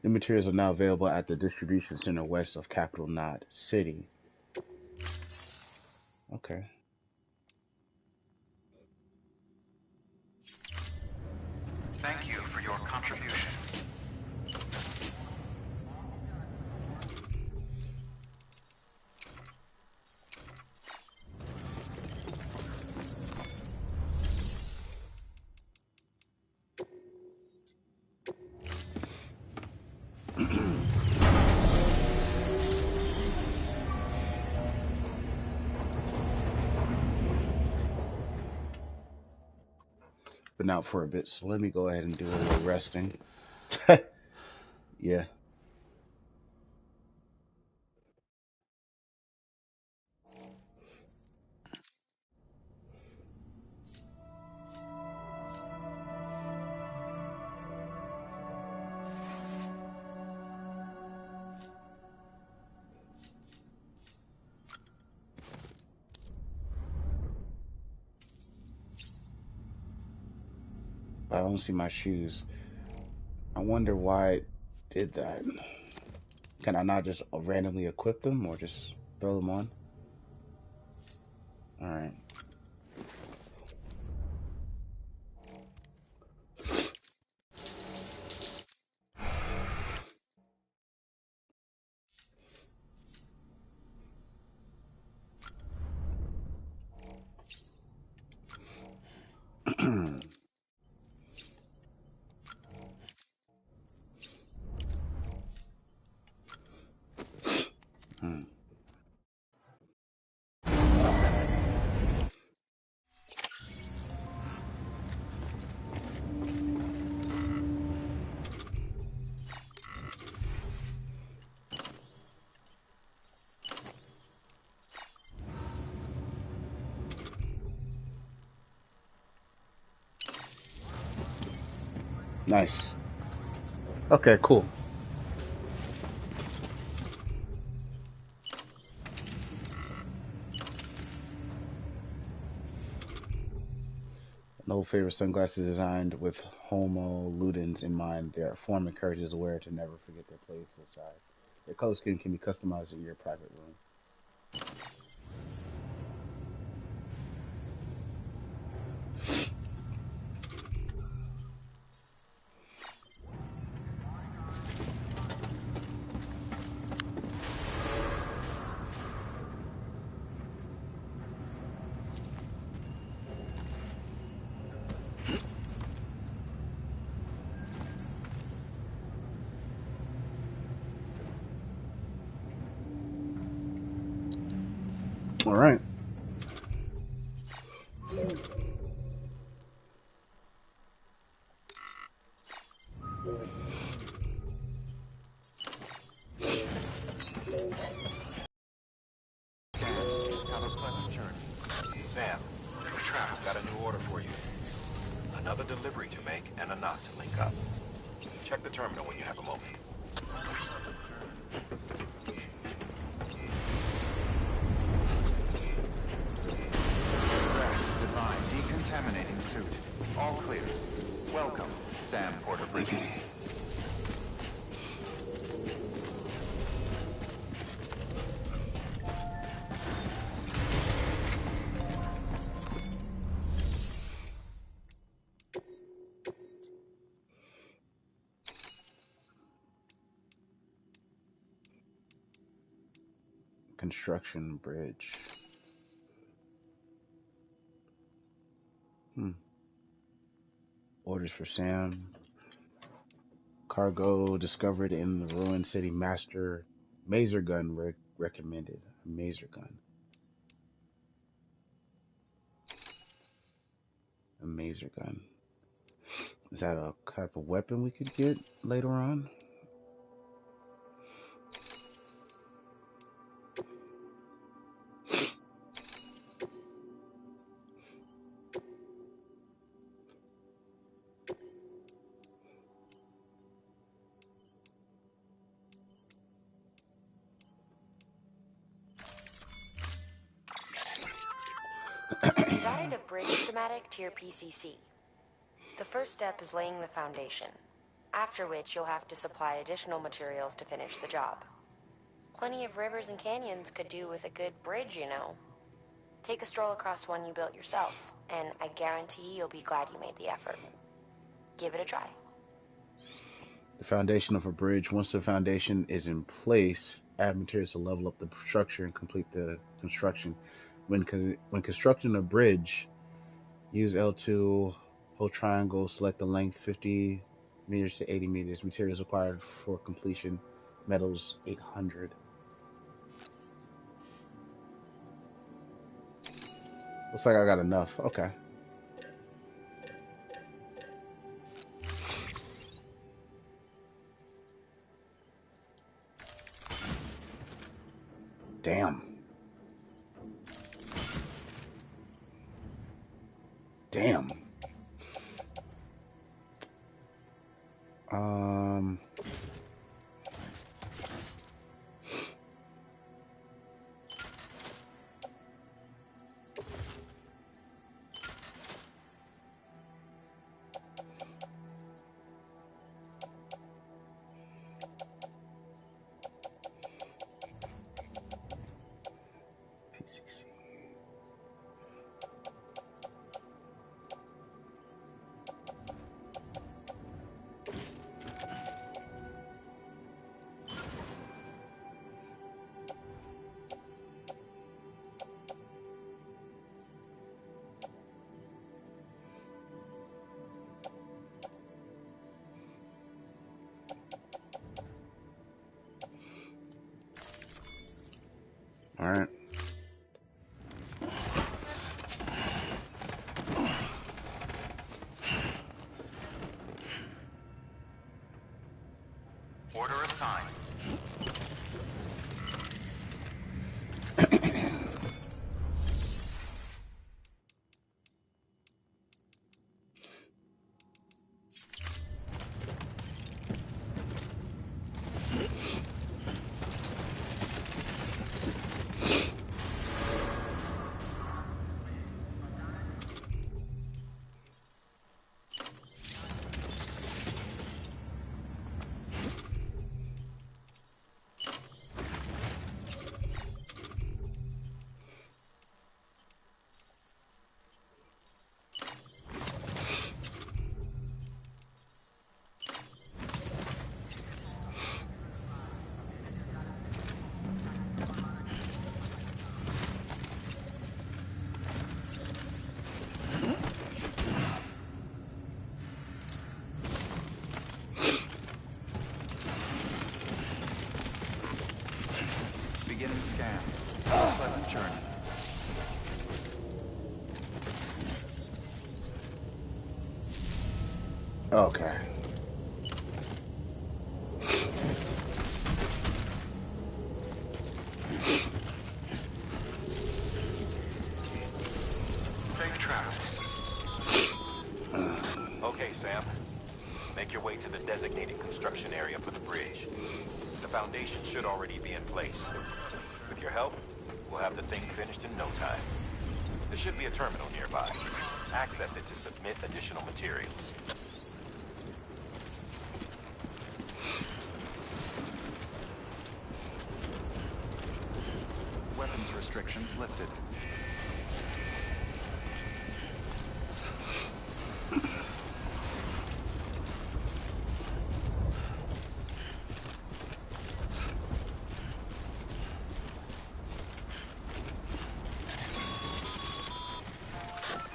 The materials are now available at the distribution center west of Capital Knot City. Okay. Thank you for your contribution. Been out for a bit, so let me go ahead and do a little resting. Yeah. I don't see my shoes. I wonder why it did that. Can I not just randomly equip them or just throw them on? Alright. Nice. Okay, cool. No favorite sunglasses designed with Homo ludens in mind. Their form encourages the wearer to never forget their playful side. Their color scheme can be customized in your private room. All right. Have a pleasant journey. Sam, got a new order for you. Another delivery to make and a knot to link up. Check the terminal when you have a moment. Rest advised. Decontaminating suit. All clear. Welcome, Sam Porter Bridges. Construction bridge. Orders for Sam. Cargo discovered in the ruined city. Master Maser gun recommended. Maser gun. A Maser gun. Is that a type of weapon we could get later on? You've added a bridge schematic to your PCC. The first step is laying the foundation, after which you'll have to supply additional materials to finish the job. Plenty of rivers and canyons could do with a good bridge, you know. Take a stroll across one you built yourself, and I guarantee you'll be glad you made the effort. Give it a try. The foundation of a bridge. Once the foundation is in place, add materials to level up the structure and complete the construction. When constructing a bridge, use L2, hold triangle, select the length 50 meters to 80 meters. Materials required for completion, metals 800. Looks like I got enough. Okay. Damn. Damn. PCC. All right. Order assigned. Okay. Safe travels. Okay, Sam. Make your way to the designated construction area for the bridge. The foundation should already be in place. With your help, we'll have the thing finished in no time. There should be a terminal nearby. Access it to submit additional materials. Weapons restrictions lifted.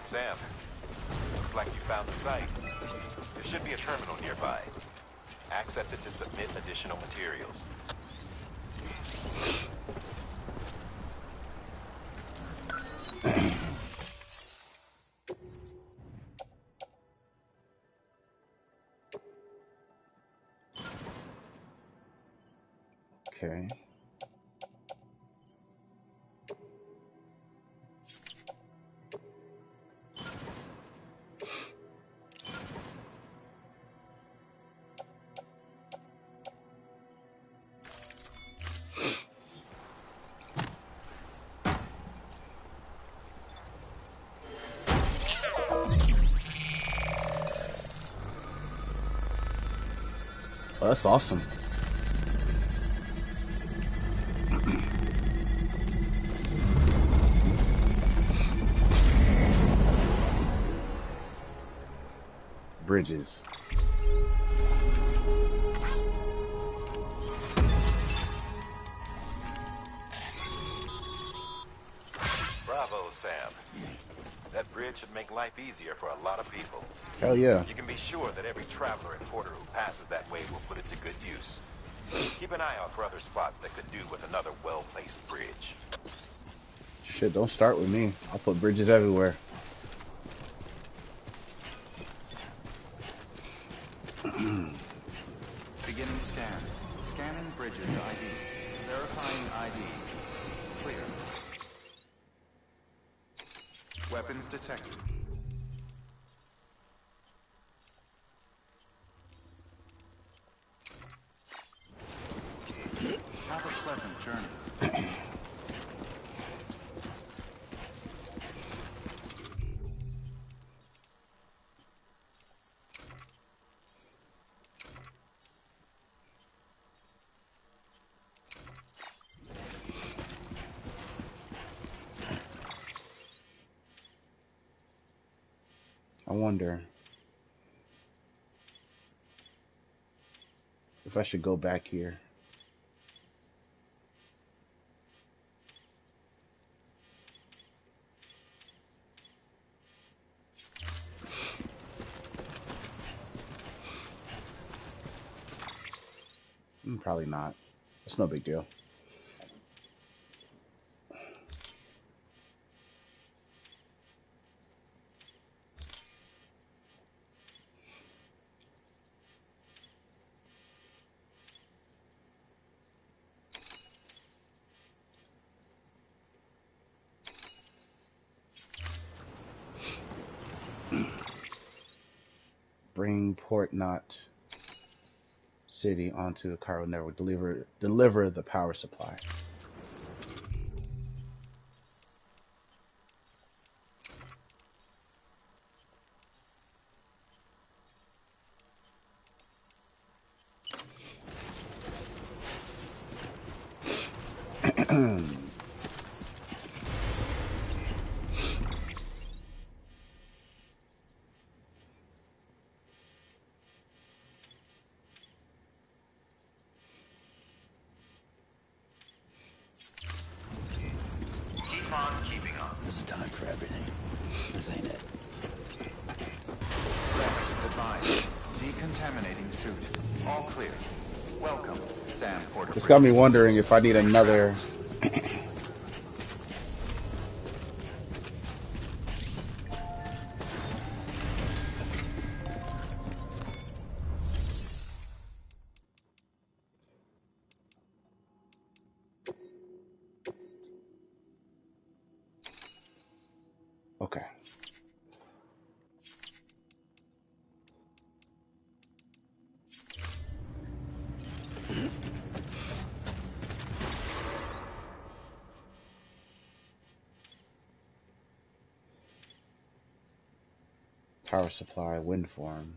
Sam, looks like you found the site. There should be a terminal nearby. Access it to submit additional materials. Okay. Oh, that's awesome. Bridges. Bravo, Sam. That bridge should make life easier for a lot of people. Hell yeah. You can be sure that every traveler and porter who passes that way will put it to good use. Keep an eye out for other spots that could do with another well-placed bridge. Shit, don't start with me. I'll put bridges everywhere. Beginning scan. Scanning bridges ID. Verifying ID. Clear. Weapons detected. Have a pleasant journey. I wonder if I should go back here. Probably not. It's no big deal. Bring Port Knot City onto the Cairo network. Deliver the power supply. There's a time for everything. This ain't it. Rest is advised. Decontaminating suit. All clear. Welcome, Sam Porter. It's got me wondering if I need another. Okay. Power supply, wind farm.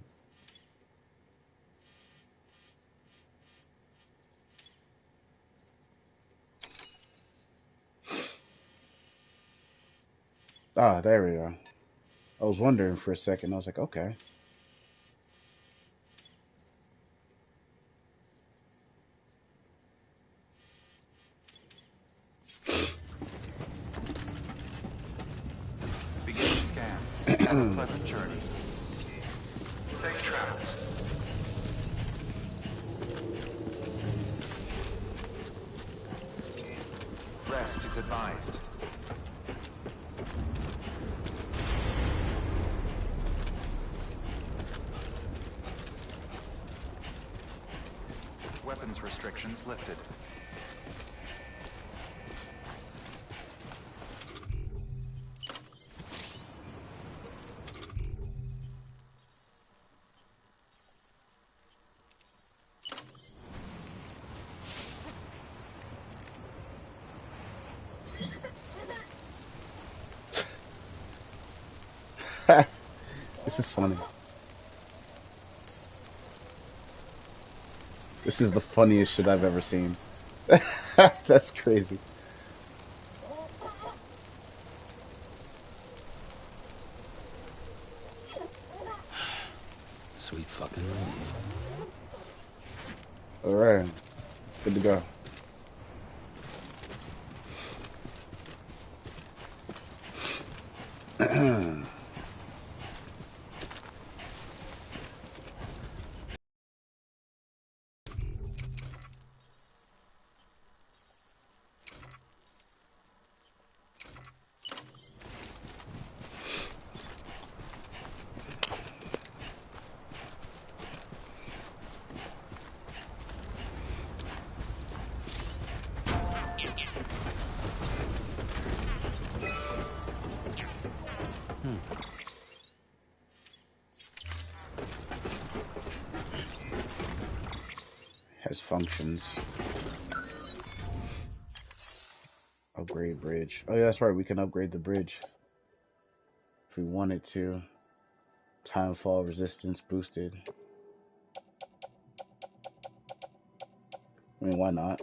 Ah, there we go. I was wondering for a second. I was like, okay. Begin scan. Have a pleasant journey. Safe travels. Rest is advised. Weapons restrictions lifted. This is funny. This is the funniest shit I've ever seen. That's crazy. Sweet fucking relief. Alright. Good to go. Has functions. Upgrade bridge. Oh yeah, that's right. We can upgrade the bridge if we wanted to. Timefall resistance boosted. I mean, why not?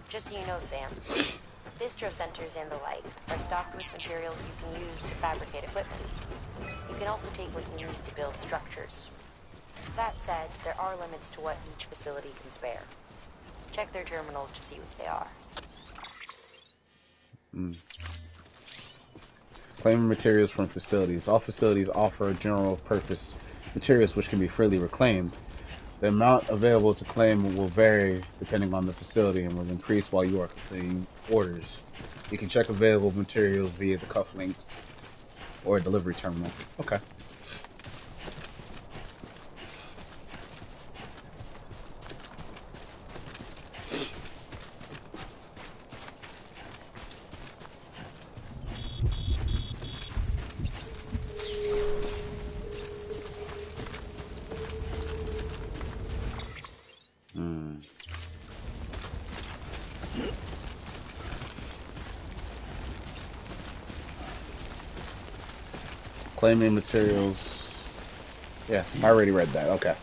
Just so you know, Sam, bistro centers and the like are stocked with materials you can use to fabricate equipment. You can also take what you need to build structures. That said, there are limits to what each facility can spare. Check their terminals to see what they are. Claiming materials from facilities. All facilities offer general purpose materials which can be freely reclaimed. The amount available to claim will vary depending on the facility and will increase while you are completing orders. You can check available materials via the cufflinks or a delivery terminal. Okay. Claiming materials. Yeah, I already read that. Okay.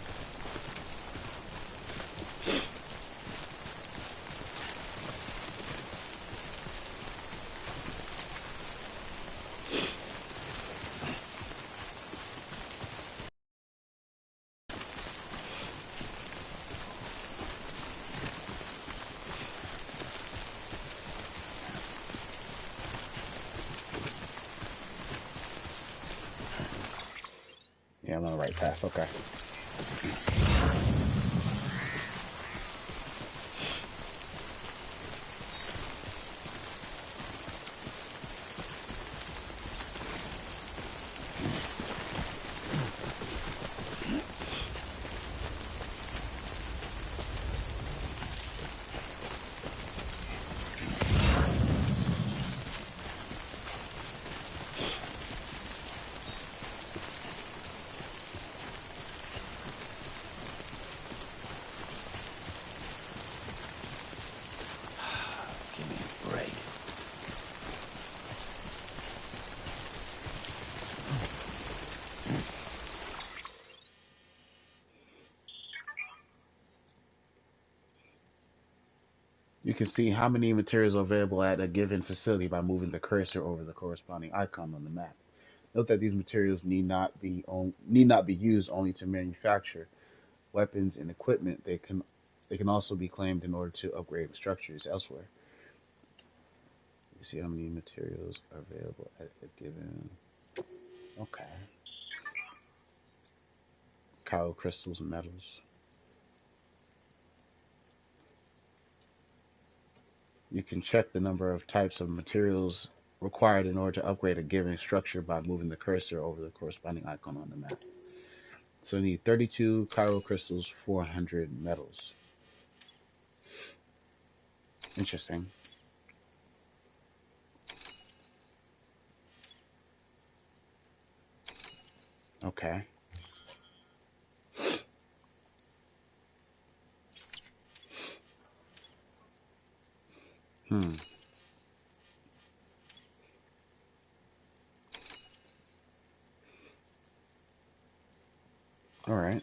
Yeah, I'm on the right path. Okay. You can see how many materials are available at a given facility by moving the cursor over the corresponding icon on the map. Note that these materials need not be used only to manufacture weapons and equipment. They can also be claimed in order to upgrade structures elsewhere. You see how many materials are available at a given. Okay. Chiral crystals and metals. You can check the number of types of materials required in order to upgrade a given structure by moving the cursor over the corresponding icon on the map. So you need 32 chiral crystals, 400 metals. Interesting. Okay. Hmm. All right.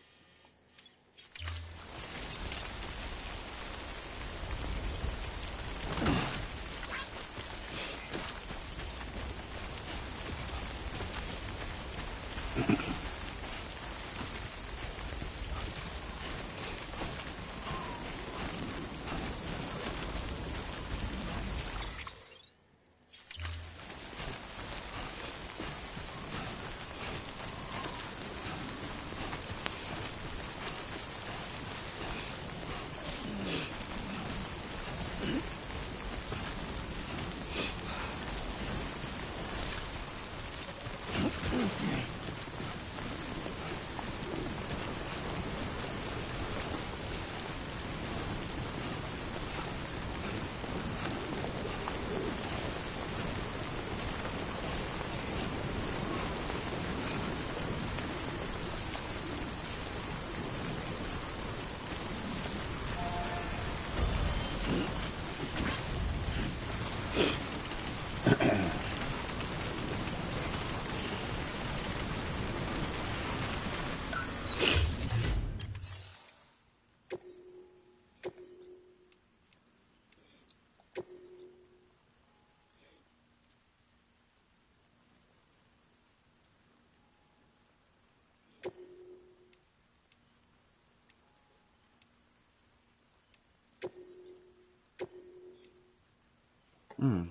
Hmm.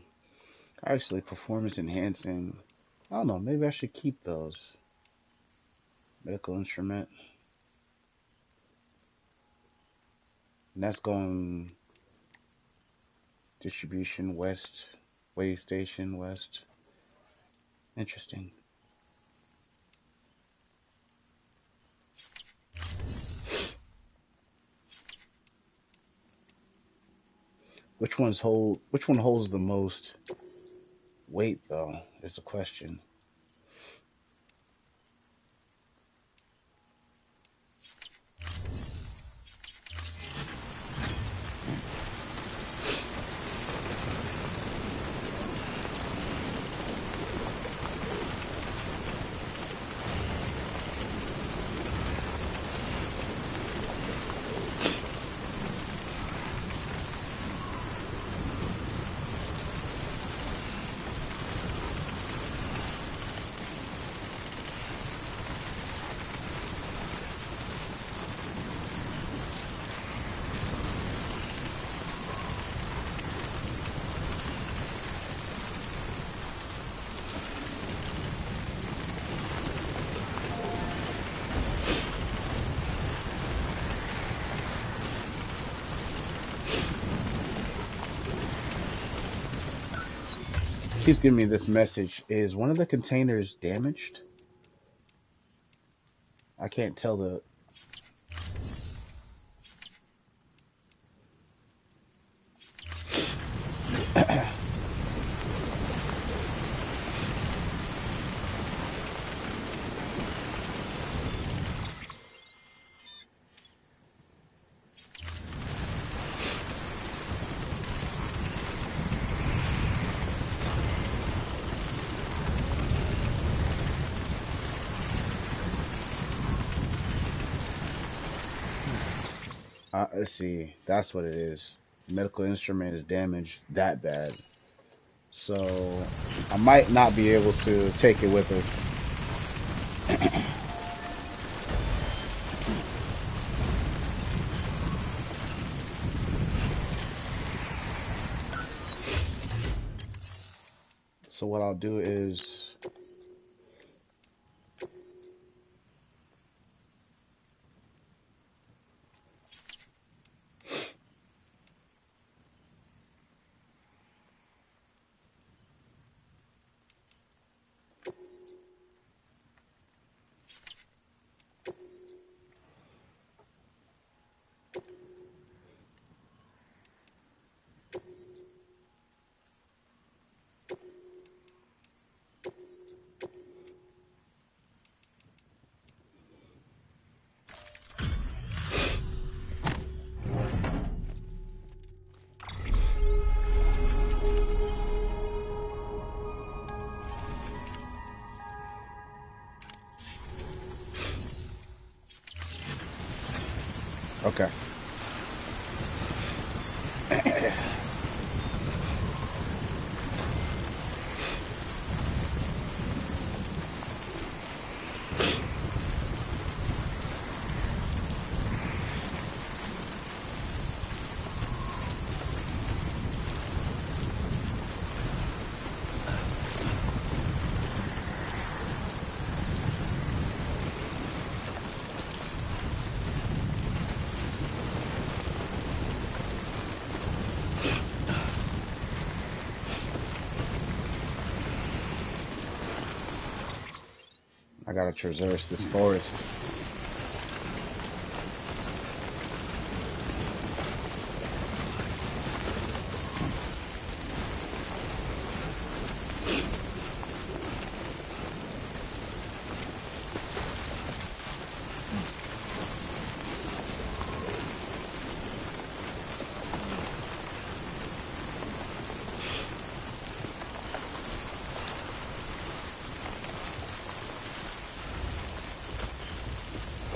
Actually, performance enhancing. I don't know. Maybe I should keep those. Medical instrument. And that's going distribution west, way station west. Interesting. Which one holds the most weight though is the question. Keeps giving me this message. Is one of the containers damaged? I can't tell the. Let's see. That's what it is. medical instrument is damaged that bad. So I might not be able to take it with us. So what I'll do is okay. I gotta traverse this forest.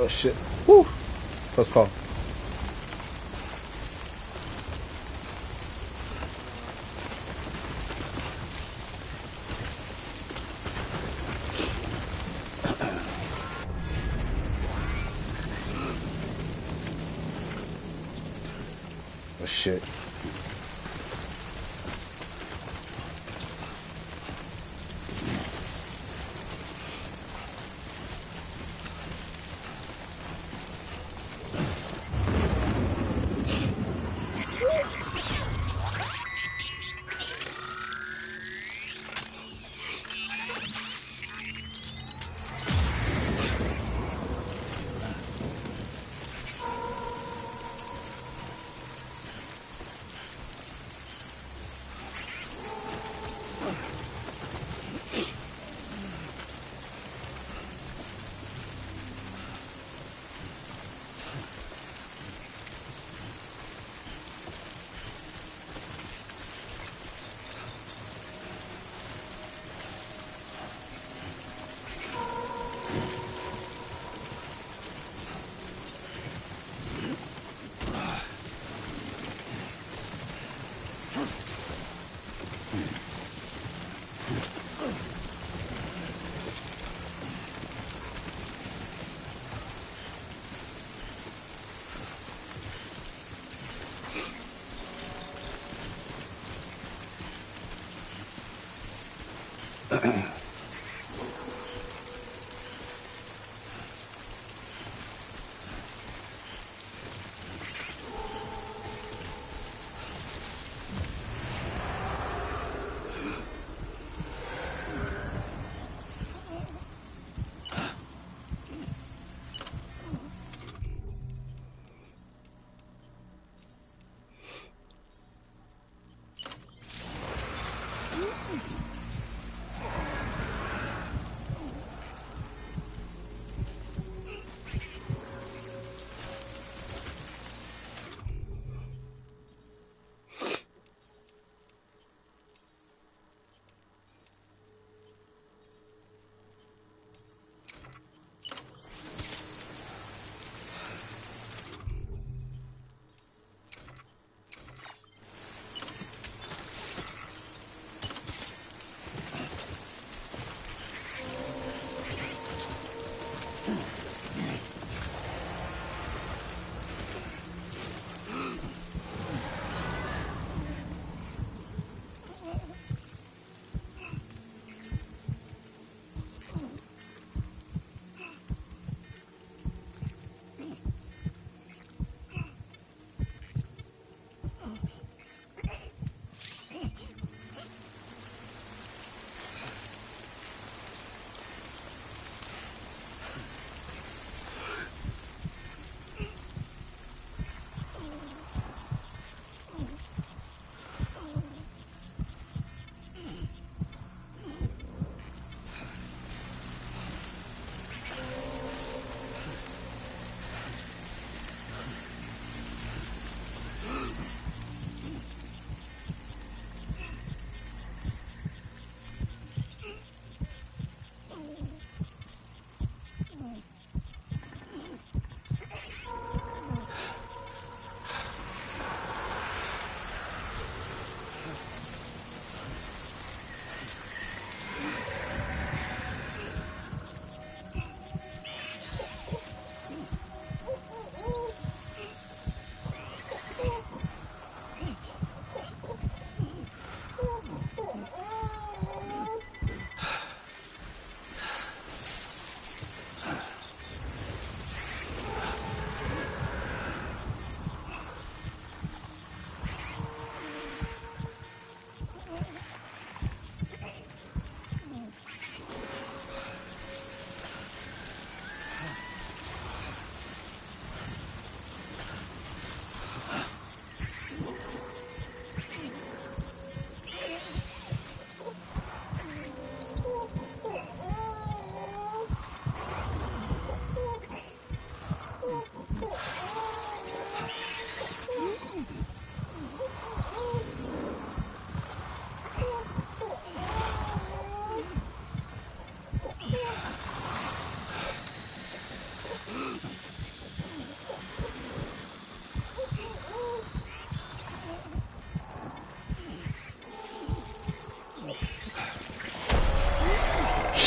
Oh shit. Woo! Close call. Oh shit.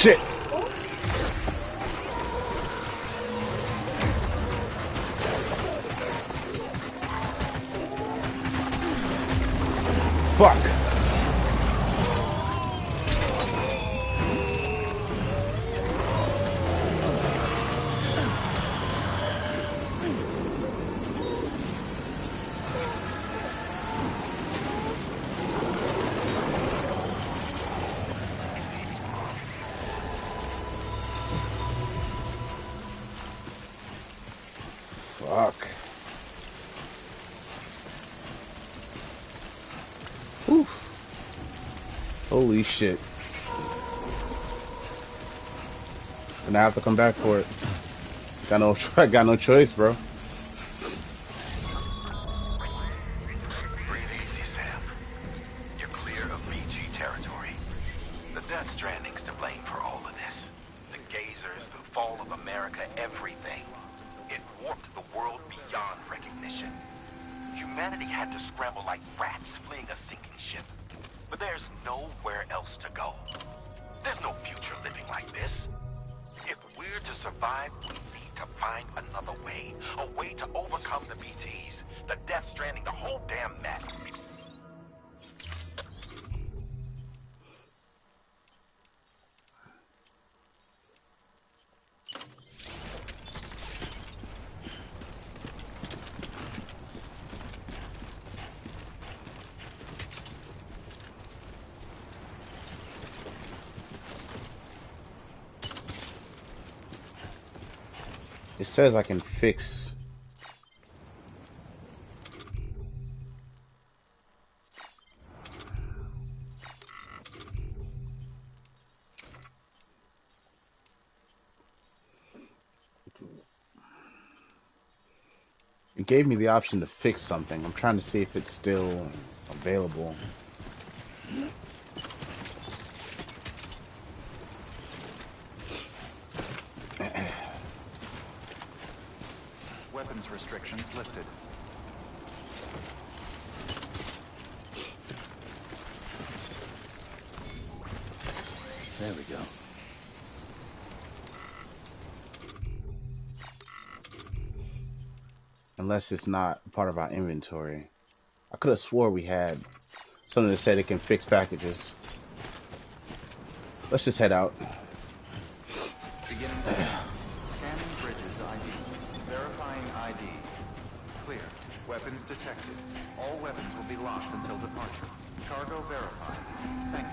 shit. Fuck. Fuck. Whew. Holy shit. And I have to come back for it. Got no choice, bro. Breathe easy, Sam. You're clear of BG territory. The Death Stranding's to blame for all of this. The gazers, the fall of America, everything. It warped the world beyond recognition. Humanity had to scramble like rats fleeing a sinking ship. But there's nowhere else to go. There's no future living like this. If we're to survive, we need to find another way. A way to overcome the BTs, the Death Stranding, the whole damn mess. It says I can fix. It gave me the option to fix something. I'm trying to see if it's still available. Weapons restrictions lifted. There we go. Unless it's not part of our inventory. I could have swore we had something that said it can fix packages. Let's just head out. Beginning scan. Scanning bridges ID. Verifying ID. Clear. Weapons detected. All weapons will be locked until departure. Cargo verified. Thank you.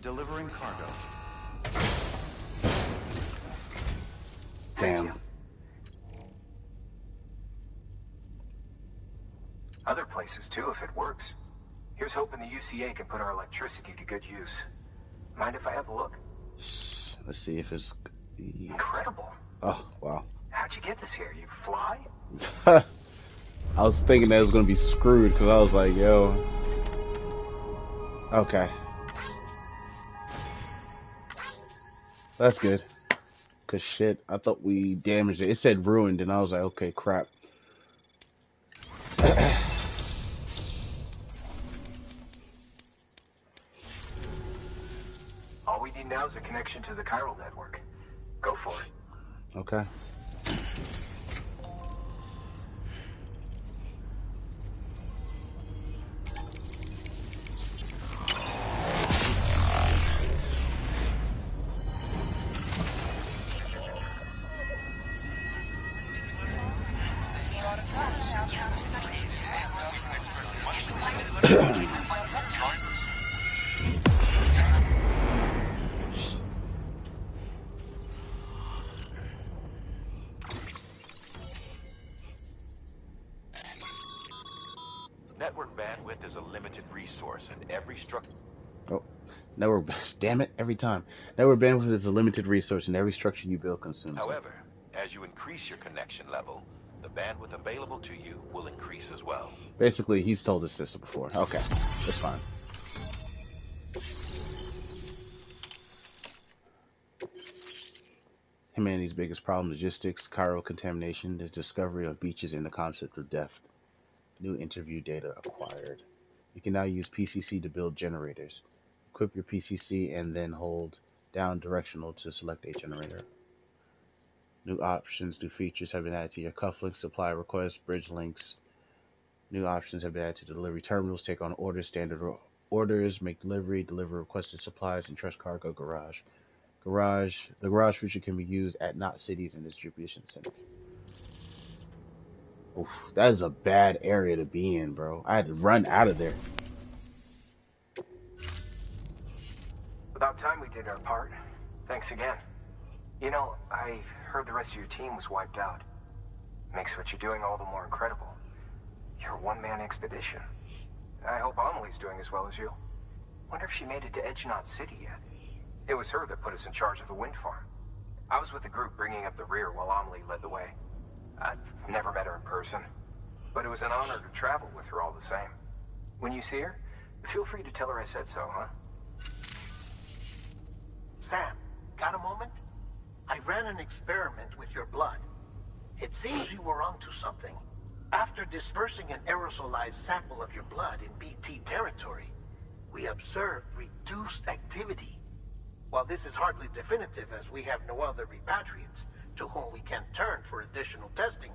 Delivering cargo. Damn. Other places too, if it works. Here's hoping the UCA can put our electricity to good use. Mind if I have a look? Let's see if it's... Incredible. Oh, wow. How'd you get this here? You fly? I was thinking that it was going to be screwed because I was like, yo. Okay. That's good. Because shit, I thought we damaged it. It said ruined and I was like, okay, crap. All we need now is a connection to the chiral network. Go for it. Okay. Network bandwidth is a limited resource, and every structure... Oh, network, damn it, every time. Network bandwidth is a limited resource, and every structure you build consumes it. However, as you increase your connection level, the bandwidth available to you will increase as well. Basically, he's told us this before. Okay, that's fine. Humanity's biggest problem: logistics, chiral contamination, the discovery of beaches, and the concept of death. New interview data acquired. You can now use PCC to build generators. Equip your PCC and then hold down directional to select a generator. New options, new features have been added to your cufflinks, supply requests, bridge links. New options have been added to delivery terminals. Take on orders, standard orders, make delivery, deliver requested supplies, and trust cargo garage. The garage feature can be used at Knot Cities and distribution centers. Oof, that is a bad area to be in, bro. I had to run out of there. About time we did our part. Thanks again. You know, I heard the rest of your team was wiped out. Makes what you're doing all the more incredible. You're a one-man expedition. I hope Amelie's doing as well as you. Wonder if she made it to Edge Knot City yet. It was her that put us in charge of the wind farm. I was with the group bringing up the rear while Amelie led the way. I've never met her in person, but it was an honor to travel with her all the same. When you see her, feel free to tell her I said so, huh? Sam, got a moment? I ran an experiment with your blood. It seems you were onto something. After dispersing an aerosolized sample of your blood in BT territory, we observed reduced activity. While this is hardly definitive, as we have no other repatriates to whom we can turn for additional testing,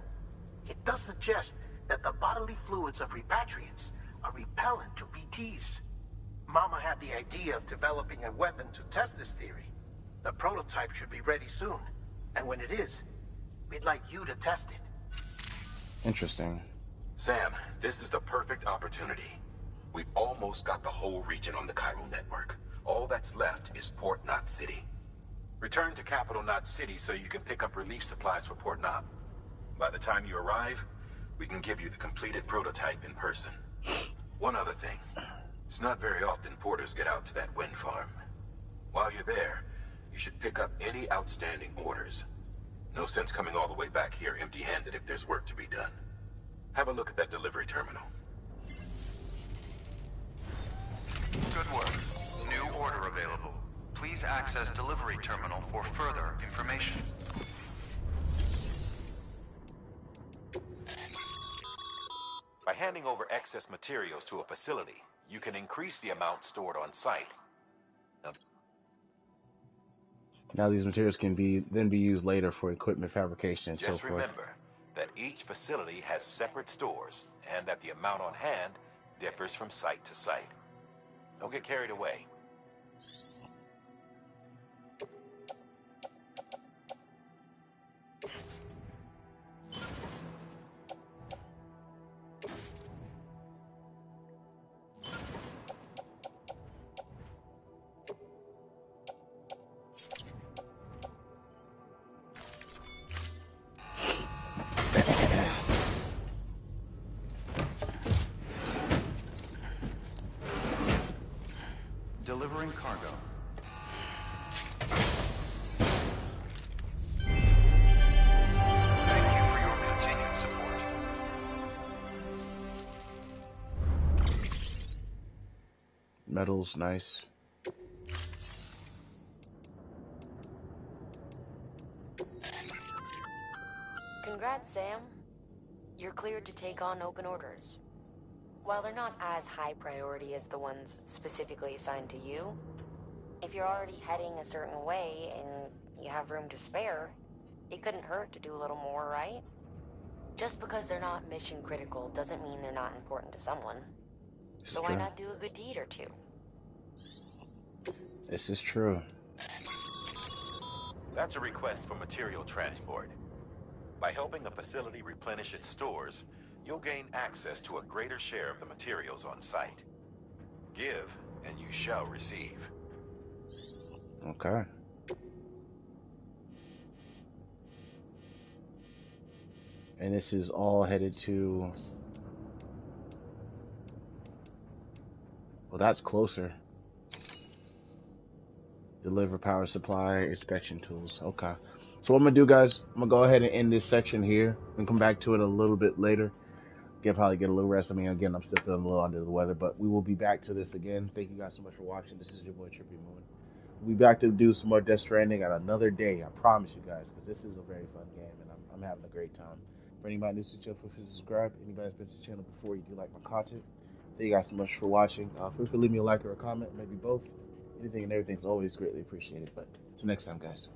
it does suggest that the bodily fluids of repatriates are repellent to BTs. Mama had the idea of developing a weapon to test this theory. The prototype should be ready soon, and when it is, we'd like you to test it. Interesting. Sam, this is the perfect opportunity. We've almost got the whole region on the chiral network. All that's left is Port Knot City. Return to Capital Knot City so you can pick up relief supplies for Port Knot. By the time you arrive, we can give you the completed prototype in person. One other thing. It's not very often porters get out to that wind farm. While you're there, you should pick up any outstanding orders. No sense coming all the way back here empty-handed if there's work to be done. Have a look at that delivery terminal. Good work. New order available. Please access delivery terminal for further information. By handing over excess materials to a facility, you can increase the amount stored on site. Now these materials can then be used later for equipment fabrication and so Just forth. remember that each facility has separate stores and that the amount on hand differs from site to site. Don't get carried away. Delivering cargo. Thank you for your continued support. Metals, nice. Congrats, Sam. You're cleared to take on open orders. While they're not as high priority as the ones specifically assigned to you, if you're already heading a certain way and you have room to spare, it couldn't hurt to do a little more, right? Just because they're not mission critical doesn't mean they're not important to someone. So why not do a good deed or two? This is true. That's a request for material transport. By helping a facility replenish its stores, you'll gain access to a greater share of the materials on site. Give, and you shall receive. Okay. And this is all headed to... Well, that's closer. Deliver power supply, inspection tools. Okay. So what I'm gonna do, guys, I'm gonna go ahead and end this section here and come back to it a little bit later. Probably get a little rest. I mean, again, I'm still feeling a little under the weather, but we will be back to this again. Thank you guys so much for watching. This is your boy Trippy Moon. We'll be back to do some more Death Stranding on another day. I promise you guys, because this is a very fun game, and I'm having a great time. For anybody new to the channel, feel free to subscribe. Anybody that's been to the channel before, you do like my content. Thank you guys so much for watching. Feel free to leave me a like or a comment, maybe both. Anything and everything's always greatly appreciated. But until next time, guys.